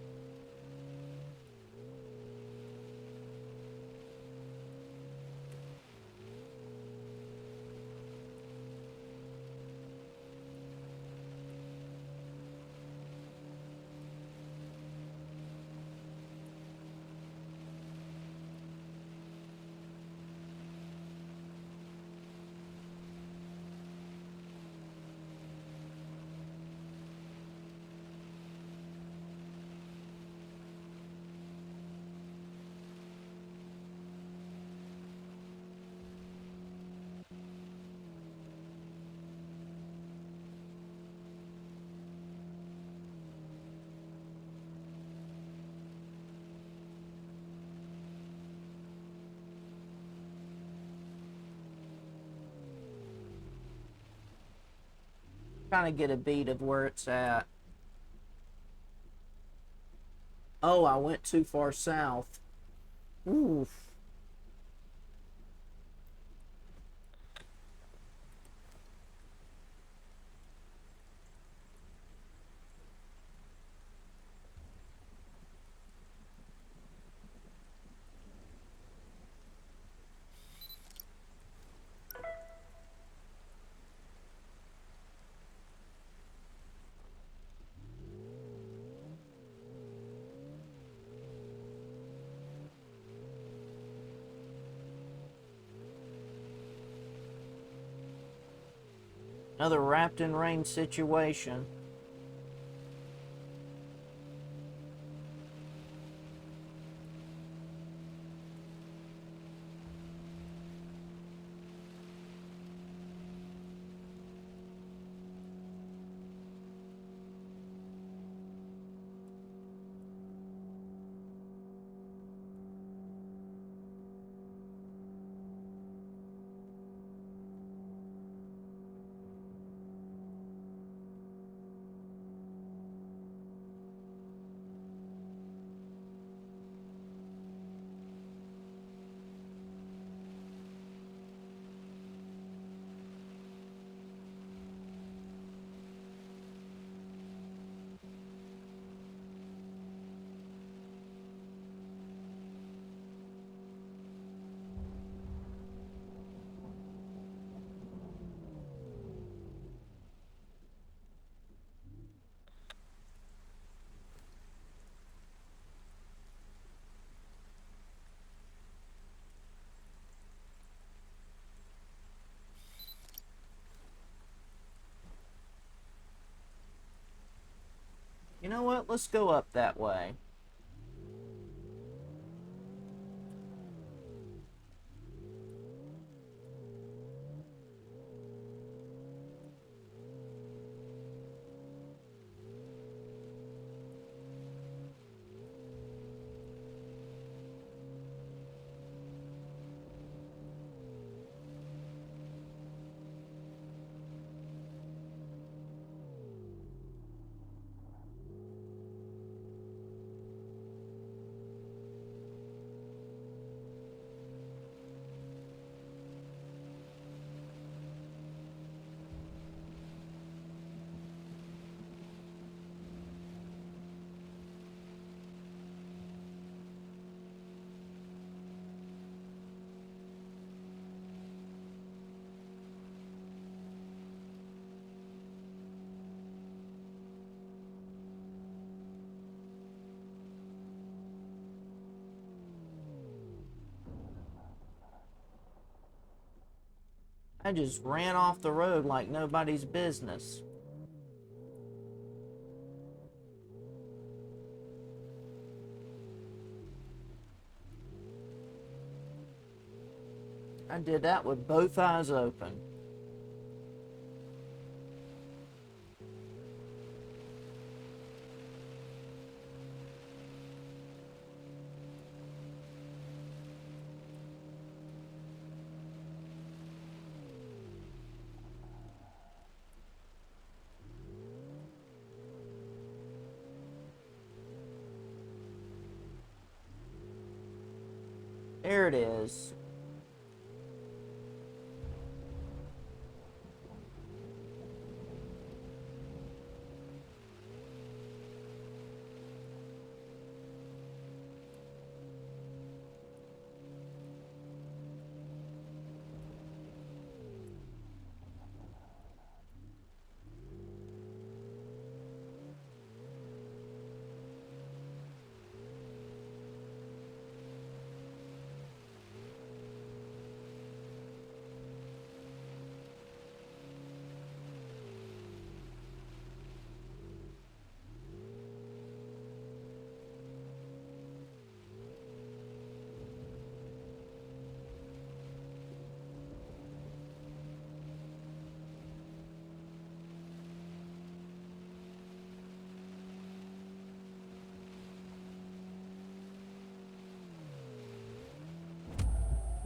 Trying to get a beat of where it's at. Oh, I went too far south. Oof. Another wrapped in rain situation. You know what? Let's go up that way. I just ran off the road like nobody's business. I did that with both eyes open. There it is.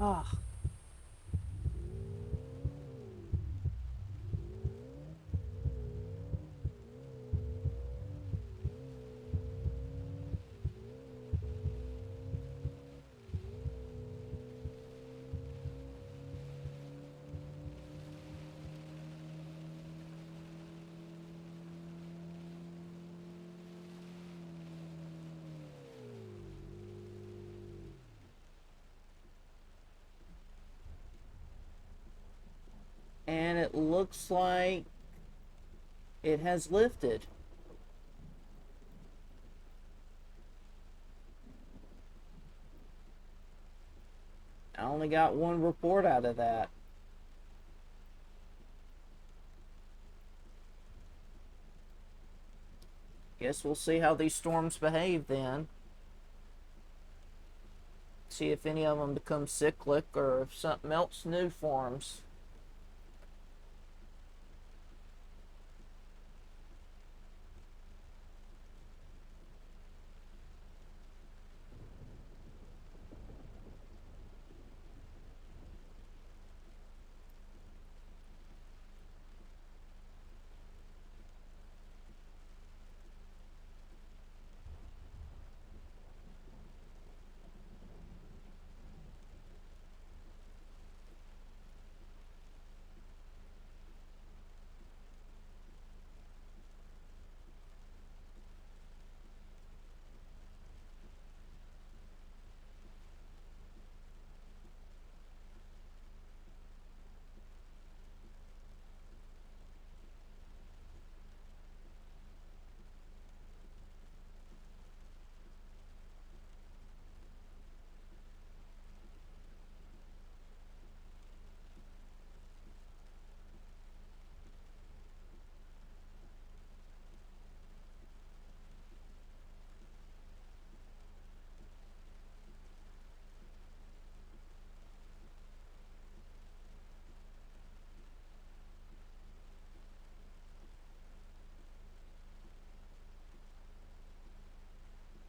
Ah. And it looks like it has lifted. I only got one report out of that. Guess we'll see how these storms behave then. See if any of them become cyclic or if something else new forms.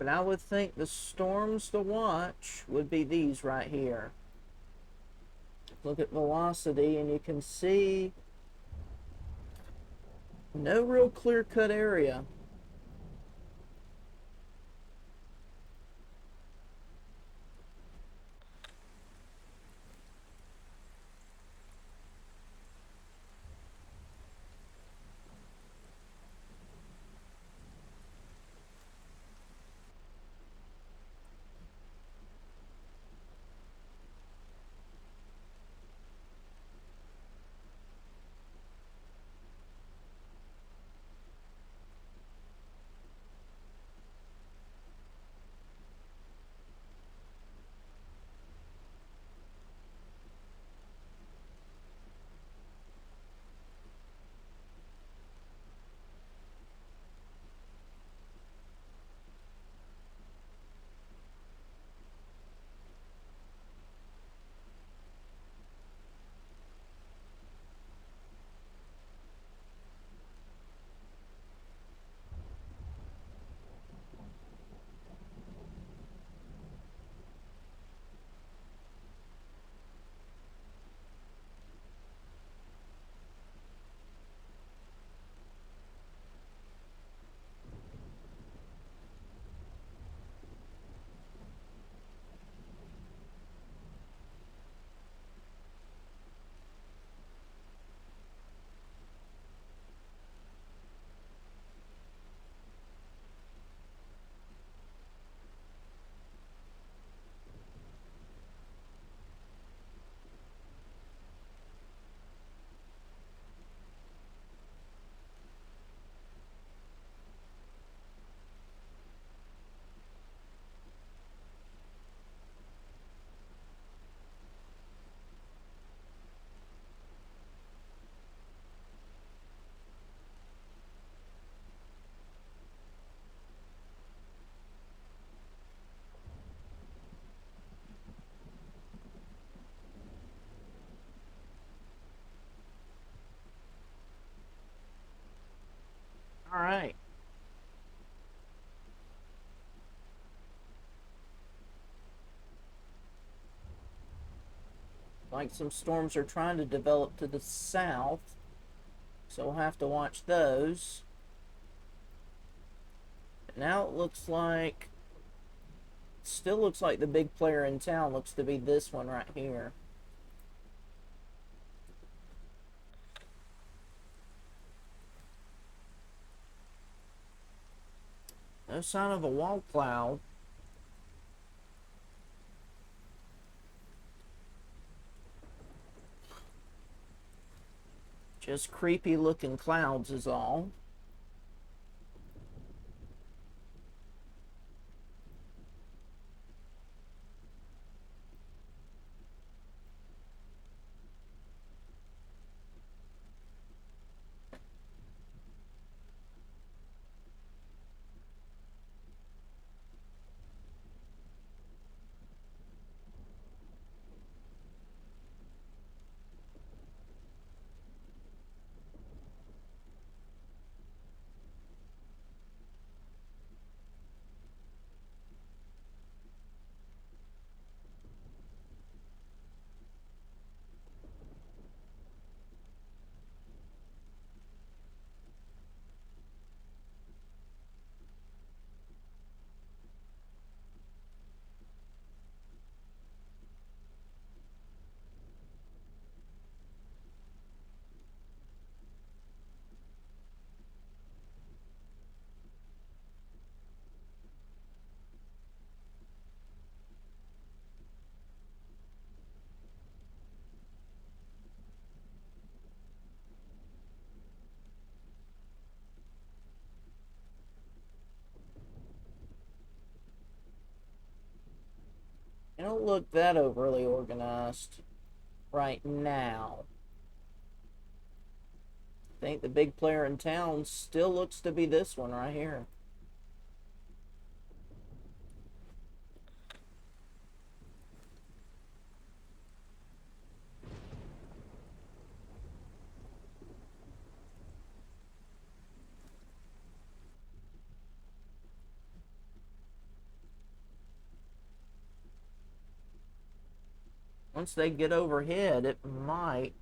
But I would think the storms to watch would be these right here. Look at velocity and you can see no real clear-cut area. like some storms are trying to develop to the south, so we'll have to watch those. Now it looks like, still looks like the big player in town looks to be this one right here. No sign of a wall cloud. Just creepy looking clouds is all. It don't look that overly organized right now. I think the big player in town still looks to be this one right here. Once they get overhead, it might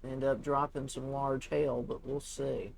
end up dropping some large hail, but we'll see.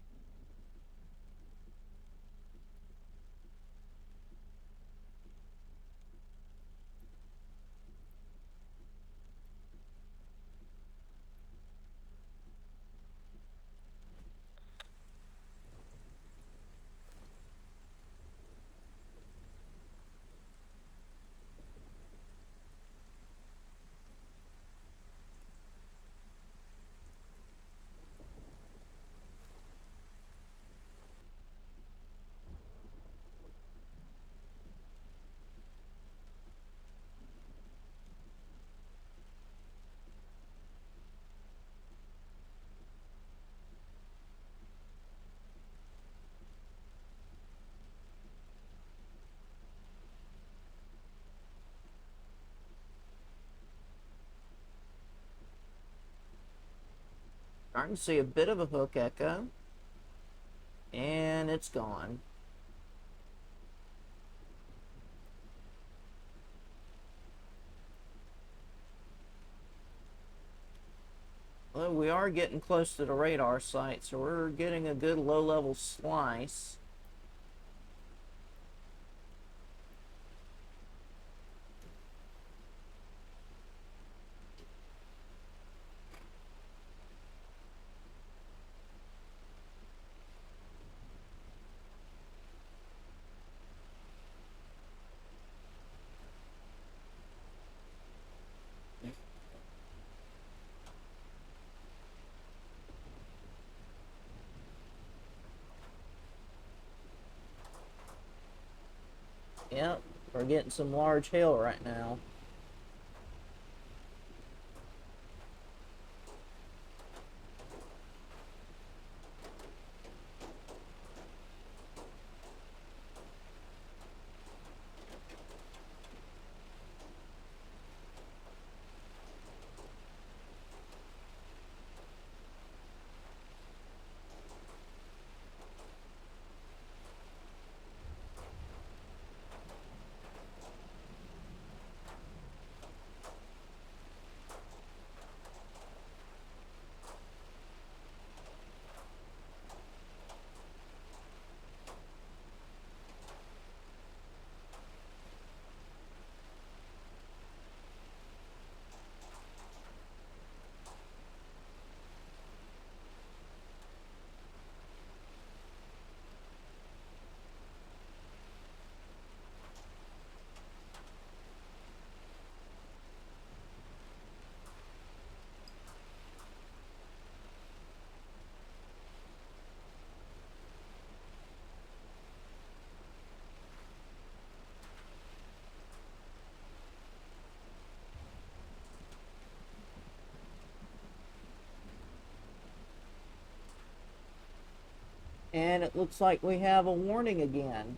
Starting to see a bit of a hook echo, and it's gone. Well, we are getting close to the radar site, so we're getting a good low-level slice. Yep, we're getting some large hail right now. it looks like we have a warning again.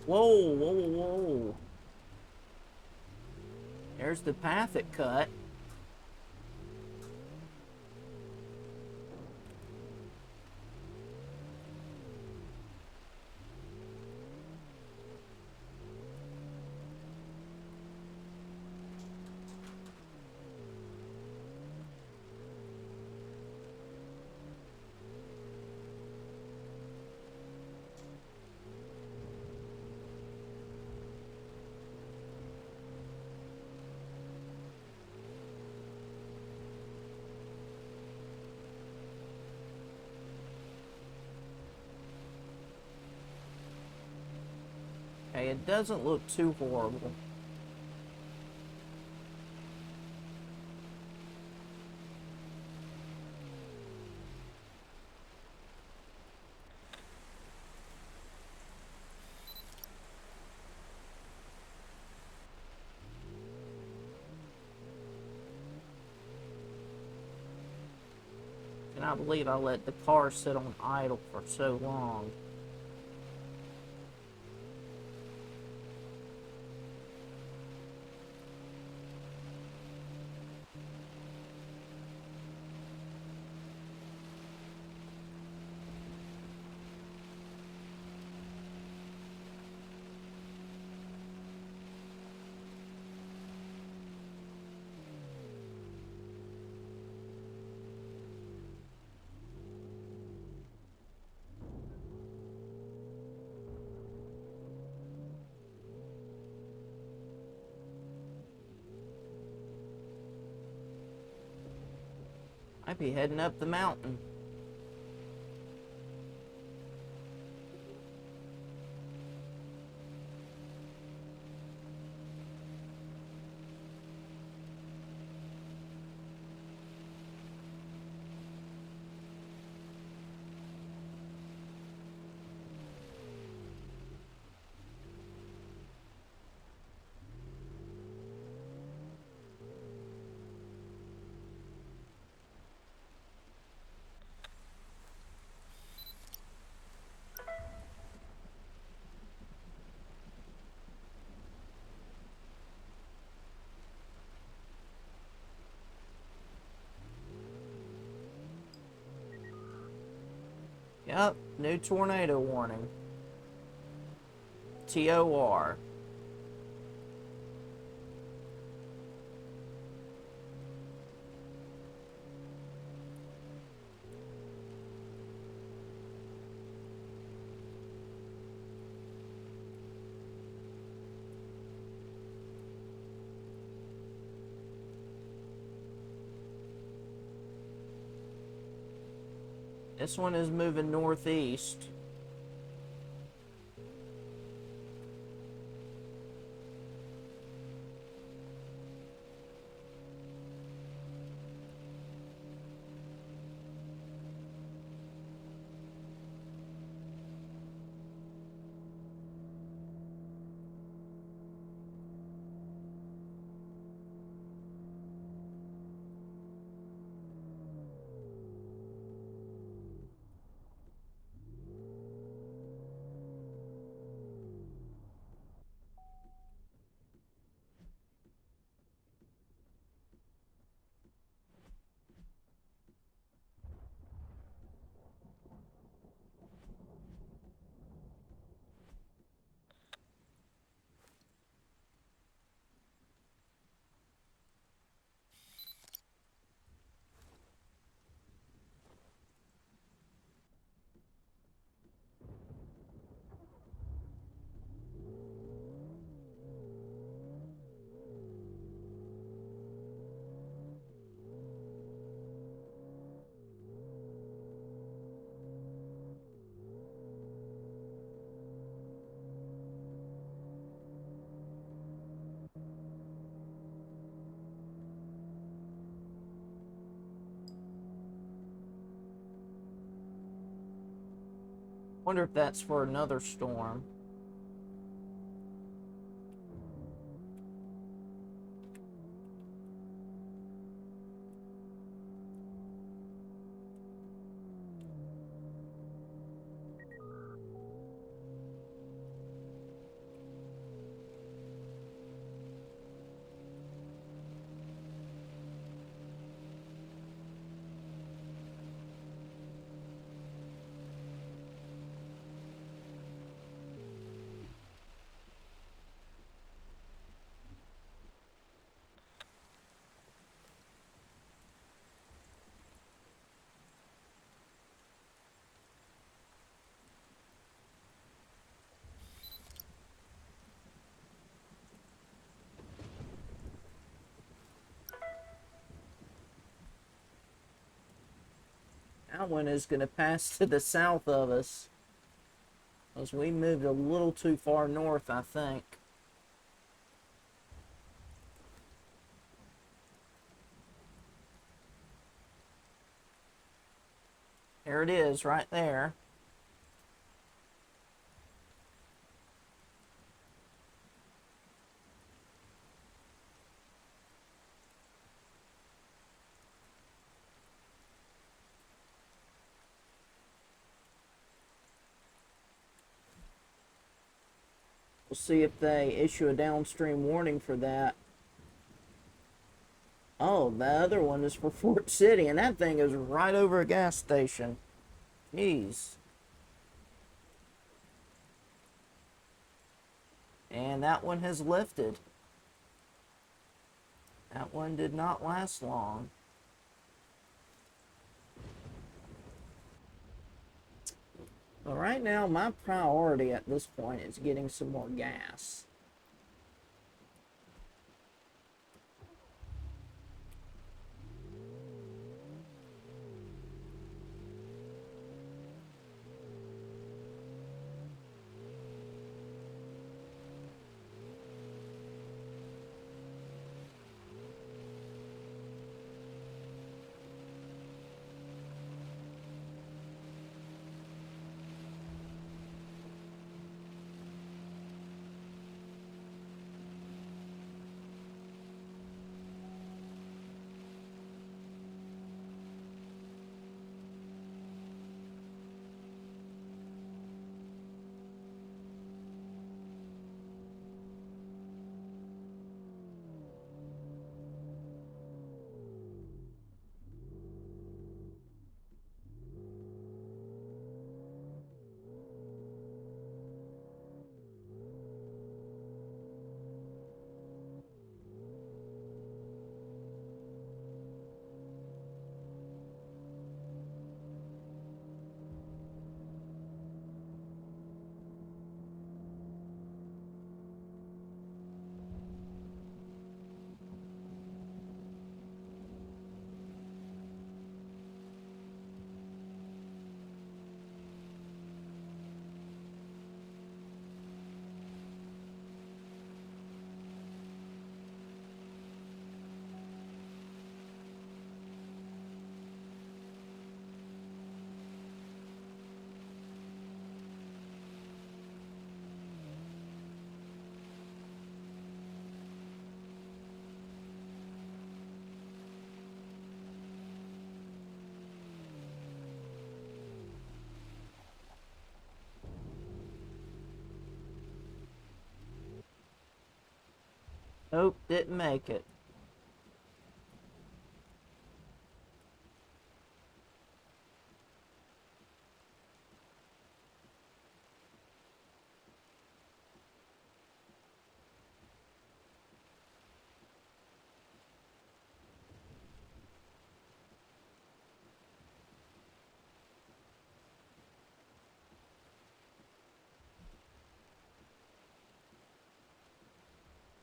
Whoa, whoa, whoa. There's the path it cut. Okay, it doesn't look too horrible. And I believe I let the car sit on idle for so long. I'd be heading up the mountain. Yep, new tornado warning. TOR. This one is moving northeast. Wonder if that's for another storm. That one is going to pass to the south of us. Because we moved a little too far north, I think. There it is, right there. We'll see if they issue a downstream warning for that. Oh, the other one is for Fort City, and that thing is right over a gas station. Jeez. And that one has lifted. That one did not last long. But right now, my priority at this point is getting some more gas. Nope, didn't make it.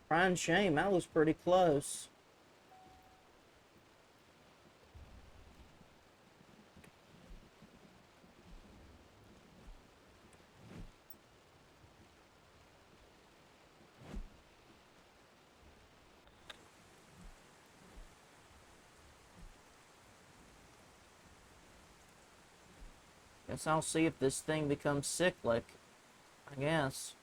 Crying shame, that was pretty close. Guess I'll see if this thing becomes cyclic, I guess.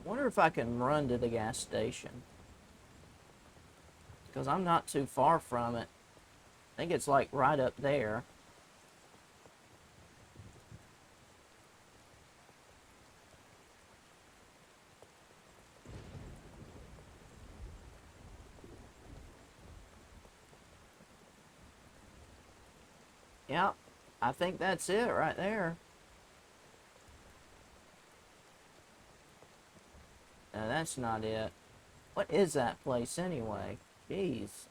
Wonder if I can run to the gas station. Because I'm not too far from it. I think it's like right up there. Yep, I think that's it right there. No, that's not it. What is that place anyway? Jeez.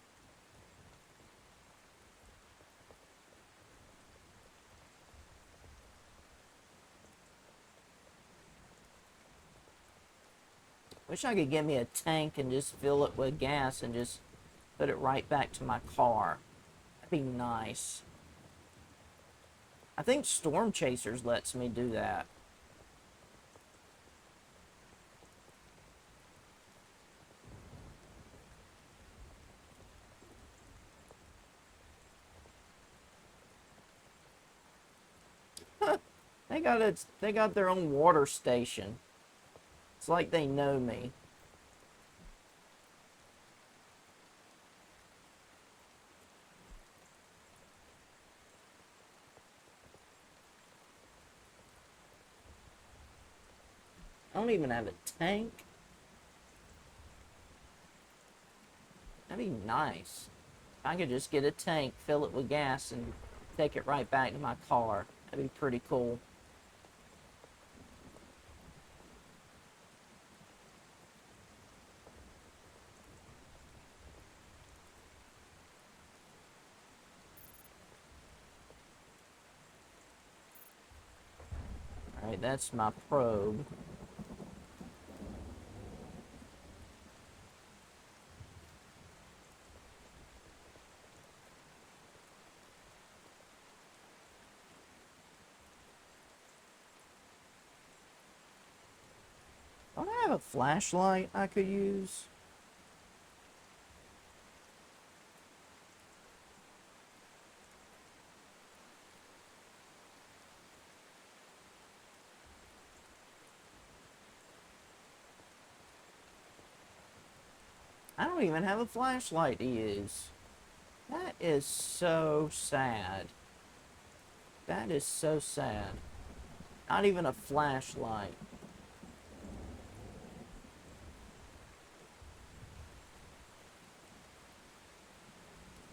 Wish I could get me a tank and just fill it with gas and just put it right back to my car. That'd be nice. I think Storm Chasers lets me do that. They got their own water station. It's like they know me. I don't even have a tank. That'd be nice. I could just get a tank, fill it with gas, and take it right back to my car. That'd be pretty cool. Alright, that's my probe. Don't I have a flashlight I could use? I don't even have a flashlight to use. That is so sad. That is so sad. Not even a flashlight.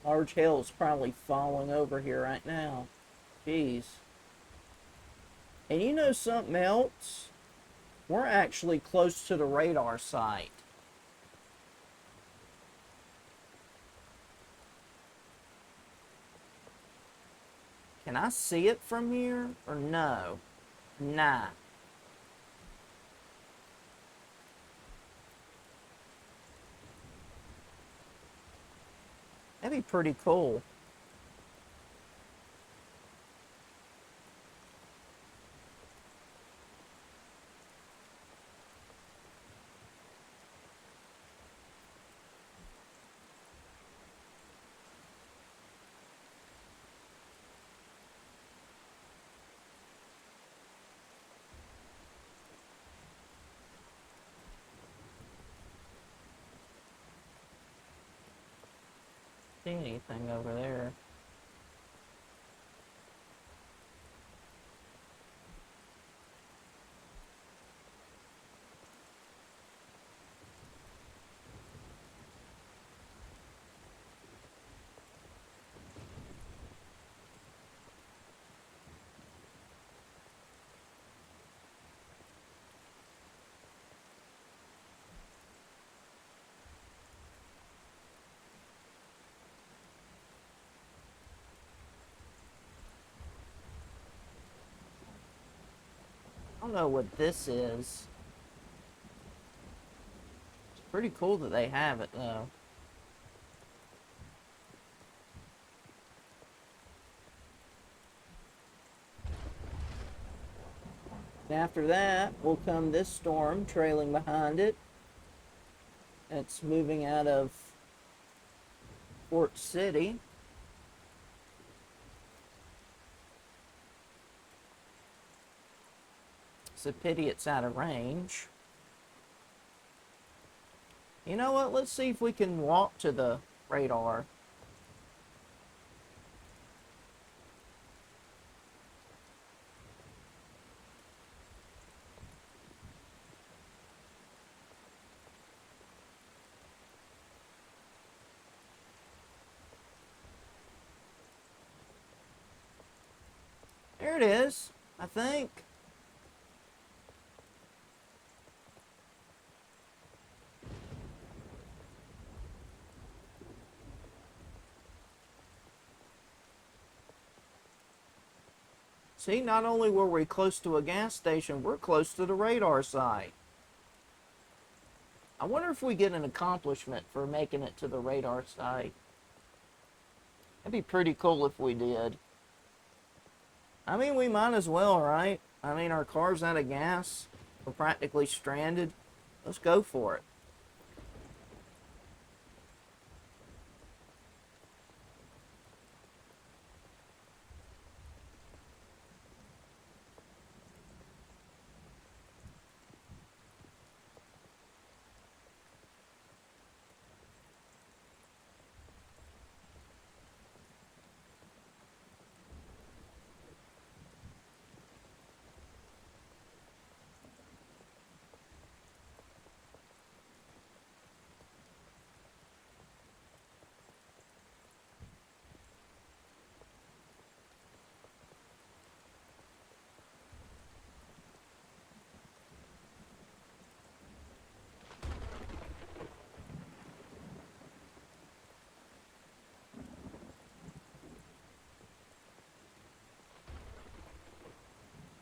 Large hail's probably falling over here right now. Jeez. And you know something else? We're actually close to the radar site. Can I see it from here or no? Nah. That'd be pretty cool. See anything over there? I don't know what this is. It's pretty cool that they have it though. And after that will come this storm trailing behind it. It's moving out of Fort City. It's a pity it's out of range. You know what? Let's see if we can walk to the radar. There it is, I think. See, not only were we close to a gas station, we're close to the radar site. I wonder if we get an accomplishment for making it to the radar site. That'd be pretty cool if we did. I mean, we might as well, right? I mean, our car's out of gas. We're practically stranded. Let's go for it.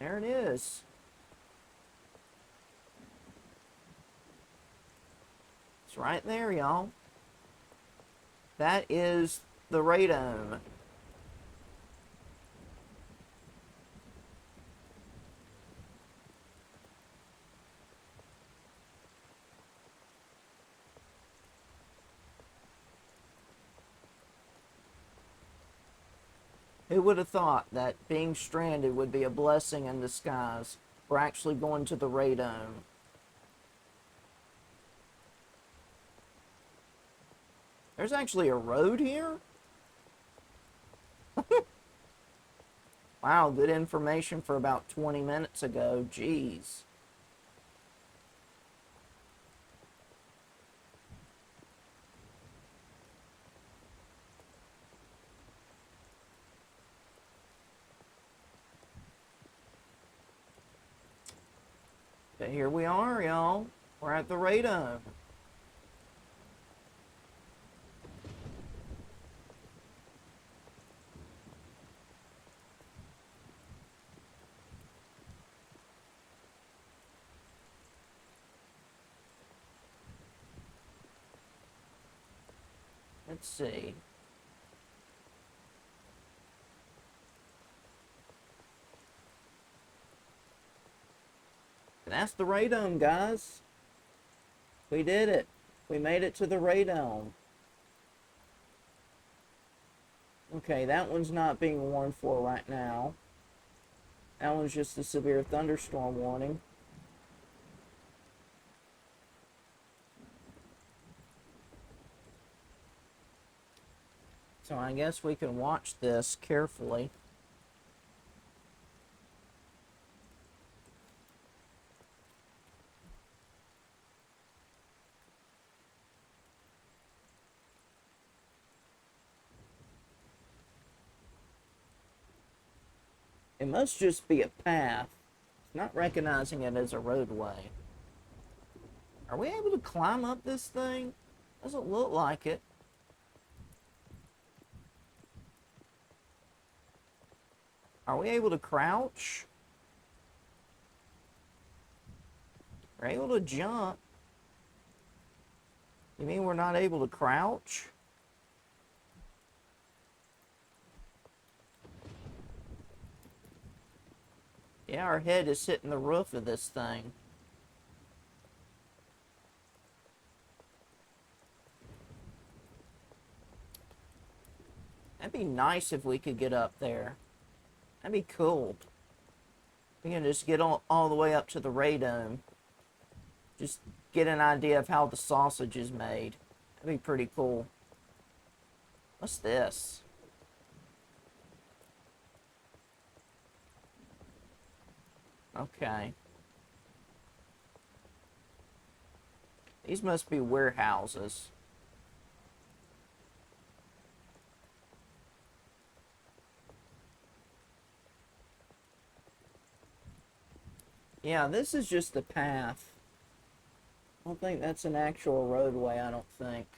There it is. It's right there, y'all. That is the radome. Who would have thought that being stranded would be a blessing in disguise? We're actually going to the radome. There's actually a road here? Wow, good information for about 20 minutes ago. Jeez. But here we are, y'all. We're at the radome. Let's see. And that's the radome, guys. We did it. We made it to the radome. Okay, that one's not being warned for right now. That one's just a severe thunderstorm warning. So I guess we can watch this carefully. It must just be a path. It's not recognizing it as a roadway. Are we able to climb up this thing? Doesn't look like it. Are we able to crouch? We're able to jump. You mean we're not able to crouch? Yeah, our head is hitting the roof of this thing. That'd be nice if we could get up there. That'd be cool. We can just get all the way up to the radome. Just get an idea of how the sausage is made. That'd be pretty cool. What's this? Okay. These must be warehouses. Yeah, this is just the path. I don't think that's an actual roadway, I don't think.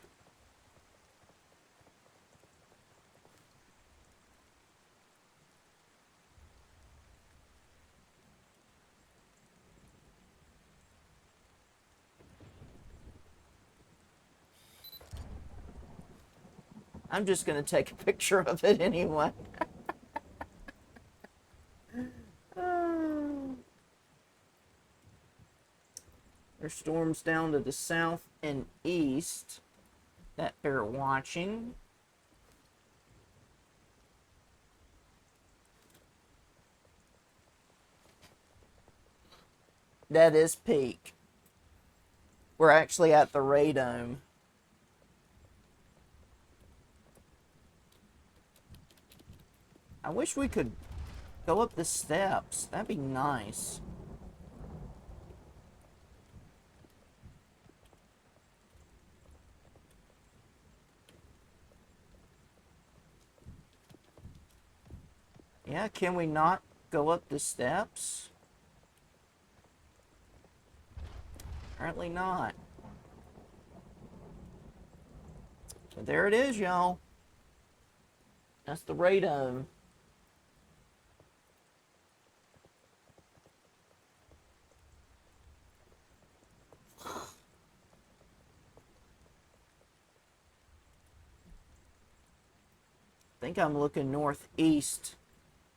I'm just going to take a picture of it anyway. There's storms down to the south and east that they're watching. That is peak. We're actually at the radome. I wish we could go up the steps. That'd be nice. Yeah, can we not go up the steps? Apparently not. So there it is, y'all. That's the radome. I think I'm looking northeast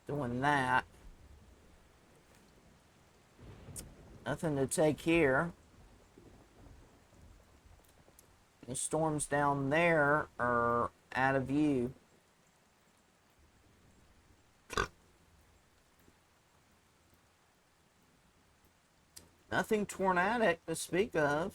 doing that. Nothing to take here. The storms down there are out of view. Nothing tornadic to speak of.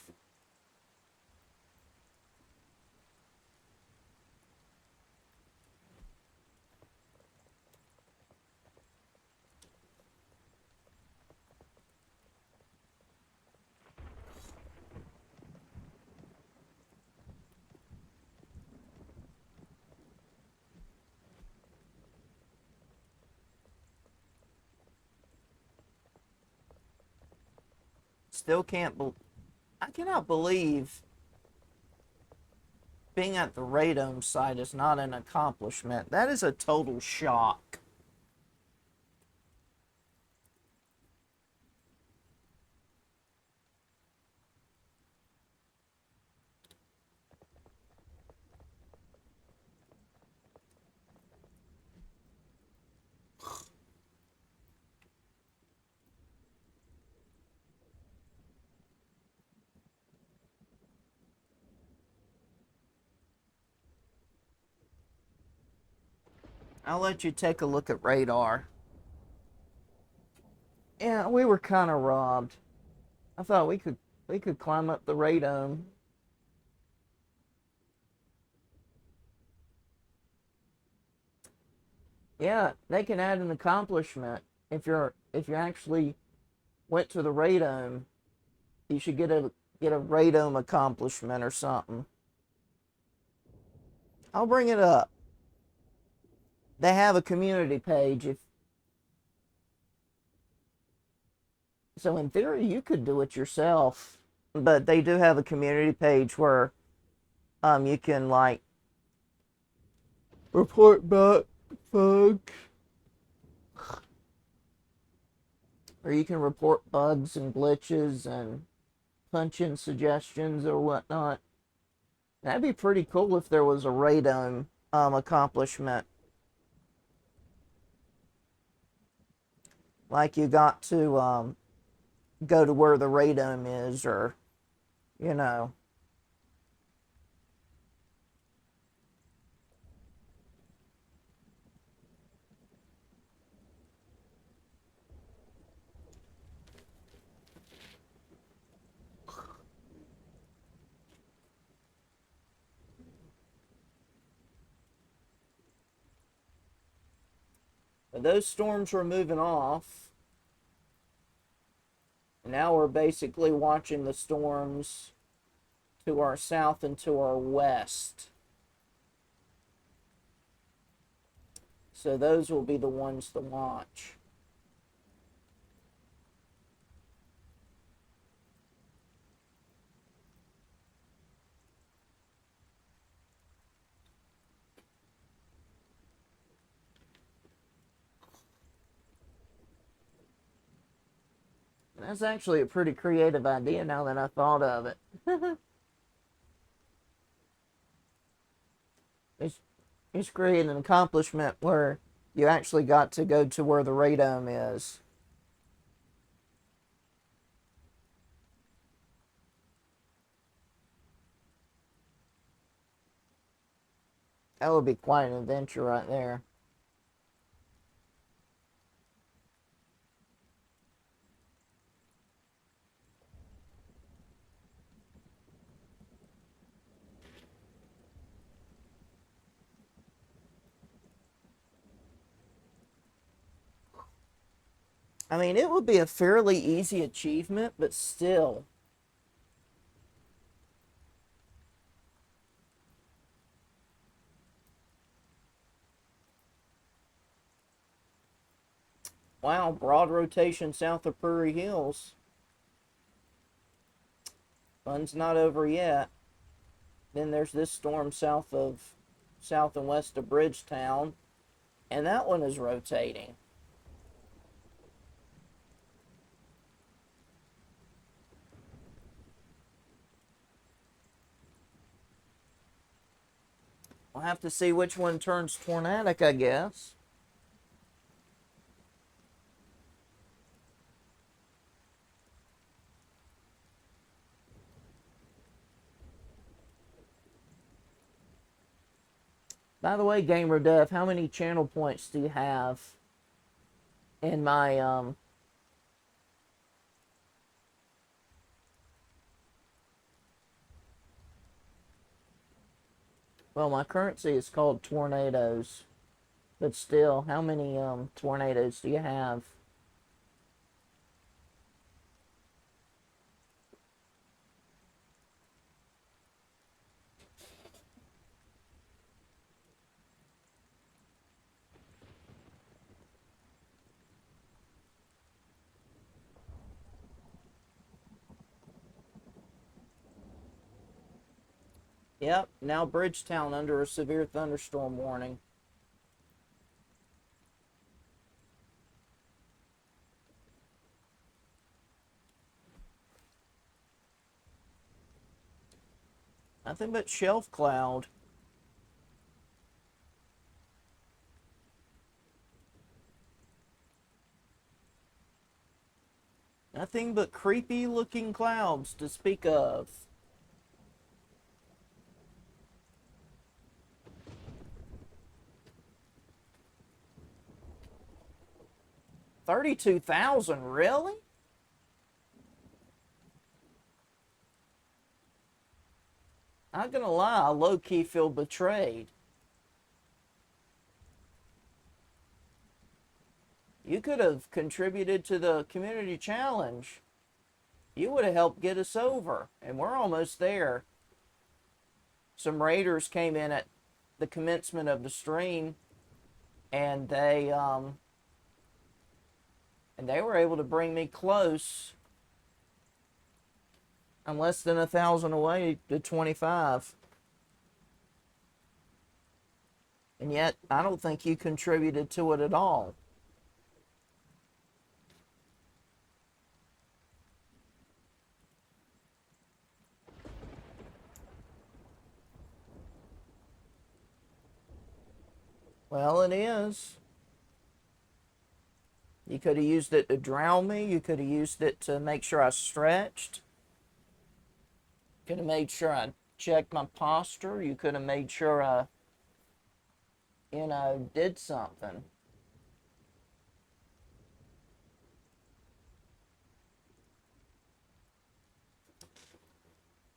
Still I cannot believe being at the radome site is not an accomplishment. That is a total shock. I'll let you take a look at radar. Yeah, we were kind of robbed. I thought we could climb up the radome. Yeah, they can add an accomplishment if you actually went to the radome. You should get a radome accomplishment or something. I'll bring it up. They have a community page. So in theory, you could do it yourself, but they do have a community page where you can like report back bugs, or you can report bugs and glitches and punch in suggestions or whatnot. That'd be pretty cool if there was a radome accomplishment. Like you got to go to where the radome is, or, you know. But those storms were moving off. And now we're basically watching the storms to our south and to our west. So those will be the ones to watch. That's actually a pretty creative idea now that I thought of it. it's, it's creating an accomplishment where you actually got to go to where the radome is. That would be quite an adventure right there. I mean, it would be a fairly easy achievement, but still. Wow, broad rotation south of Prairie Hills. Fun's not over yet. Then there's this storm south and west of Bridgetown, and that one is rotating. We'll have to see which one turns tornadic, I guess. By the way, Gamer Dev, how many channel points do you have in my well, my currency is called tornadoes, but still, how many tornadoes do you have? Yep, now Bridgetown under a severe thunderstorm warning. Nothing but shelf cloud. Nothing but creepy looking clouds to speak of. $32,000, really? Not gonna lie, I low key feel betrayed. You could have contributed to the community challenge. You would have helped get us over, and we're almost there. Some raiders came in at the commencement of the stream, and they were able to bring me close. I'm less than 1,000 away to 25. And yet, I don't think you contributed to it at all. Well, it is. You could have used it to drown me. You could have used it to make sure I stretched. Could have made sure I checked my posture. You could have made sure I, did something.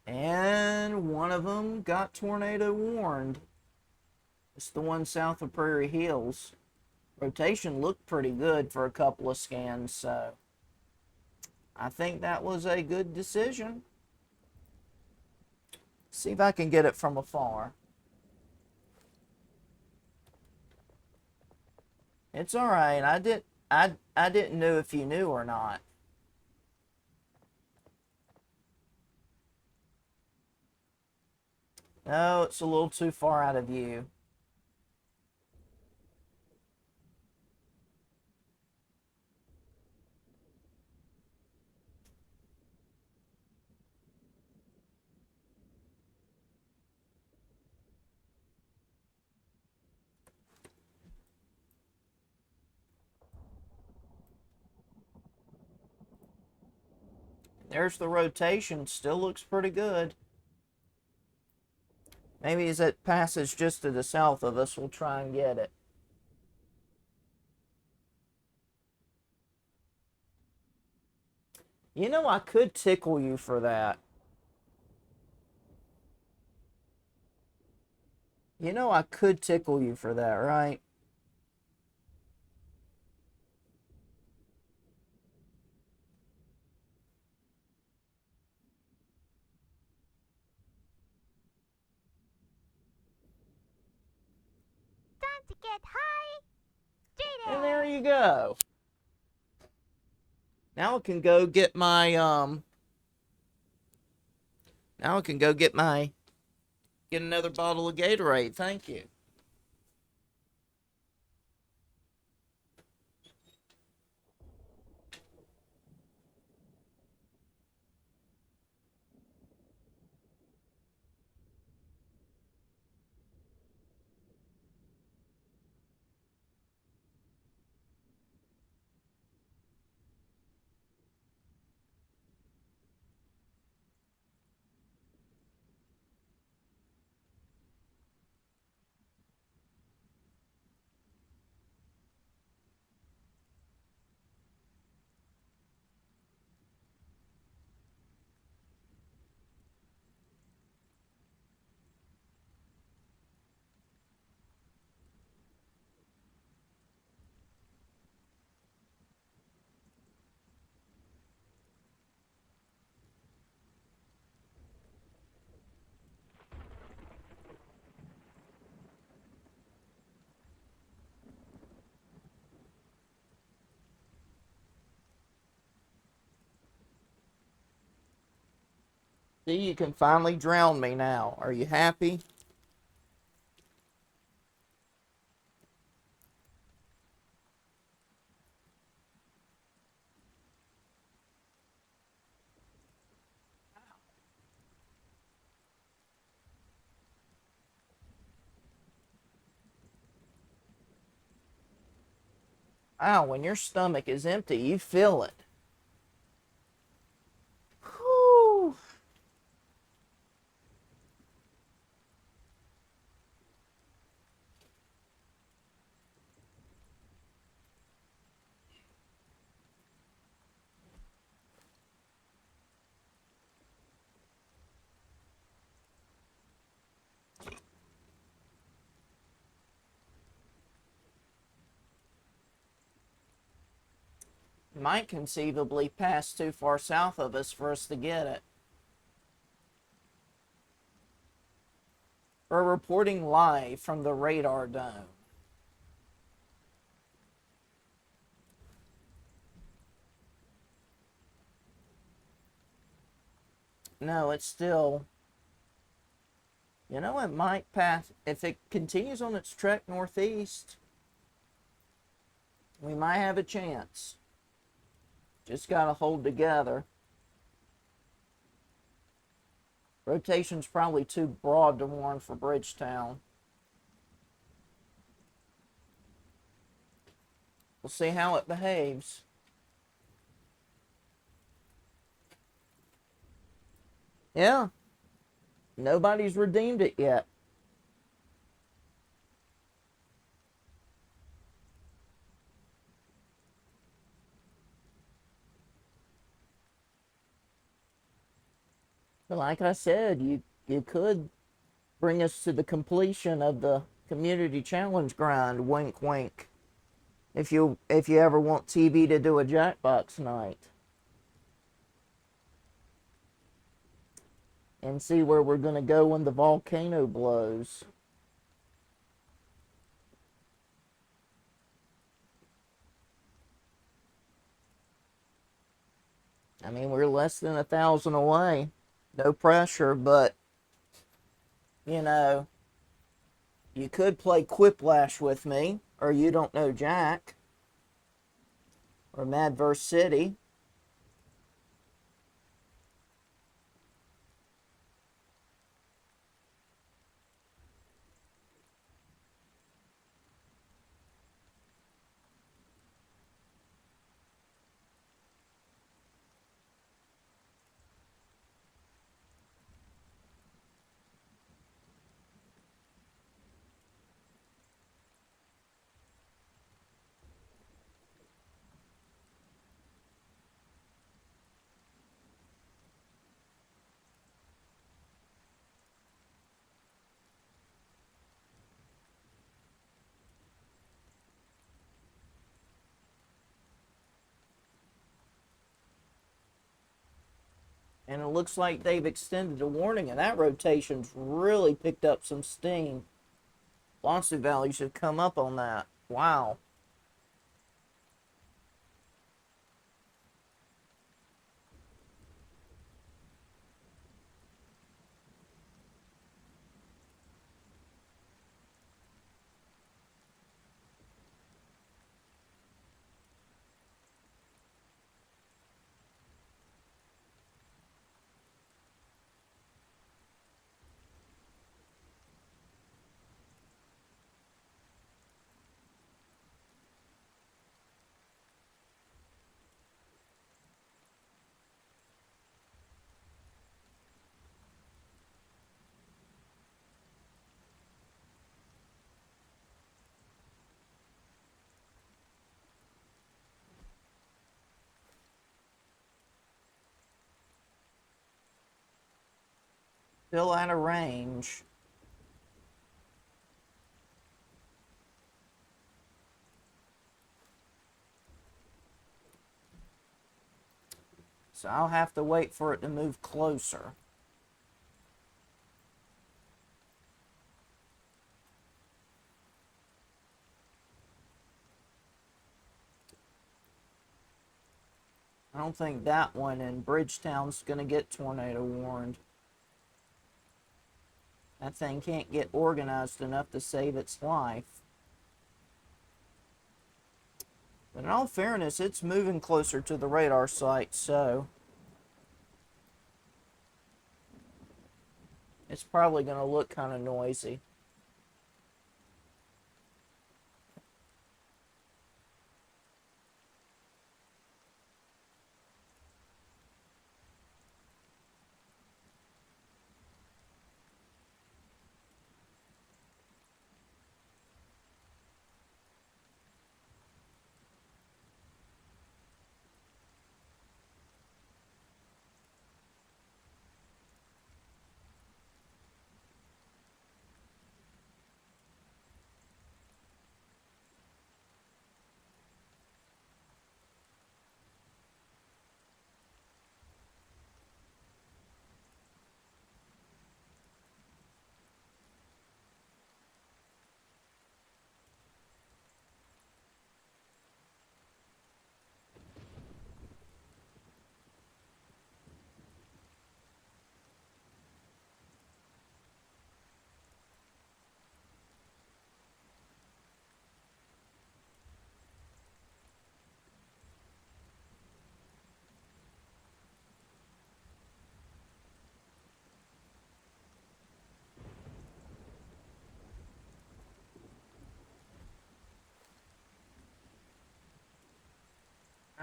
And one of them got tornado warned. It's the one south of Prairie Hills. Rotation looked pretty good for a couple of scans, so I think that was a good decision. See if I can get it from afar. It's all right. I didn't know if you knew or not. No, it's a little too far out of view. There's the rotation. Still looks pretty good. Maybe as it passes just to the south of us, we'll try and get it. You know, I could tickle you for that. You know, I could tickle you for that, right? Time to get high. And there you go. Now I can go get my, now I can go get another bottle of Gatorade. Thank you. See, you can finally drown me now. Are you happy? Wow, when your stomach is empty, you feel it. Whew. Might conceivably pass too far south of us for us to get it. We're reporting live from the radar dome. No, it's still, it might pass. If it continues on its trek northeast, we might have a chance. Just gotta hold together. Rotation's probably too broad to warn for Bridgetown. We'll see how it behaves. Yeah. Nobody's redeemed it yet. But like I said, you could bring us to the completion of the community challenge grind. Wink, wink. If you ever want TV to do a Jackbox night, and see where we're gonna go when the volcano blows. I mean, we're less than 1,000 away. No pressure, but you know, you could play Quiplash with me, or You Don't Know Jack, or Madverse City. And it looks like they've extended the warning, and that rotation's really picked up some steam. Lawsuit values have come up on that. Wow. Still out of range. So I'll have to wait for it to move closer. I don't think that one in Bridgetown's going to get tornado warned. That thing can't get organized enough to save its life. But in all fairness, it's moving closer to the radar site, so it's probably going to look kind of noisy.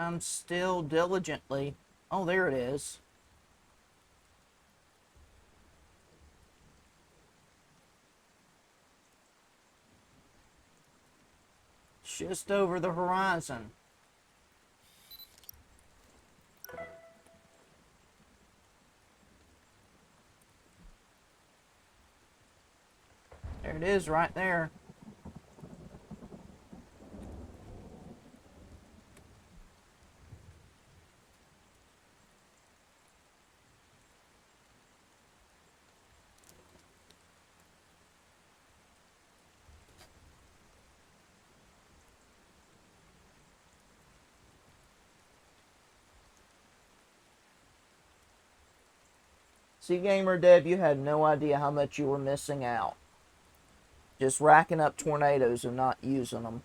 I'm still diligently. Oh, there it is. Just over the horizon. There it is right there. See, Gamer Deb, you had no idea how much you were missing out. Just racking up tornadoes and not using them.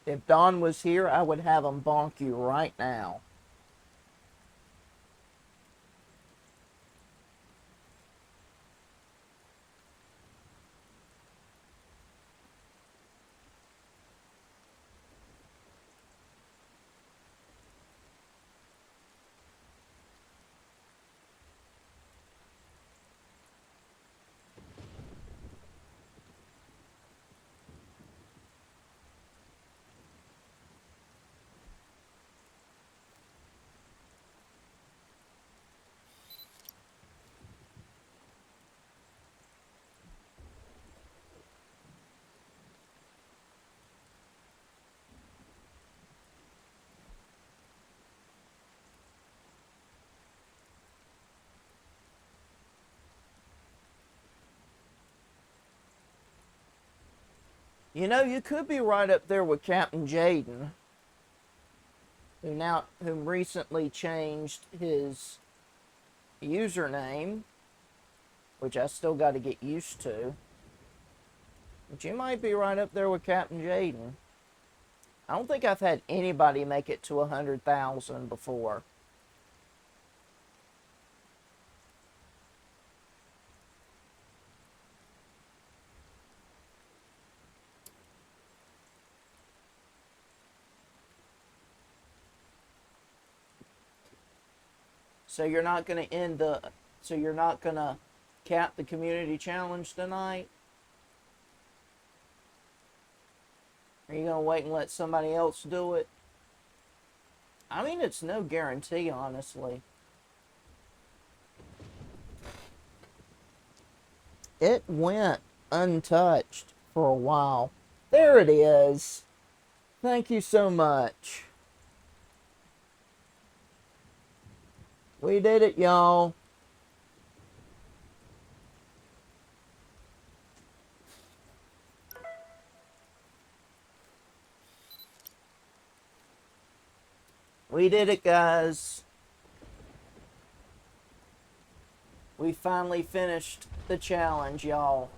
If Don was here, I would have him bonk you right now. You know, you could be right up there with Captain Jaden, who recently changed his username, which I still got to get used to. But you might be right up there with Captain Jaden. I don't think I've had anybody make it to 100,000 before. So you're not going to cap the community challenge tonight? Are you going to wait and let somebody else do it? I mean, it's no guarantee, honestly. It went untouched for a while. There it is. Thank you so much. We did it, y'all. We did it, guys. We finally finished the challenge, y'all.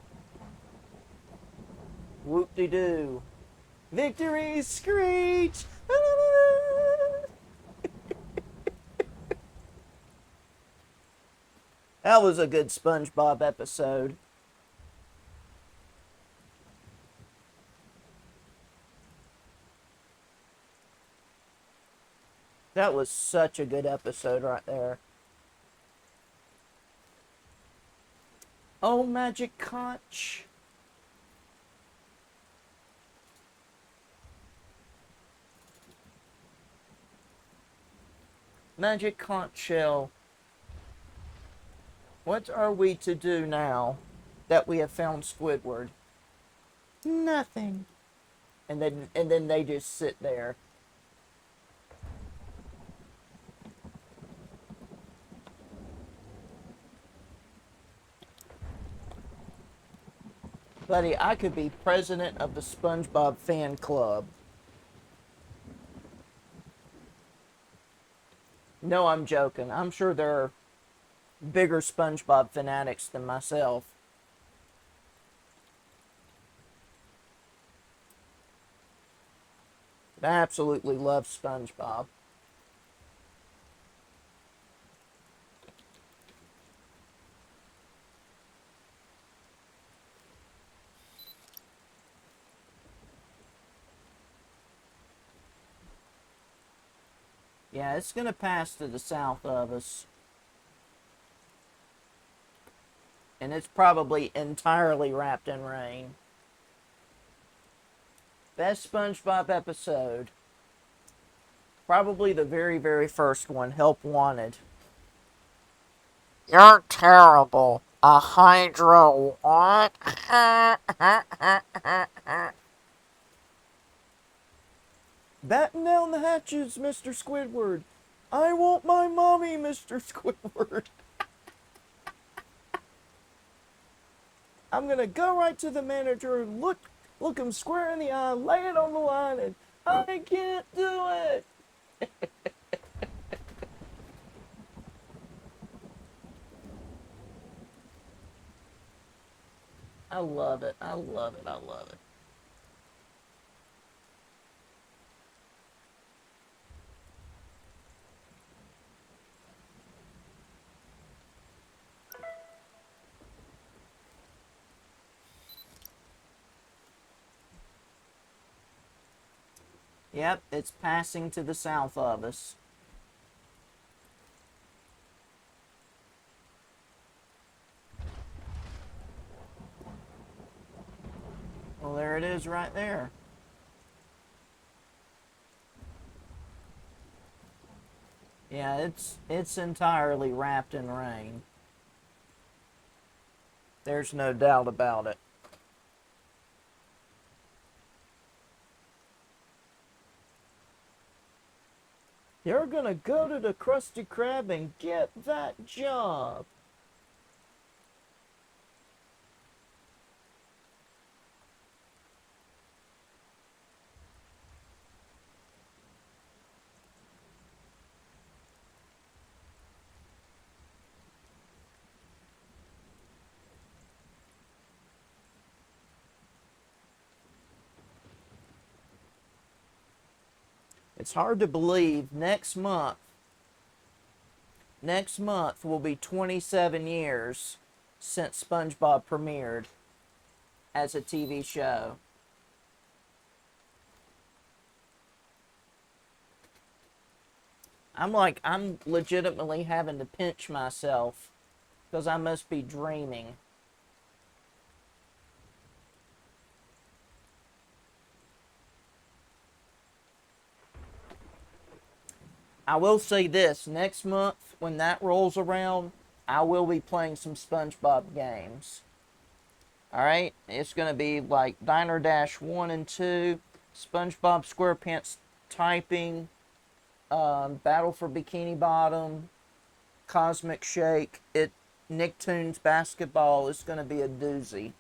Whoop-de-doo. Victory screech! That was a good SpongeBob episode. That was such a good episode right there. Oh, magic conch. Magic conch shell. What are we to do now that we have found Squidward? Nothing. And then they just sit there. Buddy, I could be president of the SpongeBob fan club. No, I'm joking. I'm sure there are bigger SpongeBob fanatics than myself. Absolutely love SpongeBob. Yeah, it's gonna pass to the south of us. And it's probably entirely wrapped in rain. Best SpongeBob episode. Probably the very, very first one, Help Wanted. You're terrible. A hydro what? Batten down the hatches, Mr. Squidward. I want my mommy, Mr. Squidward. I'm gonna go right to the manager and look him square in the eye, lay it on the line, and I can't do it. I love it. I love it. I love it. Yep, it's passing to the south of us. Well, there it is right there. Yeah, it's entirely wrapped in rain. There's no doubt about it. You're gonna go to the Krusty Krab and get that job. It's hard to believe next month will be 27 years since SpongeBob premiered as a TV show. I'm legitimately having to pinch myself because I must be dreaming. I will say this, next month, when that rolls around, I will be playing some SpongeBob games. Alright? It's going to be like Diner Dash 1 and 2, SpongeBob SquarePants Typing, Battle for Bikini Bottom, Cosmic Shake, Nicktoons Basketball is going to be a doozy.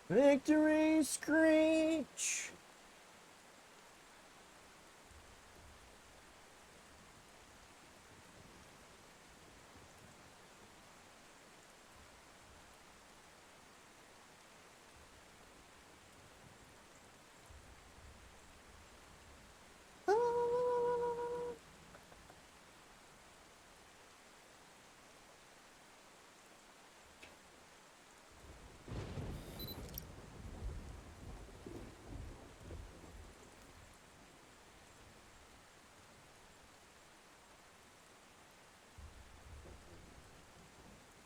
Victory screech!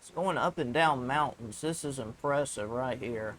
It's going up and down mountains. This is impressive right here.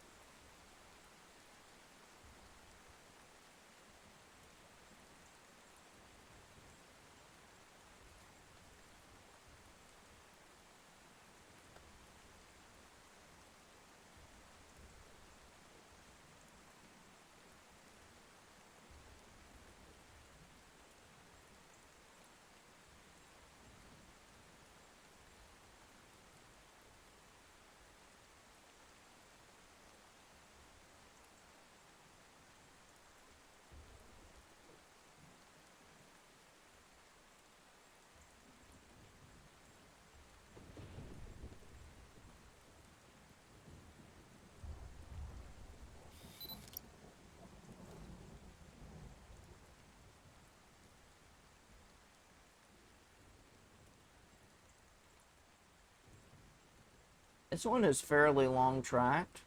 This one is fairly long tracked.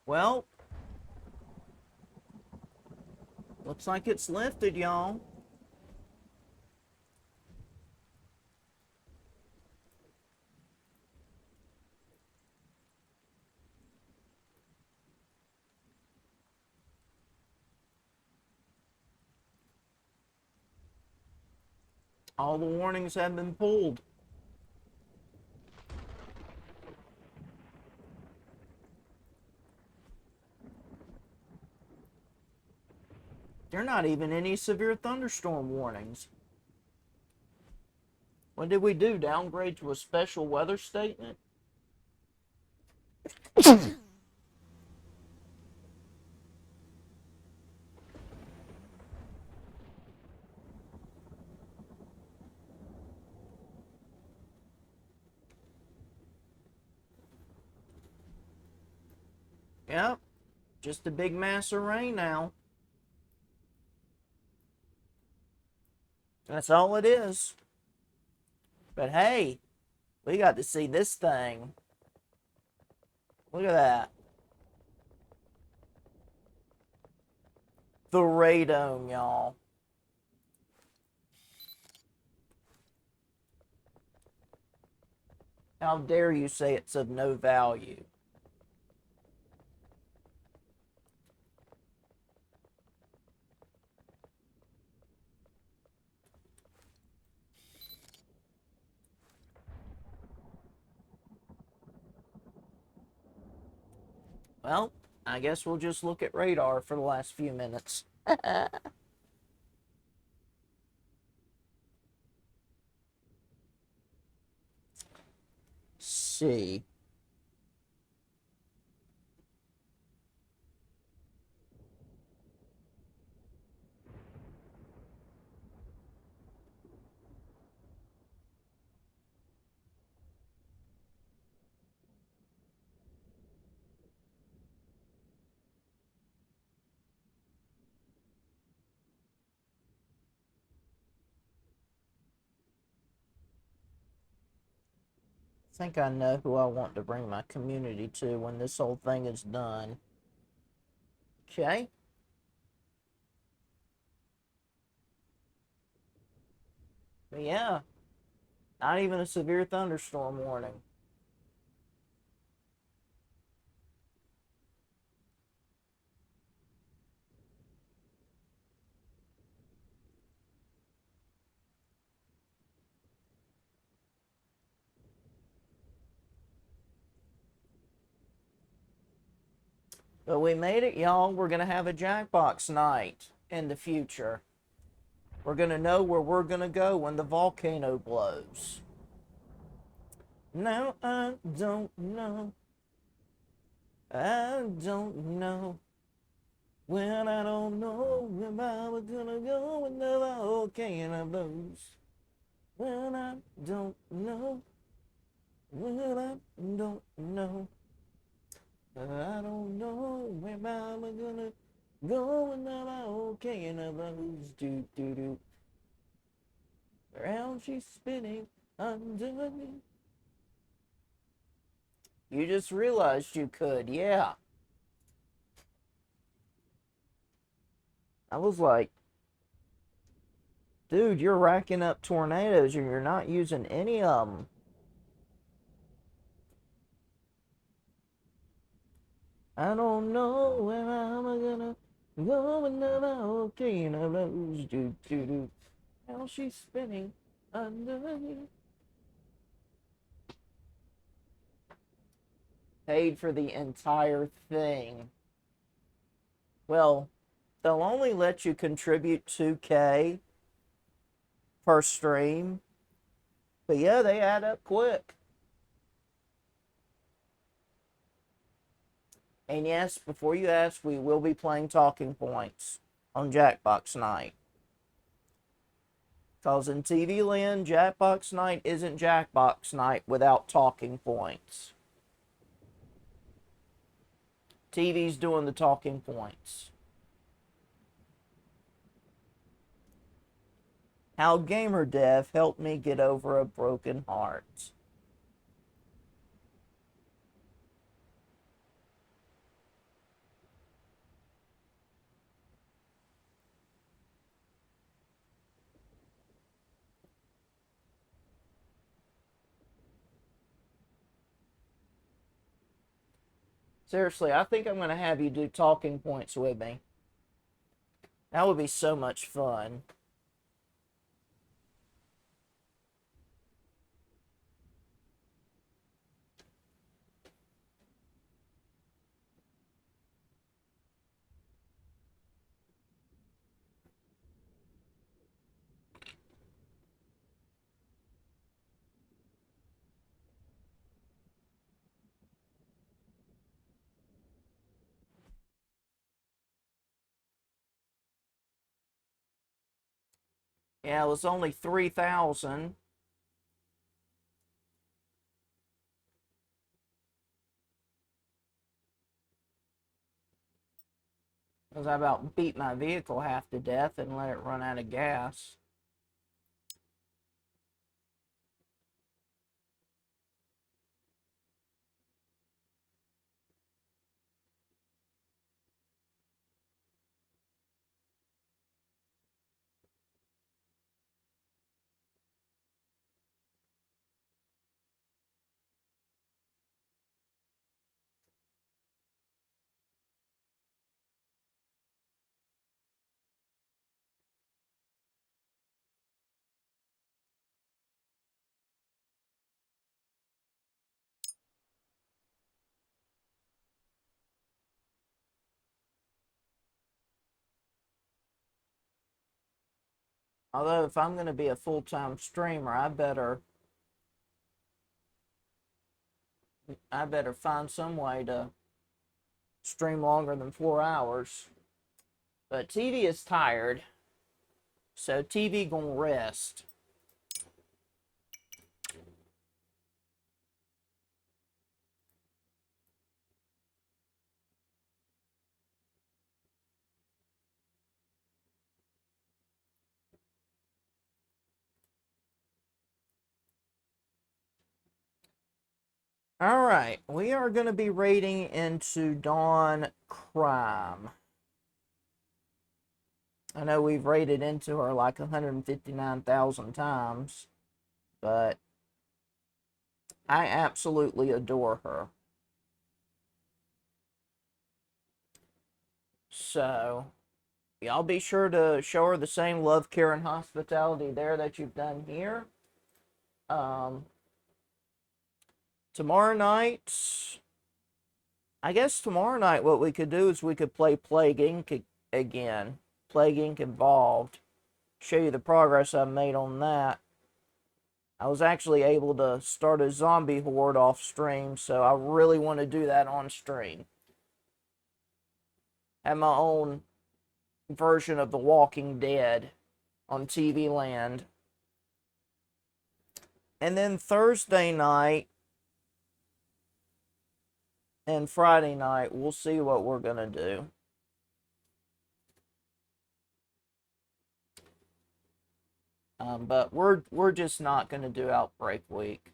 Well, looks like it's lifted, y'all. All the warnings have been pulled. There are not even any severe thunderstorm warnings. What did we do? Downgrade to a special weather statement? Yep. Just a big mass of rain now. That's all it is. But hey, we got to see this thing. Look at that. The radome, y'all. How dare you say it's of no value? Well, I guess we'll just look at radar for the last few minutes. See. I think I know who I want to bring my community to when this whole thing is done. Okay. But yeah, not even a severe thunderstorm warning. But we made it, y'all. We're going to have a Jackbox night in the future. We're going to know where we're going to go when the volcano blows. No, I don't know. I don't know. Well, I don't know where I'm gonna go when the volcano blows. Well, I don't know. Well, I don't know. I don't know where I'm gonna go when the volcano blows. Do do do. Around she's spinning under me. You just realized you could, yeah. I was like, dude, you're racking up tornadoes and you're not using any of them. I don't know where I'm gonna go when the volcano blows. Do do do. Now she's spinning under me. Paid for the entire thing. Well, they'll only let you contribute $2K per stream. But yeah, they add up quick. And yes, before you ask, we will be playing Talking Points on Jackbox Night. Because in TV Land, Jackbox Night isn't Jackbox Night without Talking Points. TV's doing the Talking Points. How Gamer Dev helped me get over a broken heart. Seriously, I think I'm going to have you do Talking Points with me. That would be so much fun. Yeah, it was only 3,000. Because I about beat my vehicle half to death and let it run out of gas. Although if I'm going to be a full-time streamer, I better find some way to stream longer than 4 hours. But TV is tired, so TV gonna rest. Alright, we are going to be raiding into Dawn Crime. I know we've raided into her like 159,000 times, but I absolutely adore her. So, y'all be sure to show her the same love, care, and hospitality there that you've done here. Tomorrow night, I guess tomorrow night what we could do is we could play Plague Inc. again. Plague Inc. Involved. Show you the progress I've made on that. I was actually able to start a zombie horde off stream, so I really want to do that on stream. Have my own version of The Walking Dead on TV Land. And then Thursday night and Friday night, we'll see what we're going to do. But we're just not going to do Outbreak Week.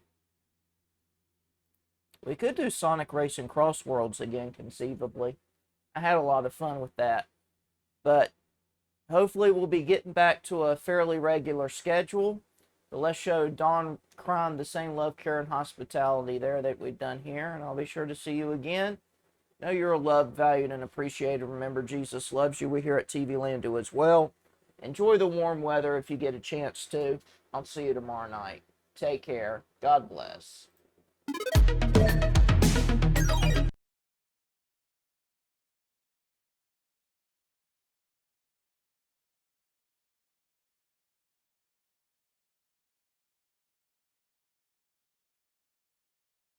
We could do Sonic Racing Crossworlds again, conceivably. I had a lot of fun with that. But hopefully we'll be getting back to a fairly regular schedule. But let's show Dawn Crime the same love, care, and hospitality there that we've done here. And I'll be sure to see you again. Know you're loved, valued, and appreciated. Remember, Jesus loves you. We here at TV Land do as well. Enjoy the warm weather if you get a chance to. I'll see you tomorrow night. Take care. God bless.